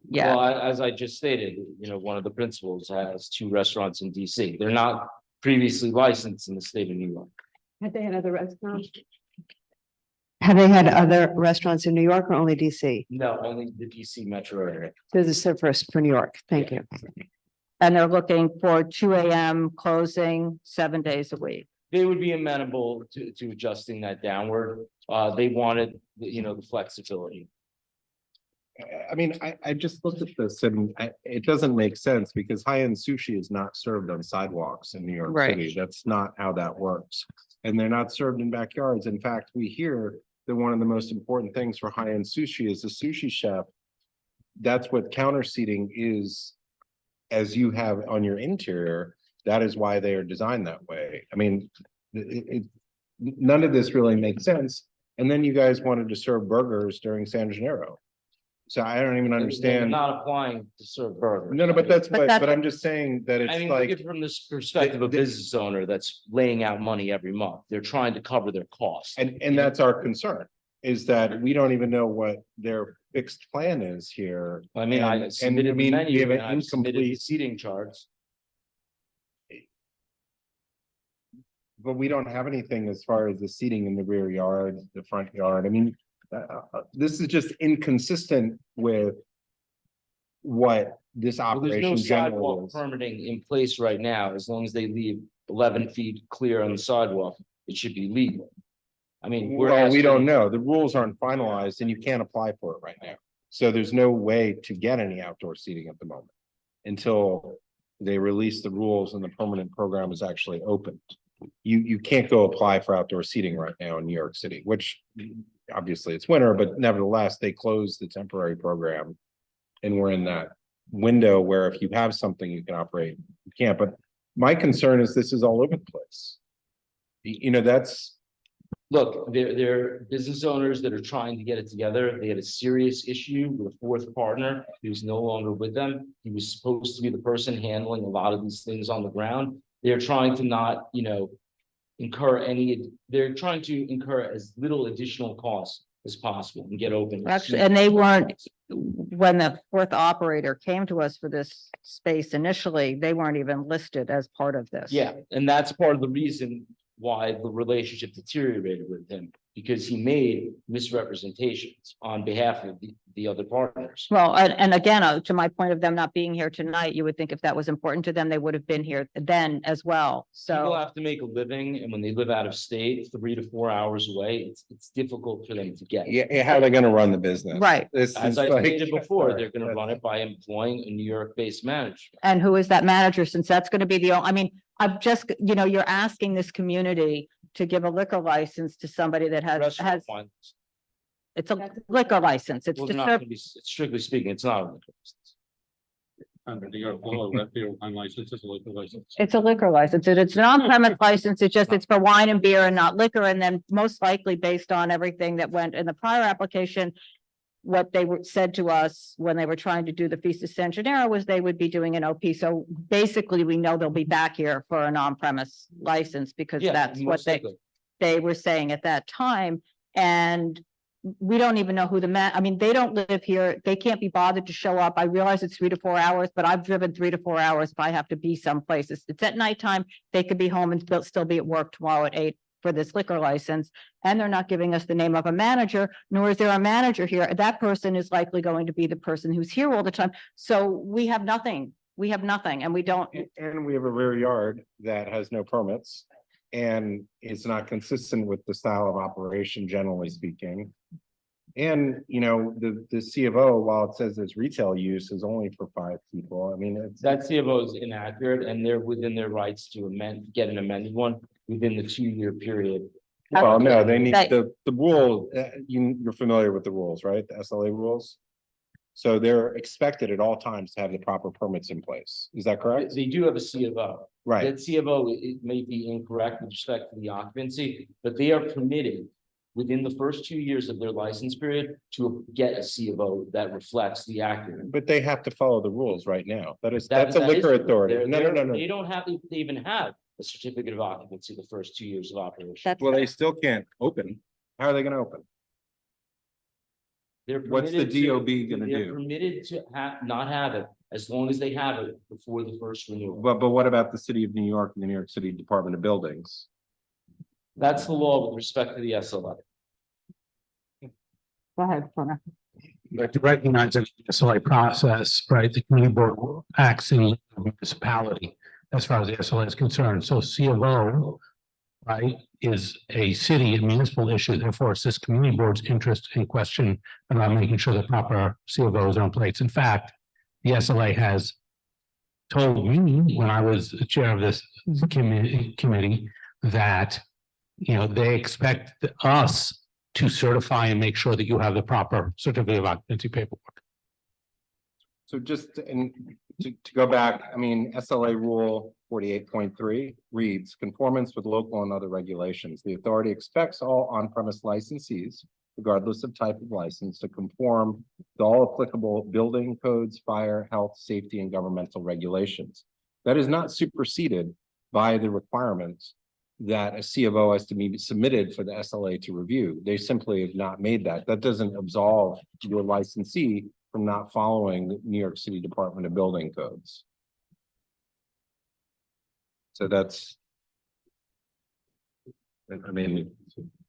Yeah, Well, as I just stated, one of the principals has 2 restaurants in DC. They're not previously licensed in the state of New York. Have they had other restaurants? Have they had other restaurants in New York or only DC? No, only the DC metro area. This is the first for New York. Thank you. and they're looking for 2 a.m. closing 7 days a week. They would be amenable to adjusting that downward. They wanted, the flexibility. I mean, I just looked at this and it doesn't make sense because high-end sushi is not served on sidewalks in New York Right. City. That's not how that works. And they're not served in backyards. In fact, we hear that one of the most important things for high-end sushi is the sushi chef. That's what counter seating is, as you have on your interior. That is why they are designed that way. I mean, none of this really makes sense. And then you guys wanted to serve burgers during San Gennaro. So I don't even They're understand. not applying to serve burgers. No, but but I'm just saying that I it's mean, look at like, it from this perspective of a business owner that's laying out money every month. They're trying to cover their costs. and that's our concern, is that we don't even know what their fixed plan is here. I mean, I And submitted the we menu have and an I've submitted the incomplete, seating charts. but we don't have anything as far as the seating in the rear yard, the front yard. I mean, this is just inconsistent with what this Well, there's no operation generally sidewalk is. permitting in place right now. As long as they leave 11 feet clear on the sidewalk, it should be legal. I mean, we're Well, we asking- don't know. The rules aren't finalized and you can't apply for it right now. So there's no way to get any outdoor seating at the moment until they release the rules and the permanent program is actually opened. You can't go apply for outdoor seating right now in New York City, which obviously it's winter, but nevertheless, they closed the temporary program. And we're in that window where if you have something you can operate, you can't. But my concern is this is all over the place. You know, that's. Look, they're business owners that are trying to get it together. They had a serious issue with a fourth partner who's no longer with them. He was supposed to be the person handling a lot of these things on the ground. They're trying to not, they're trying to incur as little additional costs as possible and get open. Actually, and they weren't, when the fourth operator came to us for this space initially, they weren't even listed as part of this. Yeah, and that's part of the reason why the relationship deteriorated with him, because he made misrepresentations on behalf of the other partners. Well, and again, to my point of them not being here tonight, you would think if that was important to them, they would have been here then as well. People So, have to make a living, and when they live out of state, 3 to 4 hours away, it's difficult for them to get. Yeah, how are they gonna run the business? Right. This As is I like- stated before, they're gonna run it by employing a New York-based manager. and who is that manager? Since that's going to be I mean, I've just, you're asking this community to give a liquor license to somebody that has, Restaurant wine- it's a liquor license. It's well, to not serve. gonna be- strictly speaking, it's not a liquor license. Under New York law, that beer wine license is a liquor license. It's a liquor license. It's an on-premise license. It's for wine and beer and not liquor. And then most likely based on everything that went in the prior application, what they said to us when they were trying to do the Feast of San Gennaro was they would be doing an OP. So basically, we know they'll be back here for an on-premise license because Yeah, that's what most likely. they were saying at that time. And we don't even know who I mean, they don't live here. They can't be bothered to show up. I realize it's 3 to 4 hours, but I've driven 3 to 4 hours if I have to be someplace. It's at nighttime. They could be home and still be at work tomorrow at 8 for this liquor license. And they're not giving us the name of a manager, nor is there a manager here. That person is likely going to be the person who's here all the time. So we have nothing. We have nothing and we don't. And we have a rear yard that has no permits. And it's not consistent with the style of operation, generally speaking. And, the C of O, while it says it's retail use, is only for 5 people. I mean, it's. That CFO is inaccurate, and they're within their rights to get an amended one within the 2-year period. Well, no, they need the rule, you're familiar with the rules, right? The SLA rules. So they're expected at all times to have the proper permits in place. Is that correct? They do have a CFO. Right. That CFO, it may be incorrect with respect to the occupancy, but they are permitted within the first 2 years of their license period to get a CFO that reflects the accurate. But they have to follow the rules right now. That's a liquor authority. No. They don't have, they even have a certificate of occupancy the first 2 years of operation. Well, they still can't open. How are they gonna open? They're What's the permitted to- DOB gonna They're do? permitted to not have it as long as they have it before the first renewal. But what about the city of New York and the New York City Department of Buildings? That's the law with respect to the SLA. Go ahead, Connor. But to recognize that the SLA process, right, the community board acts in the municipality as far as the SLA is concerned. So C of O right, is a city and municipal issue. Therefore, it's this community board's interest in question about making sure the proper C of Os are in place. In fact, the SLA has told me when I was the chair of this committee that, you know, they expect us to certify and make sure that you have the proper certificate of occupancy paperwork. So just to go back, I mean, SLA rule 48.3 reads conformance with local and other regulations. The authority expects all on-premise licensees, regardless of type of license, to conform to all applicable building codes, fire, health, safety, and governmental regulations. That is not superseded by the requirements that a C of O has to be submitted for the SLA to review. They simply have not made that. That doesn't absolve your licensee from not following the New York City Department of Building Codes. So that's, I mean,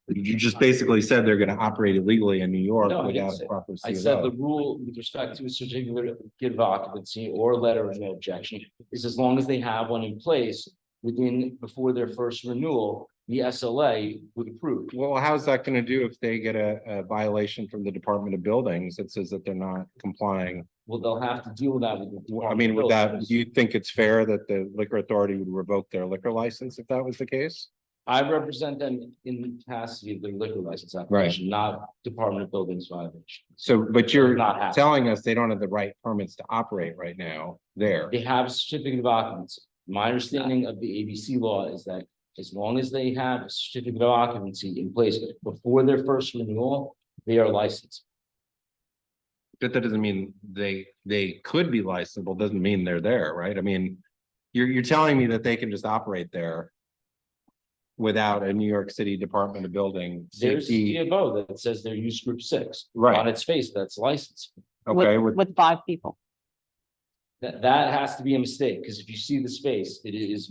you just basically said they're gonna operate illegally in New York No, I didn't without say- a proper I C of said O. the rule with respect to a certificate of occupancy or letter of no objection is as long as they have one in place before their first renewal, the SLA would approve. Well, how's that gonna do if they get a violation from the Department of Buildings that says that they're not complying? Well, they'll have to deal with that with the I Department mean, of would that, Buildings. do you think it's fair that the liquor authority would revoke their liquor license if that was the case? I represent them in the capacity of their liquor license application, not Department of Buildings violation. So, but you're Not happening. telling us they don't have the right permits to operate right now there. They have a certificate of occupancy. My understanding of the ABC law is that as long as they have a certificate of occupancy in place before their first renewal, they are licensed. But that doesn't mean they could be licensable, doesn't mean they're there, right? I mean, you're telling me that they can just operate there without a New York City Department of Building There's a safety. CFO that says they're use group 6. Right. On its face, that's licensed. Okay, With 5 people. That has to be a mistake, because if you see the space, it is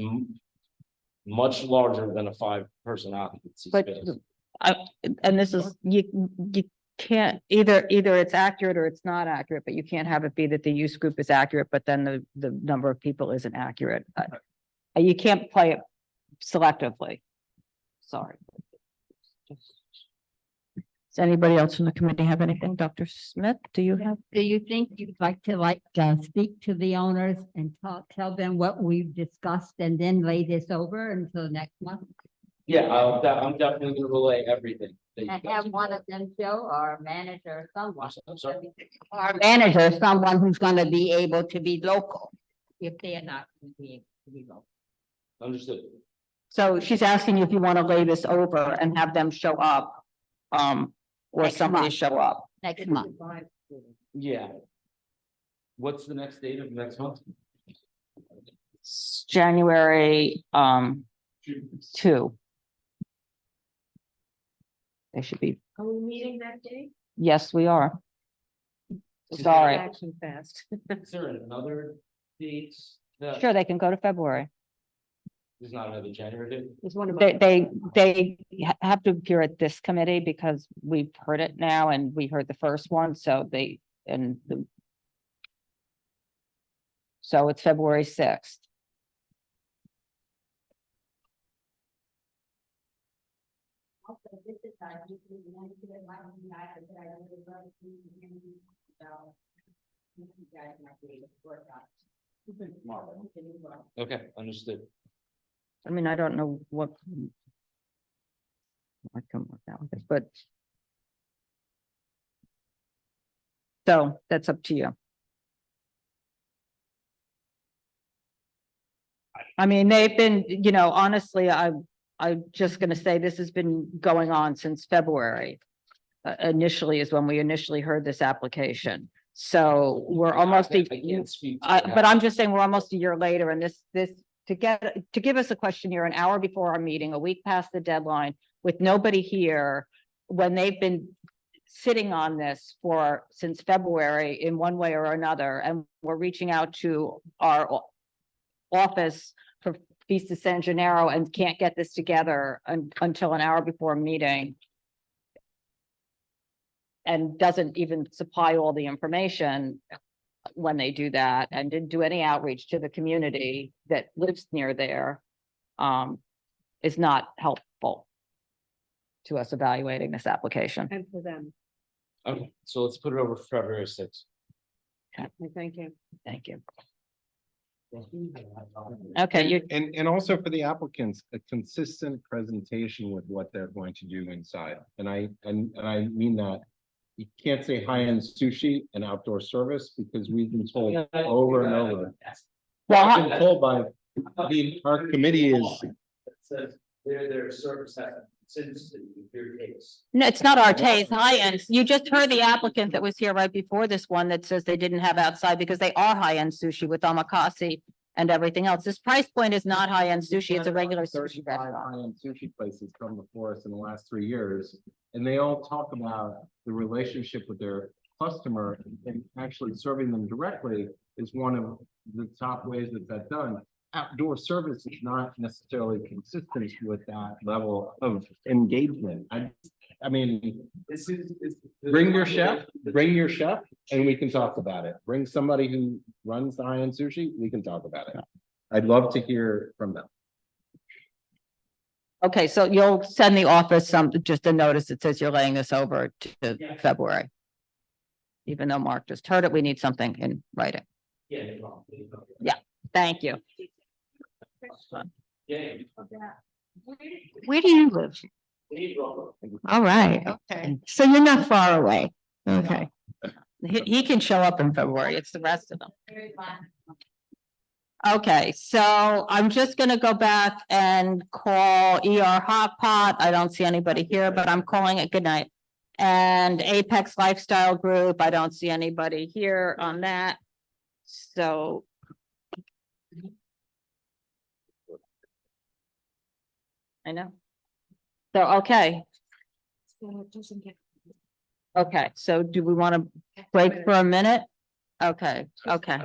much larger than a 5-person occupancy But space. and this is, you can't, either it's accurate or it's not accurate, but you can't have it be that the use group is accurate, but then the number of people isn't accurate. You can't play it selectively. Sorry. Does anybody else from the committee have anything? Dr. Smith, do you have? Do you think you'd like to speak to the owners and tell them what we've discussed and then lay this over until next month? Yeah, I'm definitely gonna relay everything. that you And guys- have one of them show or a manager or someone. I'm sorry. Or a manager, someone who's gonna be able to be local, if they are not gonna be able to be local. Understood. So she's asking you if you want to lay this over and have them show up. Or Next somebody month. show up. Next month. Yeah. What's the next date of next month? It's January 2. They should be, Are we meeting that day? yes, we are. Sorry. Action fast. Is there another date that Sure, they can go to February. there's not another January date? There's one They have to appear at this committee because we've heard it now and we heard the first one, so so it's February 6th. Okay, understood. I mean, I don't know what. I can work out with it, but. So that's up to you. I mean, they've been, honestly, I'm just gonna say this has been going on since February. Initially is when we initially heard this application. So we're almost, I can't speak. to that. but I'm just saying we're almost a year later and this, to give us a questionnaire an hour before our meeting, a week past the deadline, with nobody here, when they've been sitting on this since February in one way or another, and we're reaching out to our office for Vista San Gennaro and can't get this together until an hour before a meeting. And doesn't even supply all the information when they do that, and didn't do any outreach to the community that lives near there. is not helpful to us evaluating this application. And for them. Okay, so let's put it over for February 6th. Thank you. Thank you. Okay, you, And also for the applicants, a consistent presentation with what they're going to do inside. And I mean that. You can't say high-end sushi and outdoor service because we've been told over and over. Well, I've been told by, our committee is, Says their service has consistency with your case. no, it's not our taste, high-end. You just heard the applicant that was here right before this one that says they didn't have outside because they are high-end sushi with omakase and everything else. This price point is not high-end sushi, it's a regular sushi 35 restaurant. high-end sushi places come before us in the last 3 years. And they all talk about the relationship with their customer and actually serving them directly is one of the top ways that that's done. Outdoor service is not necessarily consistent with that level of engagement. I mean, bring your chef, and we can talk about it. Bring somebody who runs the high-end sushi, we can talk about it. I'd love to hear from them. Okay, so you'll send the office just a notice that says you're laying this over to February. Even though Mark just heard it, we need something in writing. Yeah. Yeah, thank you. Yeah. Where do you live? All right, okay. So you're not far away. Okay. He can show up in February, it's the rest of them. Okay, so I'm just gonna go back and call Hot Pot. I don't see anybody here, but I'm calling it good night. And Apex Lifestyle Group, I don't see anybody here on that. So. I know. So, okay. So it doesn't get. Okay, so do we want to break for a minute? Okay, okay.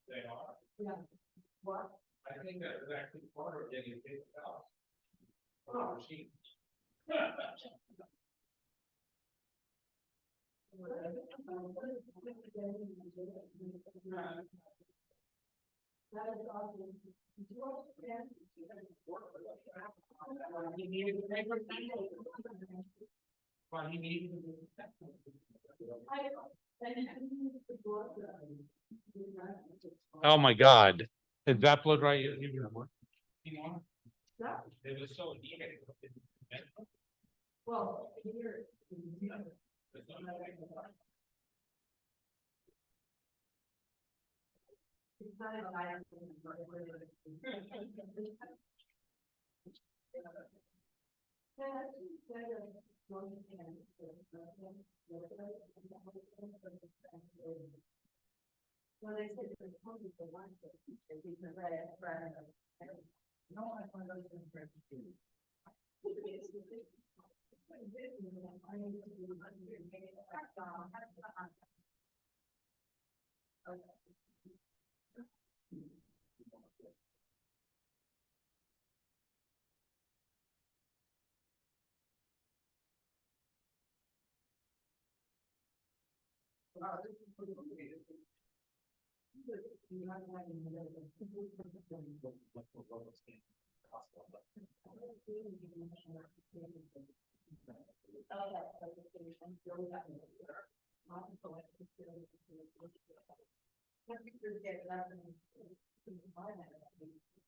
They are. Yeah. What? I think that was actually part of getting it out. Oh, machine. Oh my God. Is that blood right? It was so needed. Well, here. Well, they said the company for one thing, because no one knows them for two.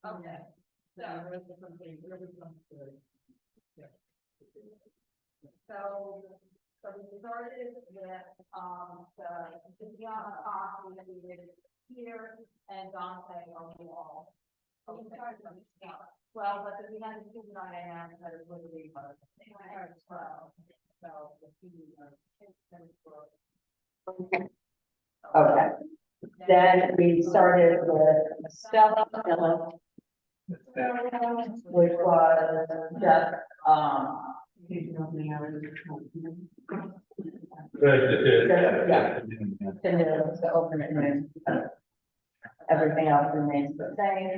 Okay. So we started with, the Gianna coffee that we did here and Dante on the wall. So we started from the scale. Well, but we had to do it on an end, but it would be, well, so the okay. Then we started with Estela, which was just, to open it and everything else remains the same.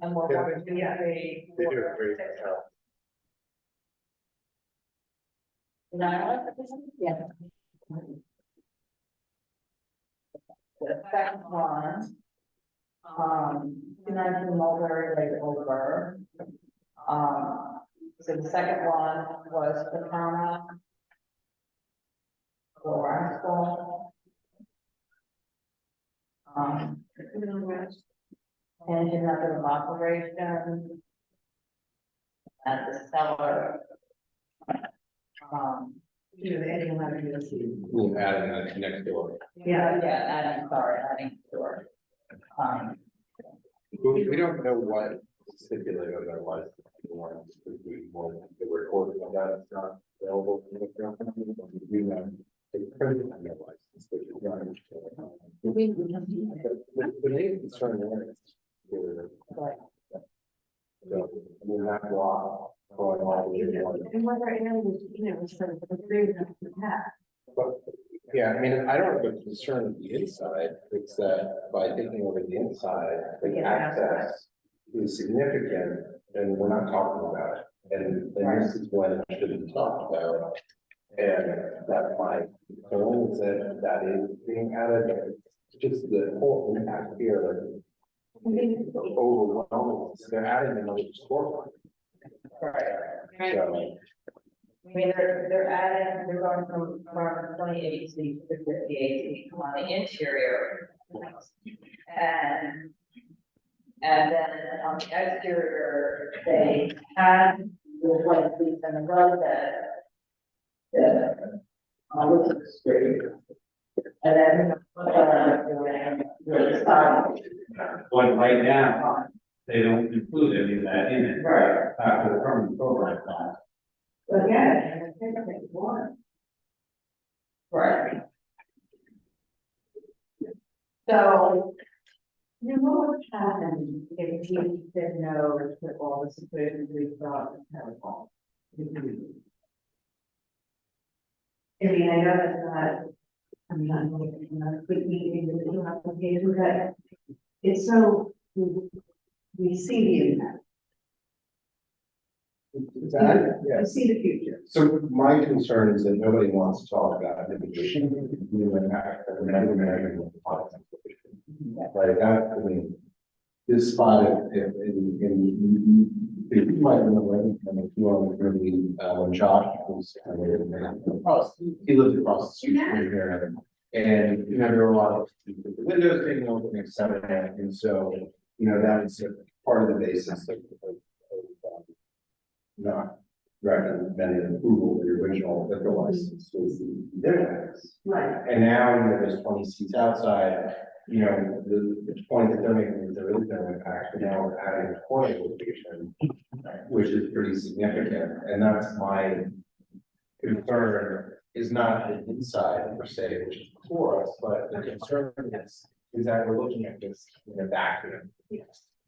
And we're going to do yeah. The second one, 219 Mulberry over. So the second one was Tokana. Rascal. Engine of operation. At the cellar. Adding Adding next door. adding, sorry, adding door. We don't know what stipulated otherwise. The recording of that is not available. We know. The main concern there is. So, we're not law. And whether areas, sort of agree with that. But, yeah, I mean, I don't have a concern with the inside, it's that by taking over the inside, the access is significant, and we're not talking about it. And this is what it should be talked about. And that's my concern is that is being added, but just the whole impact here, overwhelming, they're adding another storefront. Right. So, I mean, they're adding, they're going from 28 seats to 58 seats on the interior. And then on the exterior, they had the 20 seats in the road that Elizabeth Street. And then, But right now, they don't include any of that in it. Right. After the permanent program plan. But again, I think it's one. Right. So, what would happen if you said no to all the situations we thought in Carroll? I mean, I know that's not, I'm not looking at a quick meeting with the application, but it's so, we see the impact. I see the future. So my concern is that nobody wants to talk about mitigation, new impact, and never measuring the policy. Like that, I mean, this spot, if you might remember, and if you want to really, when Josh was, he lived across the street from here. And, there were a lot of windows being open, et cetera, and so, that was part of the basis of not recommending approval of the original liquor license was the difference. Right. And now, there's 20 seats outside, the point that they're making is there is no impact, but now we're adding a corner location, which is pretty significant, and that's my concern is not the inside per se, which is for us, but the concern is that we're looking at this in a vacuum.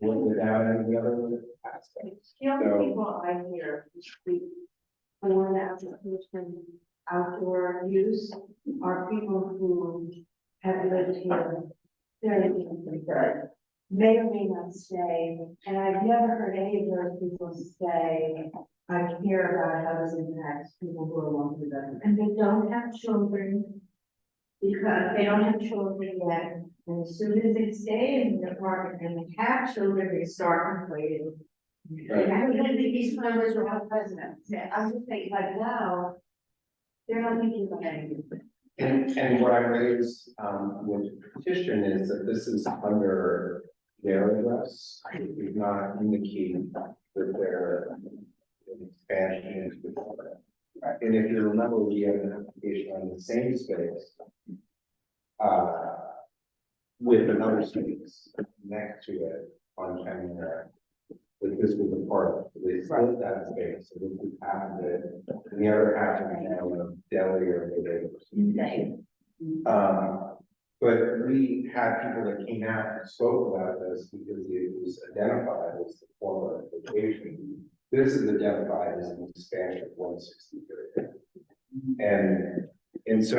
Without any other aspects. The only So- people I hear speak for the application outdoor use are people who have lived here very good. May or may not stay, and I've never heard any of those people say, I care about how this impacts people who are long to them, and they don't have children. Because they don't have children yet, and as soon as they stay in the apartment and they have children, they start complaining. Right. I mean, these numbers are all presidents, I'm just thinking like now, they're not thinking about anything. And what I raised, with the petition is that this is under their address, it does not indicate that they're expansion into the corner. And if you remember, we had an application on the same space. With another space next to it on Kenmare. But this was a part of it, they split that space, so this is half of it, and the other half of it now in deli or whatever. But we had people that came out and spoke about this because it was identified as the former location. This is identified as an expansion of 163. And so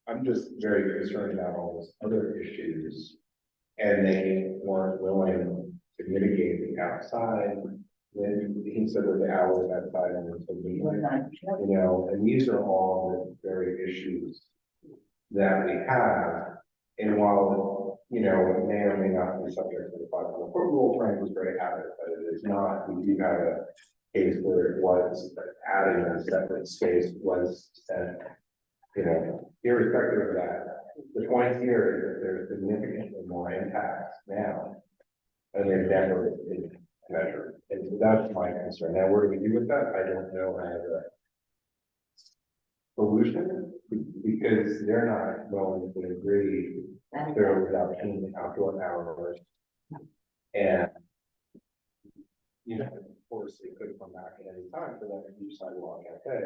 I'm just very concerned about all those other issues. And they weren't willing to mitigate the outside. Then he said that the hours outside and and these are all the very issues that we have. And while, it may or may not be subject to the 500 foot rule, Frank was very happy, but it is not. We do have a case where it was adding a separate space was said, irrespective of that, the point here is that there's significantly more impacts now. And they've never been measured, and so that's my concern. Now, what do we do with that? I don't know how to. Solution, because they're not willing to agree to reduction in outdoor hours. And, you know, of course, they could come back at any time for that huge Sidewalk Café,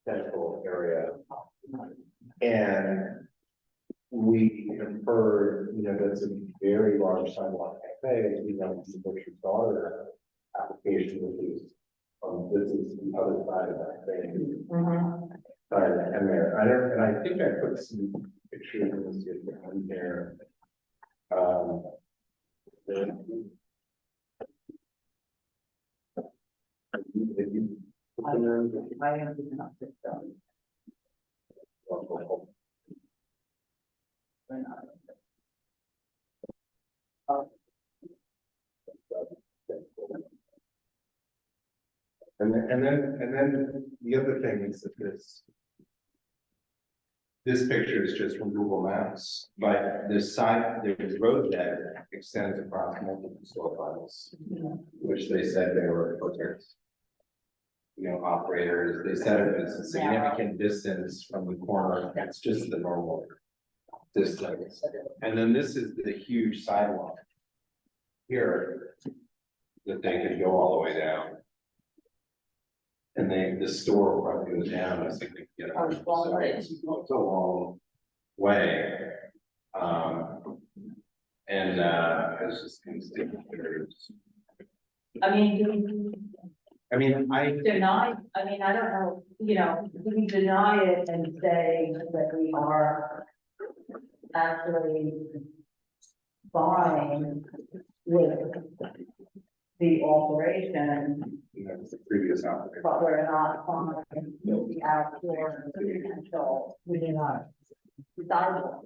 central area. And we have heard, you know, that's a very large Sidewalk Cafe, you know, the Butcher's Daughter application, which is, this is the other side of that thing. Side of Kenmare. And I think I put some pictures of this in there. And then the other thing is that this picture is just from Google Maps, but this side, there's road that extends across multiple storefronts, which they said they were perfect. You know, operators, they said it was a significant distance from the corner, it's just the normal distance. And then this is the huge sidewalk here that they could go all the way down. And the store probably goes down a significant amount, so it's a long way. It's just constant. Deny, I mean, I don't know, you know, we can deny it and say that we are actually fine with the alteration. That's the previous application. But we're not fine with the outdoor potential within our sidewalk.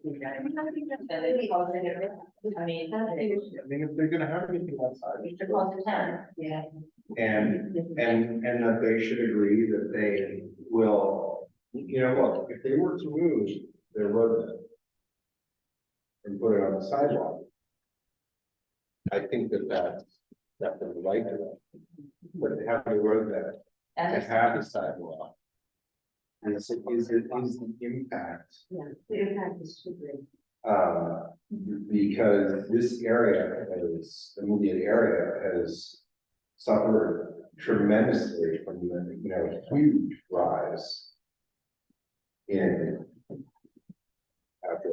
I mean, if they're gonna have anything outside. it's across the town, yeah. And that they should agree that they will, you know, look, if they were to move their road and put it on the sidewalk, I think that's the right to them. But to have the road that, to have the sidewalk. Is the impact. Yeah, the impact is too great. Because this area the immediate area has suffered tremendously from the, you know, huge rise in after.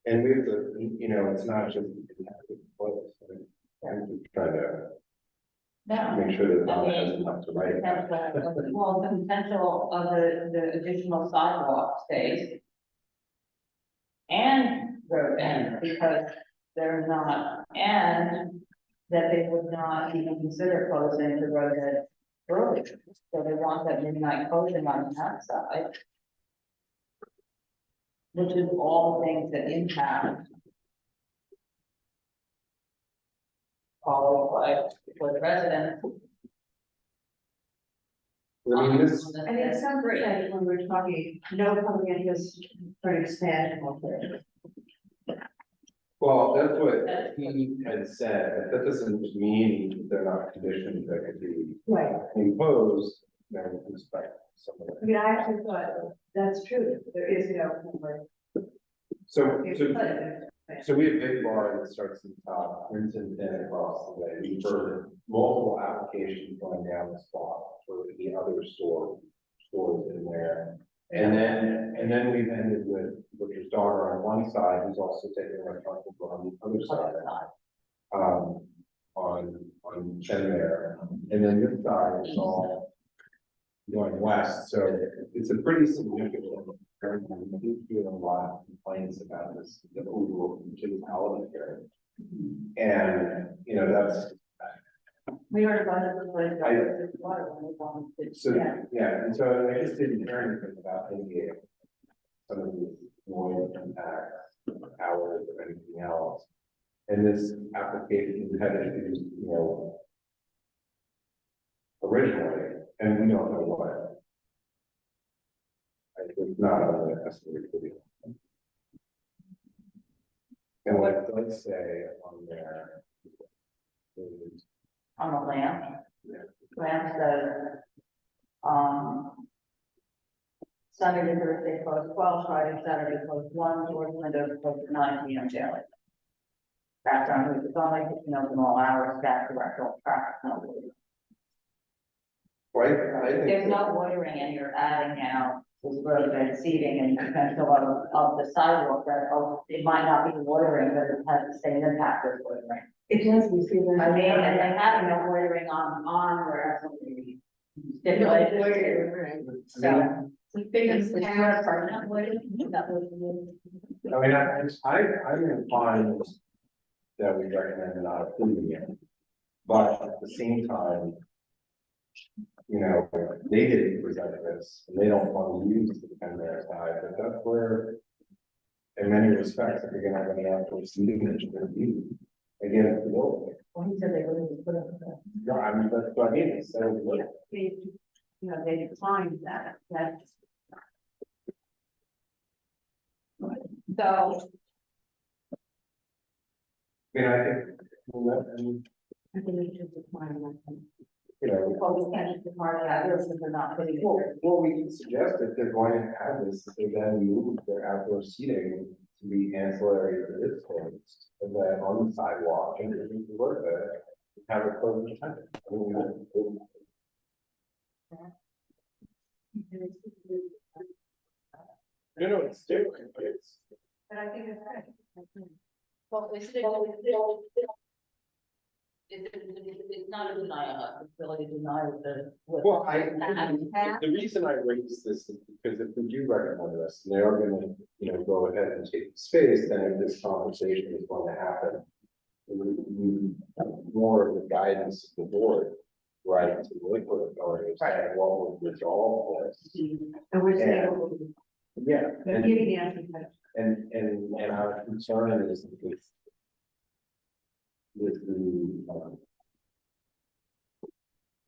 And we have to, you know, it's not just. I'm trying to make sure that all has enough to write. Well, the potential of the additional sidewalk space. And road end, because they're not, and that they would not even consider closing the road end early. So they want that midnight closing on the outside. Which is all things that impact. All like for the residents. I mean, this. I mean, it sounds great when we're talking, no coming in this for expansion. Well, that's what he had said, that doesn't mean they're not conditions that could be Right. imposed, you know, with respect to some of I mean, I actually thought that's true, there is no. So we have Big Bar that starts at the top, Crimson Thin across the way. We've heard multiple applications going down the spot for the other stores in there. And then we've ended with Butcher's Daughter on one side, who's also taking a restaurant on the other side. On Kenmare. And then this side is all going west, so it's a pretty significant. I do feel a lot of complaints about this, the overall element here. And, you know, that's. We are about to So, yeah, and so I just didn't hear anything about any some of the noise impacts, hours or anything else. And this application had issues, you know, originally, and we don't know what It's not on the estimated video. And what it does say on there is. On the lamp. Yeah. Lamp says, Sunday to Thursday closed 12, Friday, Saturday closed 1, doors, windows closed at 9 p.m. daily. Background music only, kitchen open all hours, staff directional traffic, no loitering. Right, I think. There's no loitering and you're adding now this roadbed seating and potential of the sidewalk that, it might not be loitering, but it has the same impact as loitering. It does, we see that. I mean, and then having no loitering on where something stipulated. So. We think it's not a permanent loitering. I mean, I'm inclined that we recommend not approving it. But at the same time, you know, they didn't present this, and they don't want to use the Kenmare side, but that's where, in many respects, if you're gonna have any outdoor seating, that you're gonna be, again, it's the building. Well, he said they wouldn't put up with that. No, I mean, that's what I mean, it's so. Yeah, they, you know, they declined that. So. You know, I think, I think we should decline that. you know. Because we can't just decline that, if they're not putting it. Well, we can suggest if they're going to have this, they then move their outdoor seating to be ancillary to this place. And then on the sidewalk, and if you work there, have a closed attendant. I mean, you know, it's different, but it's. But I think it's right. Well, it's not a denial, it's really a denial of the. Well, the reason I raised this is because if we do recommend this, and they are gonna, you know, go ahead and take the space, then if this conversation is going to happen. We need more of the guidance of the board, right, to the liquid authority, saying what would resolve this. And we're saying. And- Yeah, They're giving the answer. and our concern is with the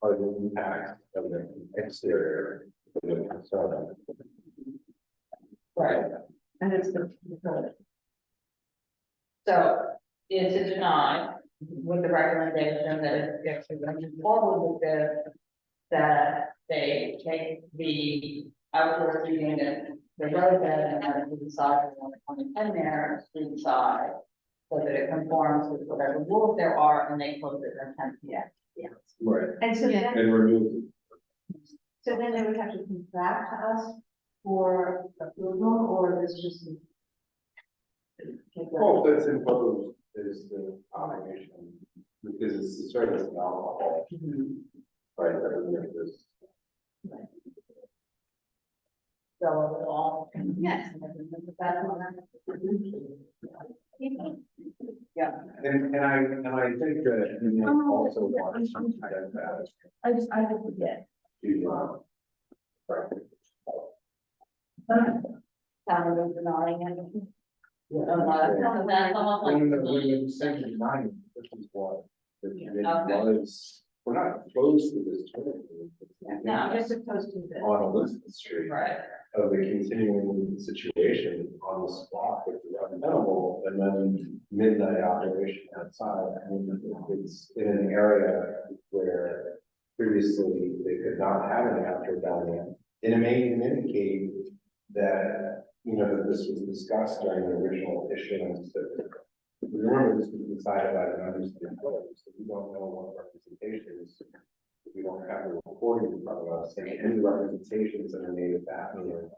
are the impact of the exterior. of the concern. Right. And it's the. So is it denied with the recommendation that if they're going to move forward with this, that they take the outdoor seating and the road bed and have it to the side on the Kenmare street side, so that it conforms with whatever rules there are, and they close it at 10 p.m. Yeah. Right. And so then, And remove. so then they would have to come back to us for approval, or is this just? Well, that's imposed is the obligation, because it's the service of alcohol. Right, that would make this. So it all. Yes. Yeah. And I think that you know, also want some kind of that I would forget. to, right. Someone is denying anything. When the section 9, this is what, it was, we're not close to this. No, Just opposed to this. On Elizabeth Street. Right. Of the continuing situation on the spot, which is untenable, and then midnight operation outside. I mean, it's in an area where previously they could not have an outdoor dining. And it may even indicate that, you know, that this was discussed during the original issuance. Remember, this was decided by the members of the employees, so we don't know what representations. We don't have the recording in front of us, and any representations that are made at that meeting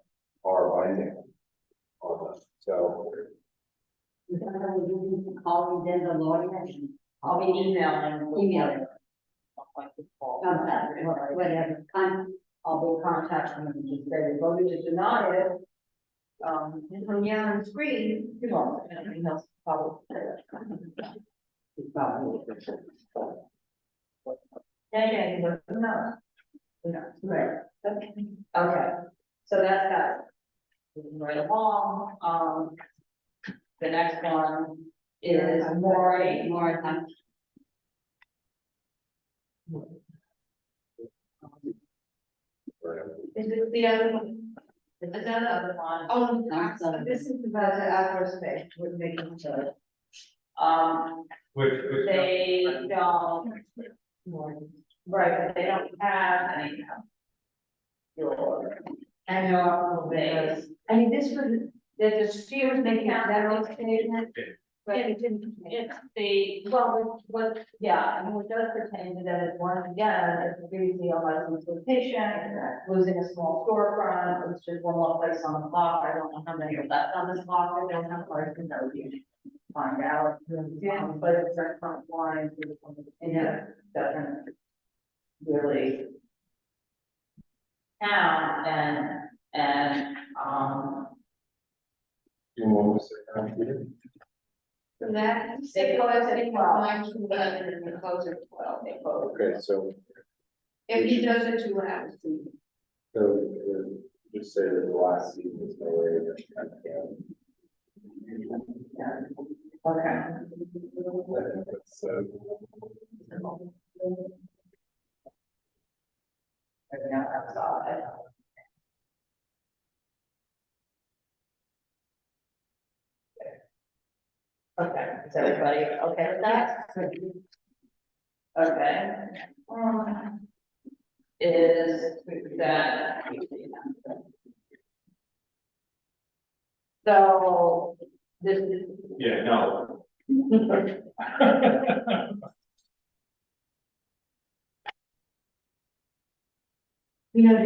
are binding on us, so. Call me then the lawyer. I'll be emailing. Contact, whatever, I'll be contacting them and just say, they voted to deny it. And from the on screen, you won't, anything else probably. Yeah, No. No, right, okay, so that's that. moving right along, the next one is more time. Is it the other one? Is that the other one? Oh, This is about the outdoor space, we're making sure. Which, They don't. Right, but they don't have any. Your annual days. I mean, this was, there's a few making out that old statement. But it didn't, it's the, well, what, yeah, I mean, what does pertain to that is once again, it's a previously unlicensed location, losing a small storefront, it's just one more place on the block, I don't know how many are left on this block, I don't have license, that would be. Find out, yeah, but it's restaurant wine, and yeah, doesn't really count and, You want to say that? So that, They close at 11 and they close at 12. they close. Okay, so, If he does it 2 hours. just say that the last season is no way that. Okay. Now that's all I know. Okay, is everybody okay with that? Okay. Is that? So, this is. yeah, no. You know,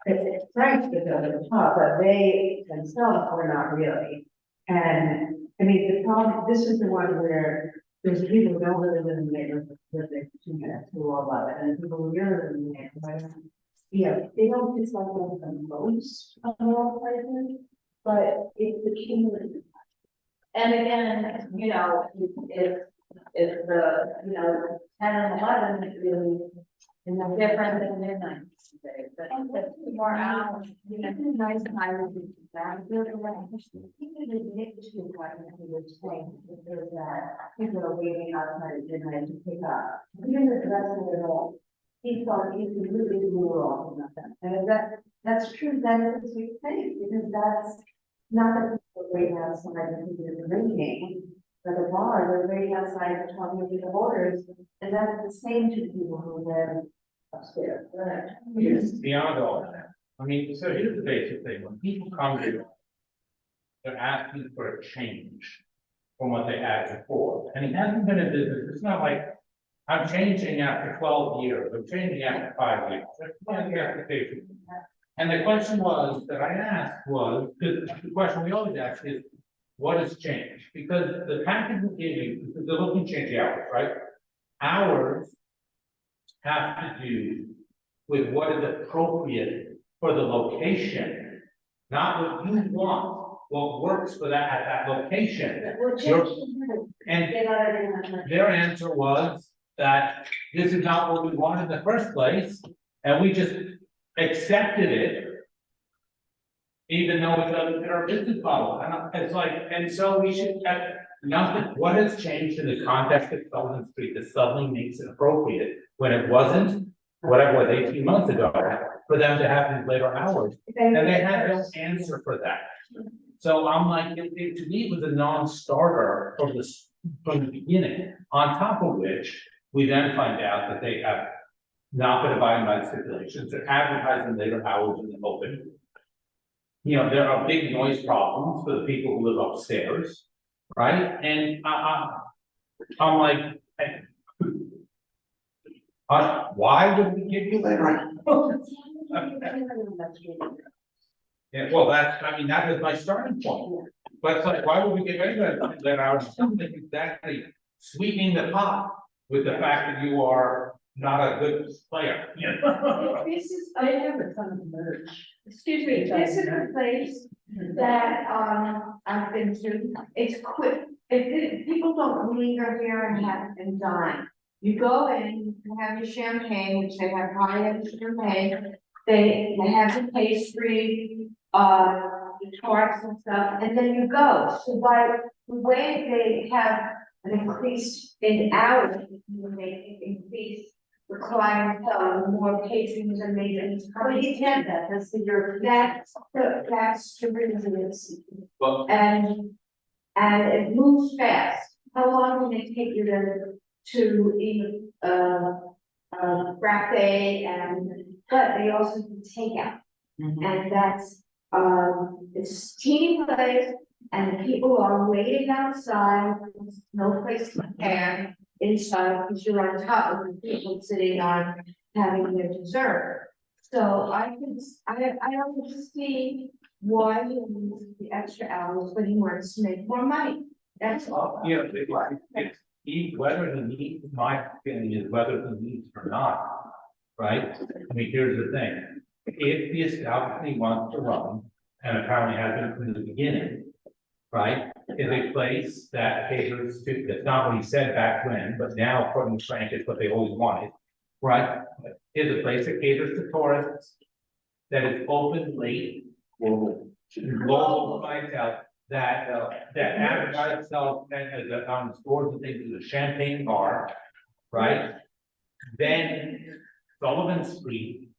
it's Frank's the top, but they themselves were not really. And I mean, the problem, this is the one where there's people who don't really live in the neighborhood, live there 2 minutes, who will love it, and people who really live in the neighborhood. Yeah, they don't dislike them the most of all places, but it's the community. And again, you know, if the, you know, 10 and 11 is really different than midnight. But 2 more hours, you know, nice time to that. Even Nick too, like he was saying, is that people are waiting outside at midnight to pick up. Even the rest of it all, he thought he could really do wrong with nothing. And if that's true, that is a sweet thing, because that's not that people waiting outside and people are drinking. But the bar, they're waiting outside talking to the orders, and that's the same to people who live upstairs. It's beyond all that. I mean, so here's the basic thing, when people come to you, they're asking for a change from what they had before, and it hasn't been a business, it's not like, I'm changing after 12 years, I'm changing after 5 years. That's not the application. And the question was, that I asked was, because the question we always ask is, what has changed? Because the package will give you, because they're looking to change the hours, right? Hours have to do with what is appropriate for the location, not what you want, what works for that at that location. And their answer was that this is not what we wanted in the first place, and we just accepted it. Even though it doesn't fit our business model, and it's like, and so we should have nothing, what has changed in the context of Sullivan Street that suddenly makes it appropriate when it wasn't, whatever, it was 18 months ago, for them to have these later hours, and they had no answer for that. So I'm like, to me, it was a non-starter from the beginning, on top of which, we then find out that they have not been abiding by the stipulations, they're advertising later hours in the open. You know, there are big noise problems for the people who live upstairs, right? And I'm like, why would we give you later? Yeah, well, I mean, that was my starting point. But it's like, why would we give anybody later hours? Something exactly sweeping the pot with the fact that you are not a good player. You know? This is, I have a ton of merch. Excuse me, this is a place that, I've been to, it's quick. If people don't linger here and dine, you go in, you have your champagne, which they have high-end champagne. They have the pastry, the tarts and stuff, and then you go. So by the way they have an increase in hours, they increase clientele, more patrons and matrons. Well, you can that, that's the reason it's. And it moves fast. How long can it take you to eat, frappe but they also do takeout. And that's, it's a teeny place and people are waiting outside, there's no place to stand inside because you're on top of the people sitting on having their dessert. So I don't see why you use the extra hours when you want to make more money. That's all. Yeah, whether the need, my opinion is whether the needs or not, right? I mean, here's the thing, if the establishment wants to run, and apparently has been from the beginning, right? Is a place that caters to, that's not what he said back when, but now according to Frank, it's what they always wanted, right? Is a place that caters to tourists, that is open late, global clientele, that advertise itself as on stores and things as a champagne bar, right? Then Sullivan Street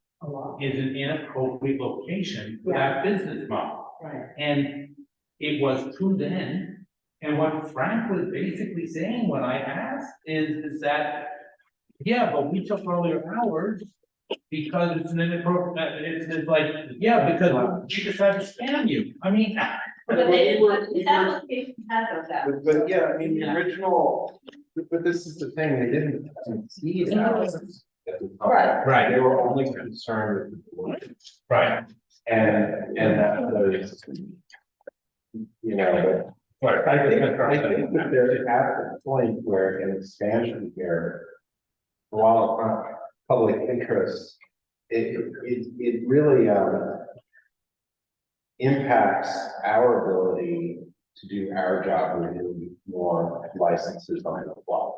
is an inappropriate location for that business model. Right. And it was true then, and what Frank was basically saying when I asked is that, yeah, but we took earlier hours because it's an inappropriate, it's like, yeah, because we just had to scam you. I mean. But the application has that. But yeah, I mean, the original, but this is the thing, they didn't concede hours. Right. They were only concerned with the board. Right. And that was, you know, but I think that they're at the point where an expansion here, while public interest, it really, impacts our ability to do our job with more licenses on the block.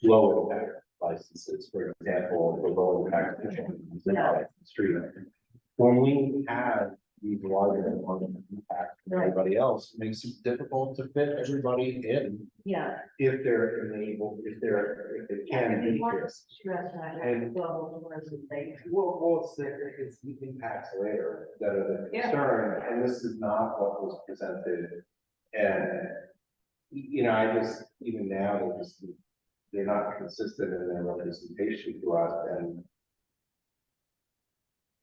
Low impact licenses, for example, the low impact street. When we have these larger and larger impacts than everybody else, it makes it difficult to fit everybody in. Yeah. If they're enabled, if they can be here. And well, it's the impacts later that are the concern, and this is not what was presented. And, you know, I just, even now, they're not consistent in their representation to us, and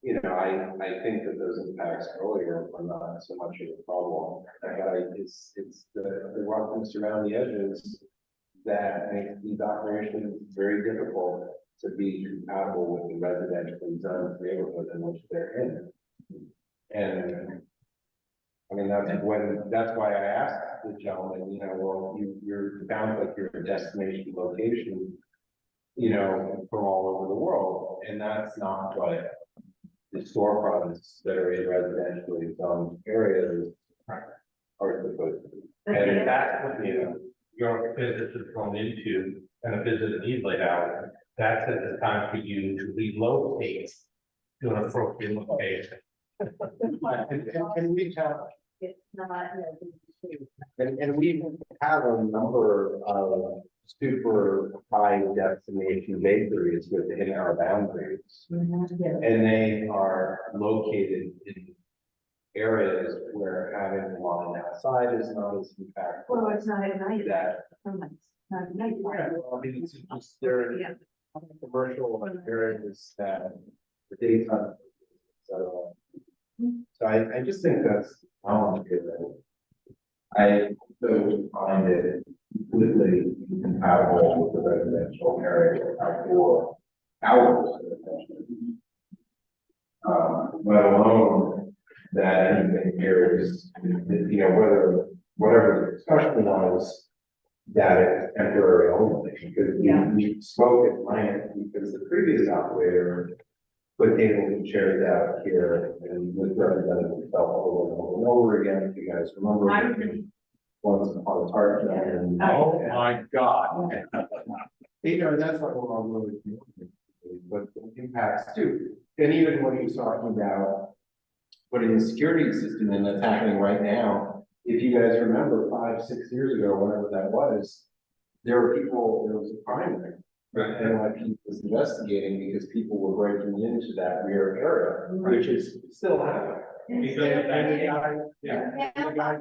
you know, I think that those impacts earlier are not so much of a problem. It's the roughness around the edges that makes these operations very difficult to be compatible with the residential zoned neighborhood in which they're in. And I mean, that's why I asked the gentleman, you know, well, you're sounds like you're a destination location, you know, from all over the world, and that's not what the storefronts that are in residentially zoned areas are supposed to be. And if that's what, you know, your business is thrown into, and a business needs laid out, that's at the time for you to relocate to an appropriate location. And we have, It's not. and we have a number of super high destination bakeries within our boundaries. And they are located in areas where having one outside is not as impactful. Well, it's not at night. That. Not at night. Yeah, well, I mean, it's just there are commercial areas that the daytime. So I just think that's complicated. I don't find it completely compatible with the residential area for hours. Let alone that anything here is, you know, whatever the discussion was, that it's temporary only, because we spoke at length, because the previous operator put tables and chairs out here and misrepresented himself over and over again, if you guys remember. Once upon a time, and Oh my God. you know, that's what we're all really doing, but the impacts too. And even when he was talking about putting a security system in that's happening right now, if you guys remember 5-6 years ago, whatever that was, there were people, there was a crime there. NYPD was investigating because people were breaking into that rear area, which is still happening. And the guy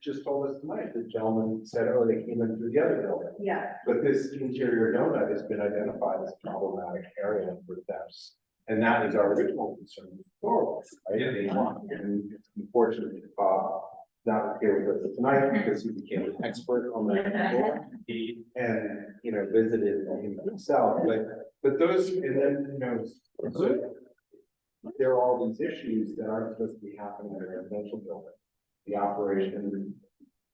just told us tonight, the gentleman said, oh, they came in through the other building. Yeah. But this interior donut has been identified as a problematic area for thefts. And that is our original concern before, right? And it's unfortunate that Bob not here with us tonight because he became an expert on that. And, you know, visited himself, but those, and then, you know, so there are all these issues that aren't supposed to be happening in a residential building. The operation,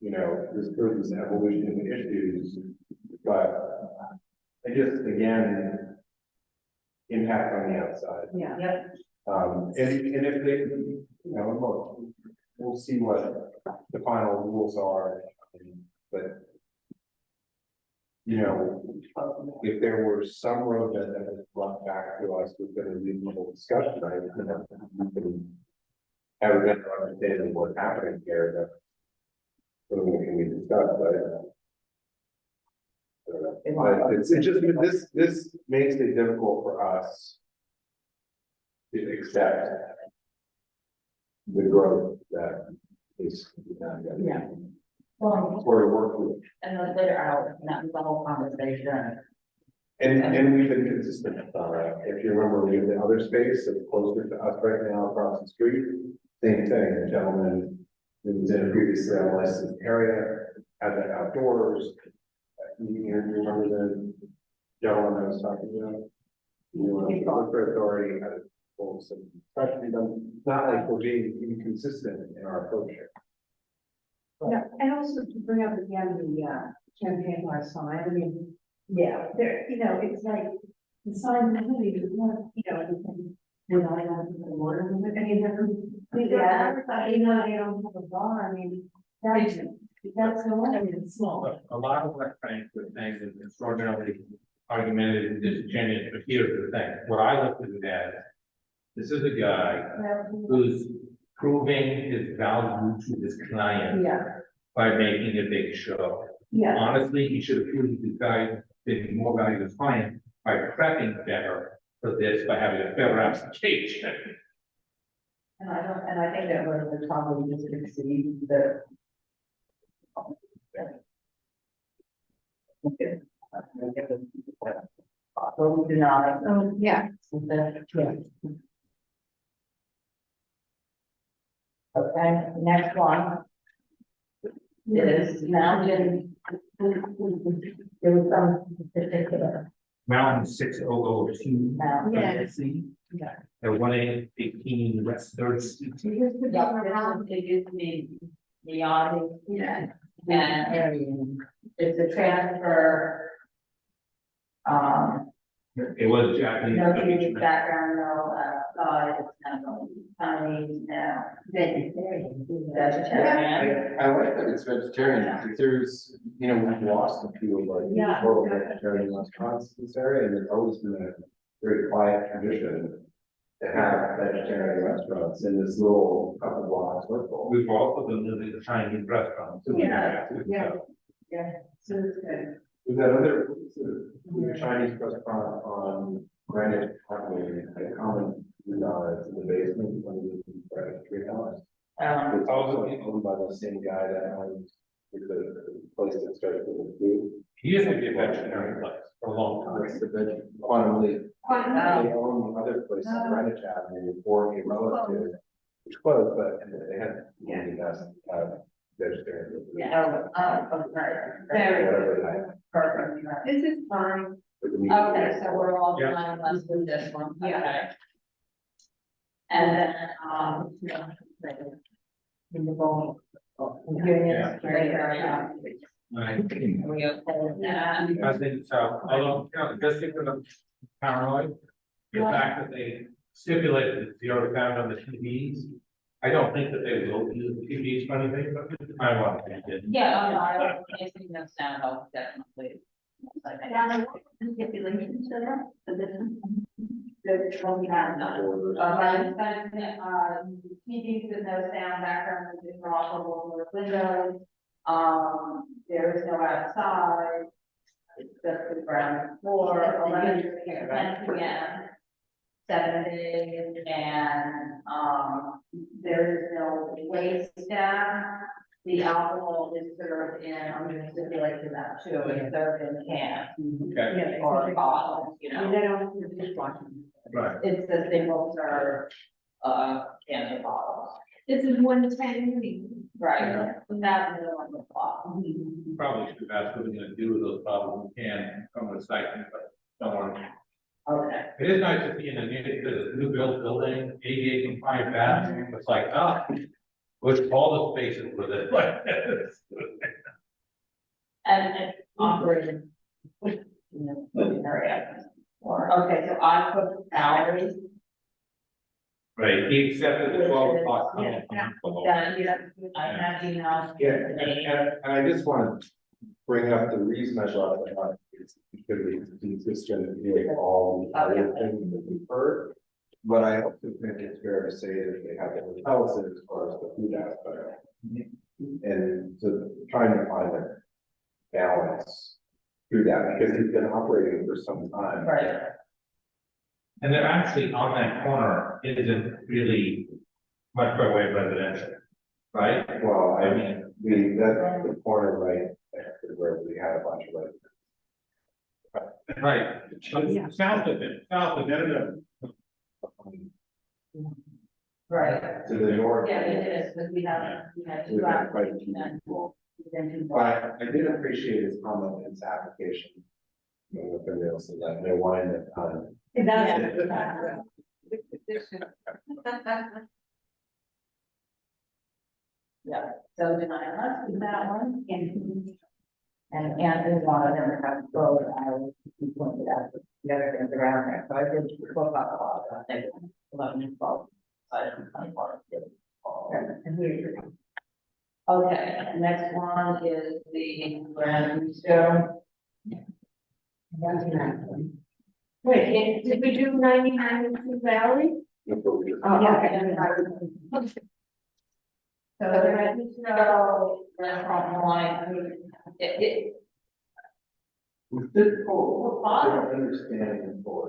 you know, there's this evolution of issues, but I just, again, impact on the outside. Yeah. And if they, you know, look, we'll see what the final rules are, but you know, if there were some road that was brought back to us with a reasonable discussion, I think we can have a better understanding of what's happening here. That can be discussed, but it's just this makes it difficult for us to accept the growth that is. Yeah. Or work with. And those later hours, and that was the whole conversation. And we've been consistent with that. If you remember, we have the other space that's closer to us right now across the street. Same thing, the gentleman who was in a previously unlicensed area, had that outdoors. You remember the gentleman I was talking about? You know, the liquor authority had some questions, not like we're being inconsistent in our approach here. Yeah, and also to bring up again the campaign last time, I mean, yeah, there, you know, it's like the sign really, you know, everything. We're not allowed to put water in it, I mean, you know, they don't have a bar, I mean, that's the one, I mean, it's small. A lot of what Frank was saying is extraordinarily argumentative and disingenuous, but here's the thing, what I look at it as, this is a guy who's proving his value to his client by making a big show. Yeah. Honestly, he should have proved his guy being more value to his client by prepping better for this, by having a better application. And I think that was probably just exceed the. So we do not. Yeah. Okay, next one is mountain. There was some particular. Mountain 6002. LLC. Yeah. They're 118 West Third Street. They used to be the audience. Yeah. And it's a transfer. It was Japanese. No Chinese background, no, it's Chinese now, vegetarian. I like that it's vegetarian, because there's, you know, we've lost a few of our total vegetarian restaurants in this area, and there's always been a very quiet tradition to have vegetarian restaurants in this little couple blocks circle. We've also been living the Chinese restaurants. So Yeah. So it's good. We've got other Chinese restaurant on Granite Parkway, a common in the basement, when we $3. It's also owned by the same guy that owns the place that started with the food. He used to be a vegetarian place for a long time. It's the veg, Quantum Leaf. They own the other place on Greenwich Avenue for a relative, which closed, but they had the best vegetarian. Perfect. This is fine. Okay, so we're all Yeah. done unless with this one, okay. And then, in the bowl. Yeah. Right. We okay with that? I think so, although, you know, just because I'm paranoid, the fact that they stipulated that zero sound on the TVs, I don't think that they will use the TVs for anything, but I want to. Yeah, I don't think no sound off, definitely. Stipulations to that, for this one? TVs with no sound, background music, operable with windows. There is no outside. just the ground floor, 11 to 10 p.m. 7 days, and, there is no wait staff. The alcohol is served in, I'm gonna stipulate to that too, it's served in cans. Okay. Or bottles, you know. They don't do dishwashing. Right. It's a single serve, cans or bottles. This is 110. Right, that's the one with bottle. Probably should ask what we're gonna do with those bottles, we can come with a stipend, but don't worry. Okay. It is nice to see in a new built building, ADA compliant bathroom, it's like, with all the spaces with it, like this. And operated. In the area. Or, okay, so I put hours. Right, he accepted the 12 o'clock. Yeah, I have emails Yeah, today. and I just want to bring up the reason I brought it up is because it's consistent with all the other things that we've heard. But I also think it's fair to say that they have the hotels as far as the food aspect. And so trying to find a balance through that, because it's been operating for some time. Right. And they're actually on that corner, it isn't really much by way of residential, right? Well, I mean, that's the corner right next to where we had a bunch of residents. Right, south of it, no. Right. To the north. Yeah, it is, because we had We've two got quite a hours. few people. But I did appreciate his comment in his application. You know, with the real, so that no wine at time. Yeah, so denial, let's do that one, and there's one of them that has to go, and I was pointed out the other things around there, so I did spoke about a lot of that, 11 and 12. I don't know, and here you go. Okay, next one is the Grand Stone. Wait, did we do 99 in Sioux Valley? Oh, okay. So restaurant wine, I mean, it. It's difficult to understand for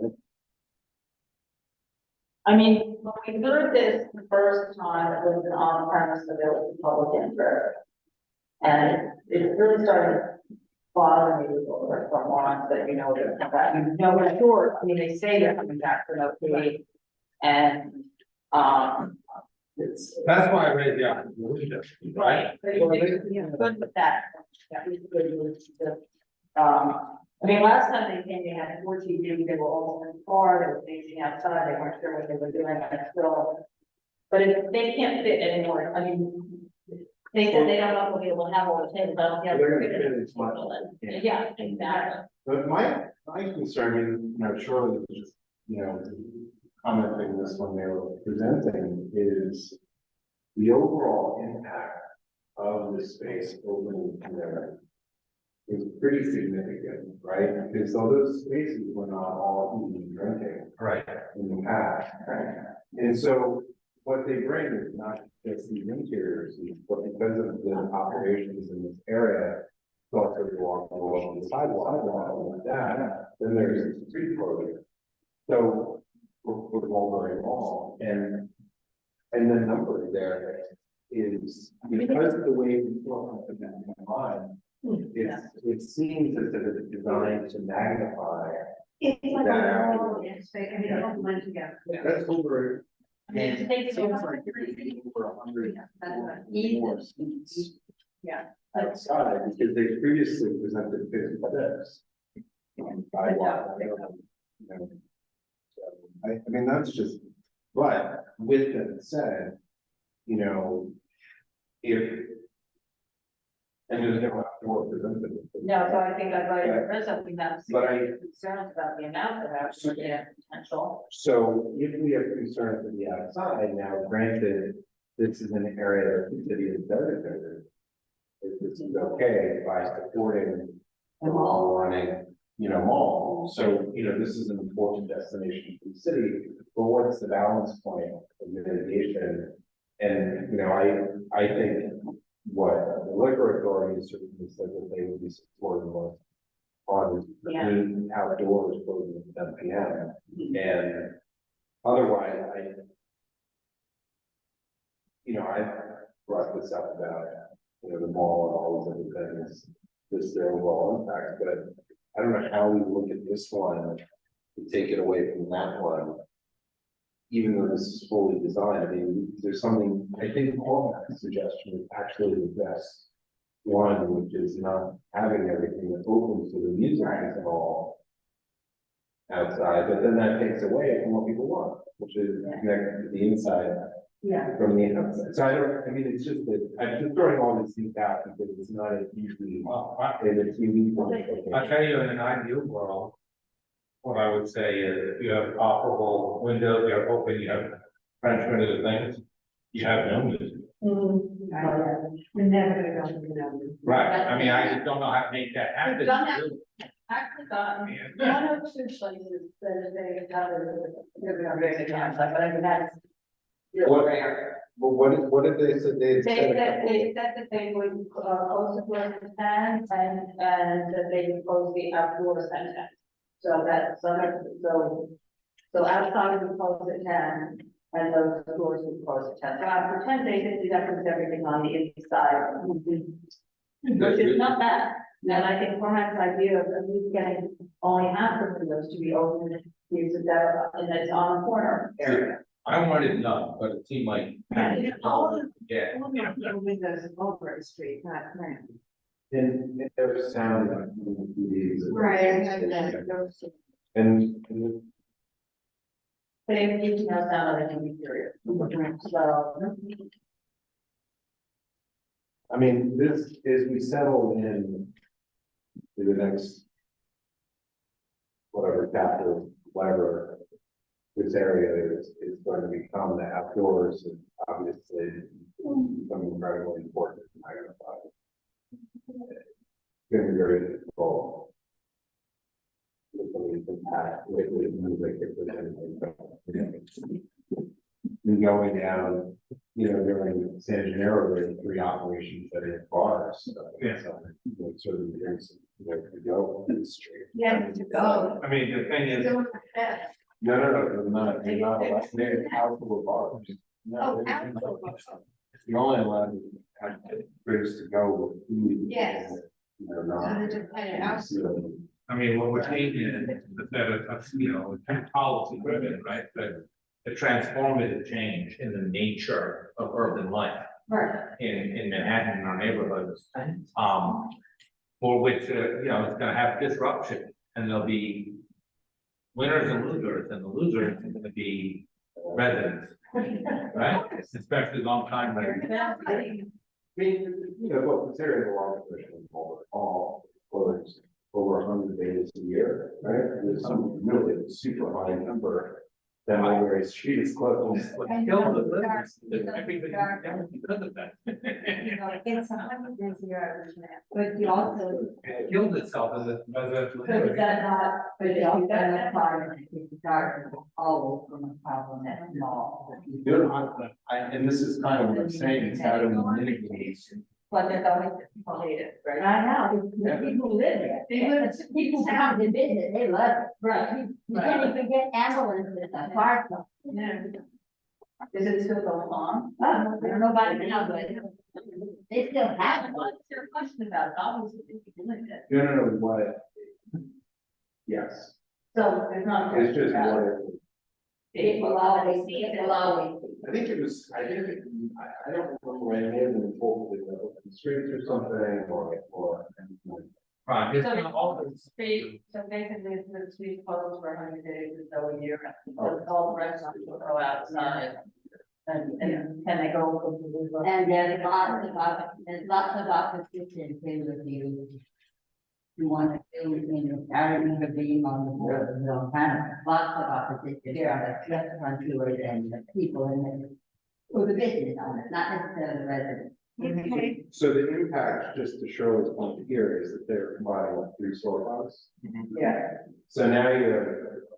it. I mean, when we heard this the first time, it was an on-premise, so there was a public interest. And it really started bothering me with all the restaurant wines that, you know, they're coming back, we're sure, I mean, they say they're coming back for no fee. And, That's why I raised the opportunity. right, but good with that. That was good, was just, I mean, last time they came, they had 14 people, they were all in the car, they were facing outside, they weren't sure what they were doing, and still. But if they can't fit anymore, I mean, they said they don't know if they'll be able to have all the tables, I don't see how They're they're gonna fit gonna as much. fit. Yeah, exactly. But my concern, you know, Shirley was just, you know, commenting this when they were presenting is the overall impact of the space opening there is pretty significant, right? Because so those spaces were not all eating and drinking. Right. In the past. Right. And so what they bring is not just these interiors, but because of the operations in this area, it's also walk along the sidewalk and like that, then there's a street closure. So we're Mulberry Mall and the number there is because of the way we look at that line, it seems as if it's designed to magnify. It's like that. a wall, yes, they can be all blend together. That's over. I mean, it takes Seems over like there's over 100 Easy. more seats Yeah. outside because they previously presented 56. On sidewalk. You know. So, I mean, that's just, but with that said, you know, if. And there's no outdoor presented. No, so I think I'd like to address something that's But I- concerns about the amount of actually potential. So if we have concerns with the outside, now granted, this is an area that the city is dedicated. If this is okay by supporting the long running, you know, mall. So, you know, this is an important destination for the city, but what's the balance point of mitigation? And, you know, I think what liquor authority certainly said that they would be supporting us on the outdoors closing at 10 p.m. And otherwise, I brought this up about, the mall and all these other things, this their overall impact, but I don't know how we look at this one to take it away from that one. Even though this is fully designed, I mean, there's something, I think Paul's suggestion is actually the best one, which is not having everything that opens to the music at all outside, but then that takes away from what people want, which is connected to the inside. Yeah. From the outside. So it's just that I'm just throwing all these things out because it's not as easily. It's unique. I'll tell you, in an ideal world, what I would say is if you have operable windows, you're open, you have French windows things, you have no music. We're never gonna go to the numbers. Right, I mean, I just don't know how to make that happen. We've done that. Actually got one or two places that they got they're gonna bring the cash, but I mean, that's. What did they say? They said that they would close the door to 10 and that they would close the outdoors at 10. So outside we close at 10 and those doors would close at 10. So after 10 days, they definitely everything on the inside. Which is not bad. And I think Cormac's idea of at least getting only half of the windows to be open is that, and it's on the corner area. I wanted none, but it seemed like. All the windows of Mulberry Street, not planned. And there's sound. Right. And. But if you know sound of the interior. So. I mean, this is we settle in to the next. Whatever chapter, whatever. This area is going to become the outdoors and obviously becoming incredibly important. It's going to be very difficult. Going down, during San Gennaro, there are 3 operations that are bars. So, sort of there's to go on the street. Yeah, to go. I mean, the thing is. No, they're not allowed, they're outdoor bars. Oh, outdoor bars. You're only allowed to have places to go with food. Yes. I mean, what we're changing is that it's policy driven, right? But the transformative change in the nature of urban life. Right. In Manhattan, in our neighborhoods, for which, it's gonna have disruption and there'll be winners and losers, and the losers are gonna be residents, right? Especially long time. I mean, look, considering the long position all closed over 100 days a year, right? There's some really super high number that Mulberry Street is closed. Kill the business, everybody because of that. It's 100 days a year, but you also. It killed itself as a. But is that not, but you also apply to start always from a problem that's small. And this is kind of what I'm saying, is how do we mitigate? But there's always people hate it, right? I know, the people live there. People come to visit, they love it. Right. You can't even get ambulances at park. Yeah. Is it still going on? I don't know about it now, but they still have it. What's your question about? Obviously, people live there. No, what? Yes. So there's not. It's just what. It will always be, it will always be. I think I don't remember when it may have been told to the streets or something, or. Right. So all the street, so basically the street closed for 100 days or so a year, all the restaurants will go outside. And can they go? And there's lots of opposition to you. You want to do, I remember being on the board, lots of opposition, there are the restaurant tours and the people in the, or the business owners, not necessarily the residents. So the impact, just to Shirley's point here, is that they're combining with 3 storefronts. Yeah. So now you have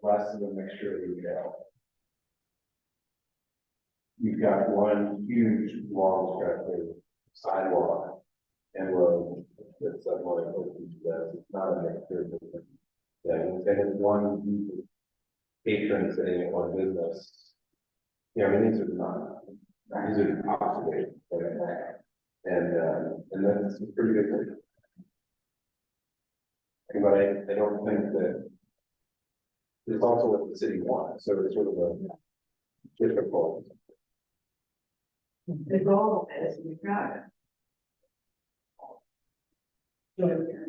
less of a mixture of retail. You've got one huge long stretch of sidewalk, and road. That's what I hope it's not an exterior business. Yeah, and it's one patron sitting in one business. Yeah, I mean, these are not, these are obsolete. And that's a pretty good thing. But I don't think that it's also what the city wants, so it's sort of a difficult. The goal is to be proud. And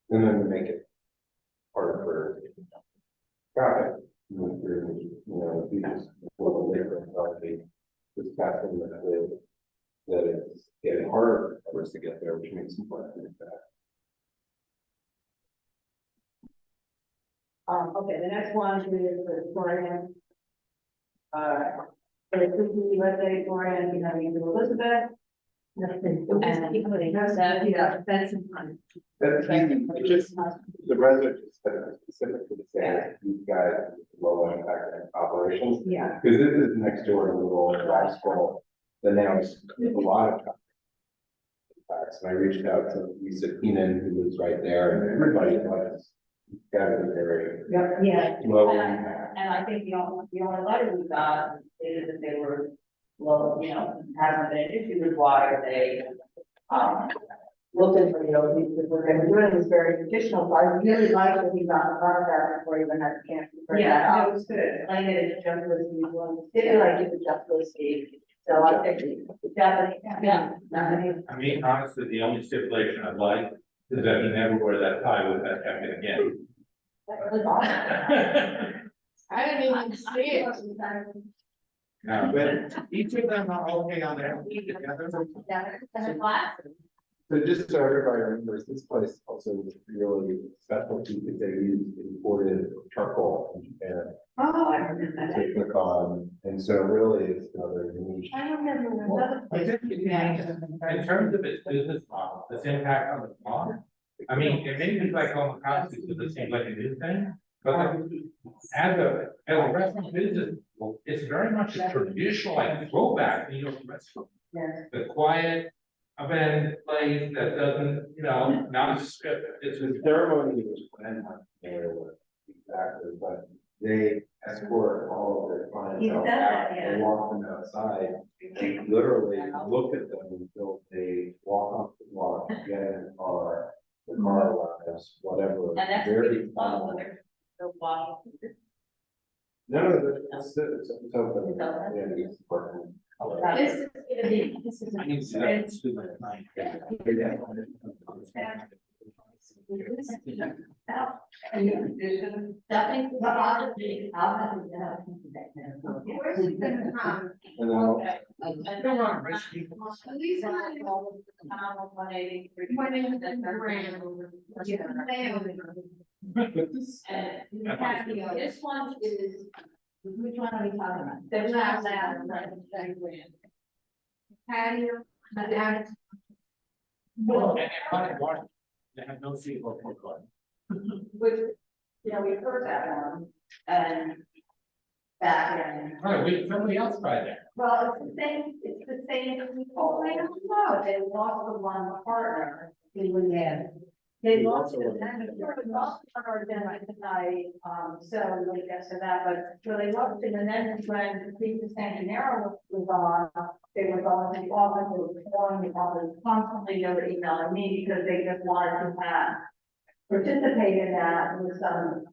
then make it harder for traffic. You know, if you just pull the labor and probably just pass them that it's getting harder for us to get there, which makes it more like that. Okay, the next one is the Victorian. For the Kitchen USA Victorian, you know, Elizabeth. That's in front. That's easy, it just, the resident just specifically say, these guys, low impact operations. Yeah. Because this is next door to little Rascal, that now is a lot of. Impacts, and I reached out to Lisa Keenan, who lives right there, and everybody was. Gotta be very. Yeah. Low And impact. I think the only letter we got stated that they were, well, you know, having an issue with why they, looking for, you know, because what they were doing was very traditional, so I really like that he got the contract before he even had a chance to bring that up. It was good. Like it is just was usual, didn't like it was just was Steve, so I think it's definitely, yeah. I mean, honestly, the only stipulation I'd like is that he never wear that tie with that jacket again. That was awesome. I didn't even see it. No, but each of them are okay on their feet together. So just so everybody remembers, this place also was really specialty because they used imported charcoal from Japan. Oh, I remember that. To cook on, and so really it's another niche. I remember. I think in terms of its business model, its impact on the farm. I mean, it may be like home economics, because it seems like a new thing, but as a restaurant business, it's very much a traditional, like throwback New York restaurant. The quiet event place that doesn't, you know, not scripted. It's The ceremony was planned exactly, but they escort all of their clientele out and walk them outside. They literally look at them until they walk off the block, get in the car arrives, whatever. And that's Very fun, fun. they're so wild. No, it's open. Yeah, it's working. This is gonna be, this is. I need to see that. This one is, which one are we talking about? The last patio, but that. Well, and they have no seat or food court. Which, you know, we've heard that one, and back in. Right, somebody else tried that. Well, it's the same people, I don't know, they lost the one partner, he was in. They lost the partner, then so we guess to that, but so they lost it, and then when the St. was on, they were going to the office, they were calling the office constantly, they were emailing me because they just wanted to participate in that with some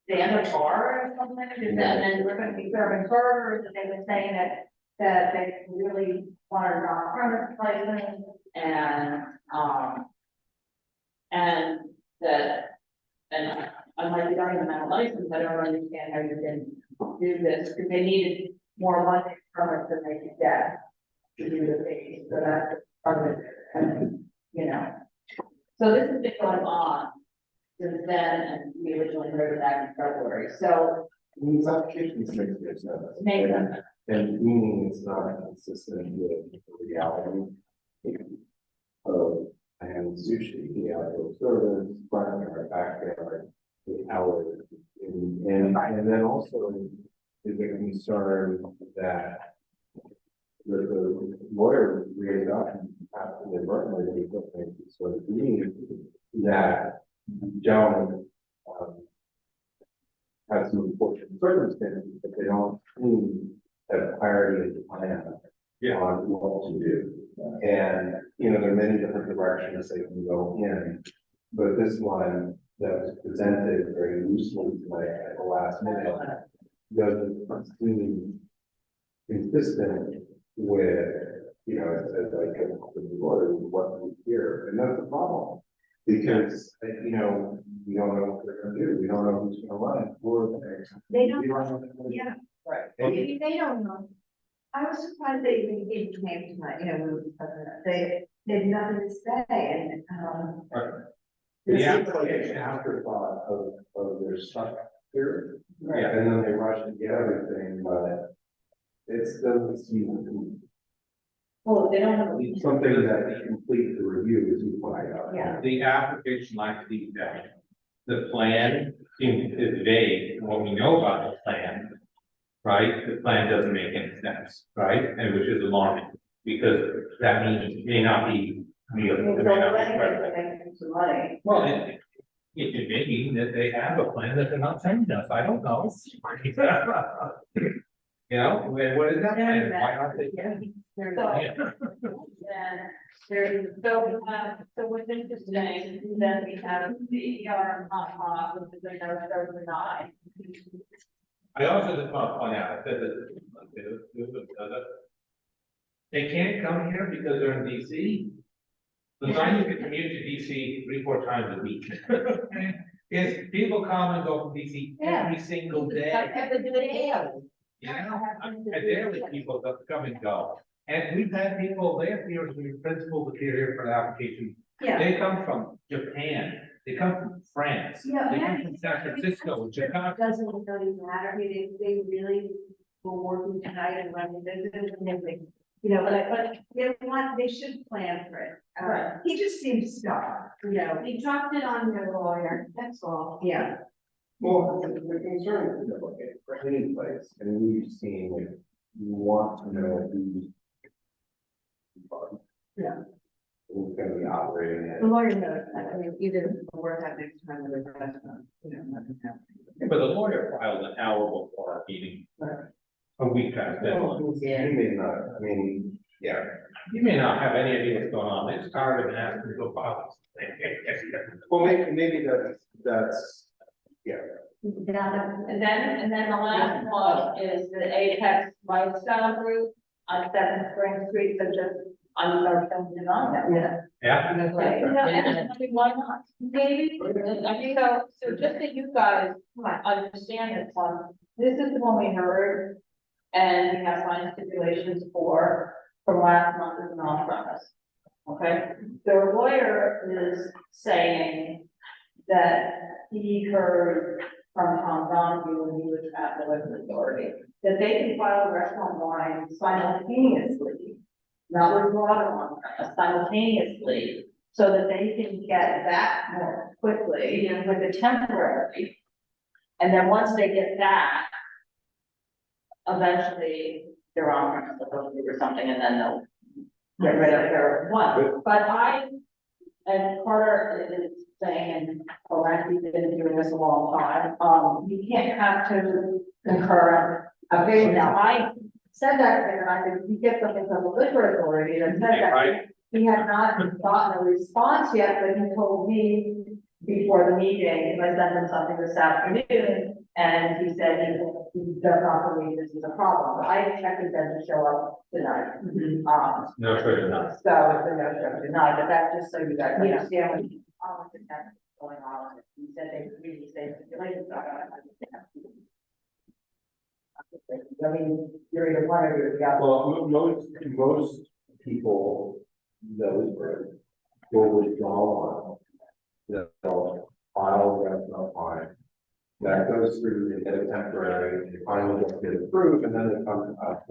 stand-up bar or something, and then we're gonna be serving burgers, and they were saying that they really wanted an off-premise license, and I'm like, you don't even have a license, I don't understand how you can do this, because they needed more money from us than they could get to do the things, so that's part of it, and, you know. So this has been going on since then, and we originally heard of that in February, so. These applications make good sense. Make them. And meaning it's not consistent with the reality. And sushi, the outdoor service, front yard, backyard, the hours. And then also is a concern that the lawyer raised up inadvertently, they put things sort of mean that don't, have some unfortunate circumstances, but they don't seem to have clarity of the plan on what to do. And, you know, there are many different directions they can go in, but this one that was presented very loosely tonight at the last minute doesn't seem consistent with, you know, it's like what we hear, and that's the problem. Because, you know, we don't know what they're gonna do, we don't know who's gonna run for They don't know. Yeah, Right. maybe they don't know. I was surprised they even came tonight, you know, we were discussing that. They had nothing to say and, It seems like an afterthought of their stuff here. Right. And then they rush to get everything, but it doesn't seem. well, they don't have. Something that complete the review as you point out. Yeah. The application lacks detail. The plan seems is vague, what we know about the plan. Right, the plan doesn't make any sense, right, and which is alarming, because that means it may not be real. It may not be credible. Well, it may mean that they have a plan that they're not telling us, I don't know. You know, what is that plan, why aren't they? So what's interesting is that we have the which is another 39. I also just want to point out, I said that they can't come here because they're in DC. The sign you can commute to DC 3-4 times a week. Is people come and go from DC every single day. You know, daily people come and go. And we've had people, they appear to be principals appear here for the application. They come from Japan, they come from France, they come from San Francisco, Jakarta. Doesn't really matter, I mean, they really were working tonight and running business and everything. You know, but they should plan for it. Right. He just seems stuck, you know. He dropped it on your lawyer, that's all. Yeah. Well, the concern is that for any place, and we've seen, if you want to know who's. Yeah. Who's gonna be operating it. The lawyer knows, I mean, either the work at next time or the restaurant, you know, nothing happens. But the lawyer filed an hour before our meeting. A week past deadline. He may not, I mean, yeah. You may not have any idea what's going on, they just tired of asking to go file. Well, maybe that's, yeah. And then the last one is the Apex Lifestyle Group on 7th Spring Street, so just on the design that. Yeah. Okay, and why not? Maybe, I mean, so just that you guys understand this one, this is the one we heard. And we have signed stipulations from last month as an on-premise. Okay, the lawyer is saying that he heard from Tom Donahue when he was at the local authority, that they can file restaurant wine simultaneously, not with water on-premise, simultaneously, so that they can get that more quickly with the temporary. And then once they get that, eventually they're on or something, and then they'll get rid of their one. But and Carter is saying, and Randy's been doing this a long time, you can't have two concurrent. Okay, now I said that, and I said, you get something from the liquor authority that said that. He had not gotten a response yet, but he told me before the meeting, if I sent him something this afternoon, and he said he does not believe this is a problem. But I expected them to show up tonight. No, sure enough. So it's a no show tonight, but that's just so you guys understand what's going on. He said they really say stipulations. I mean, you're either one or the other. Well, most people, those will withdraw one. They'll file a restaurant fine. That goes through, they get a temporary, they finally get approved, and then it comes up.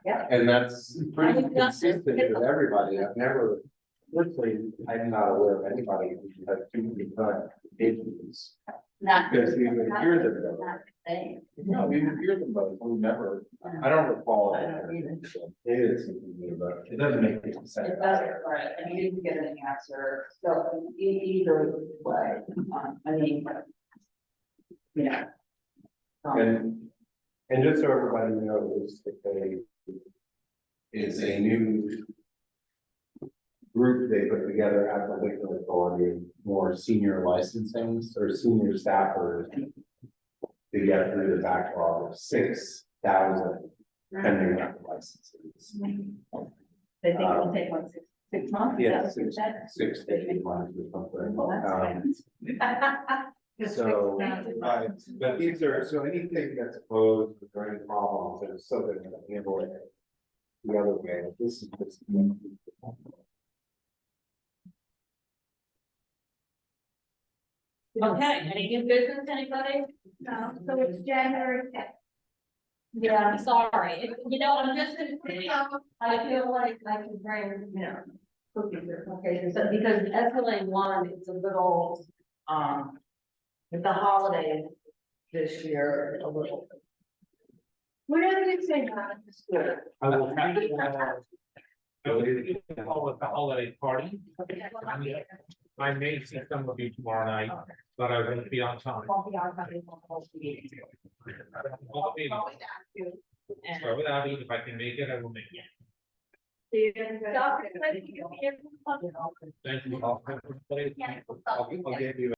Yeah. And that's pretty consistent with everybody. I've never Literally, I'm not aware of anybody who has two issues. Not. Because we would hear them though. Not the same. No, we would hear them both, we never, I don't recall. I don't either. It is, but it doesn't make any sense. It doesn't, right, and you didn't get an answer, so either way, I mean. You know. And just so everybody knows, that they is a new group they put together at the liquor authority, more senior licensings or senior staffers to get through the backlog of 6,000 pending liquor licenses. They think it'll take like six months? Yeah, Is that what you said? 6 to 8 months or something. Well, that's fine. So, but these are, so anything that's opposed or any problems, there's something that handle it the other way. This is just. Okay, any new business, anybody? No, so it's January 10th. Yeah, I'm sorry, you know, I'm just gonna say, I feel like I can bring, you know, cookies or cupcakes, so because SLA one is a little, with the holidays this year, it's a little. Whatever you say, Donna. I will have call it the holiday party. I may see some of you tomorrow night, but I won't be on time. Won't be on Monday, won't be. So without it, if I can make it, I will make it. Doctor, thank you. Thank you all. I'll give you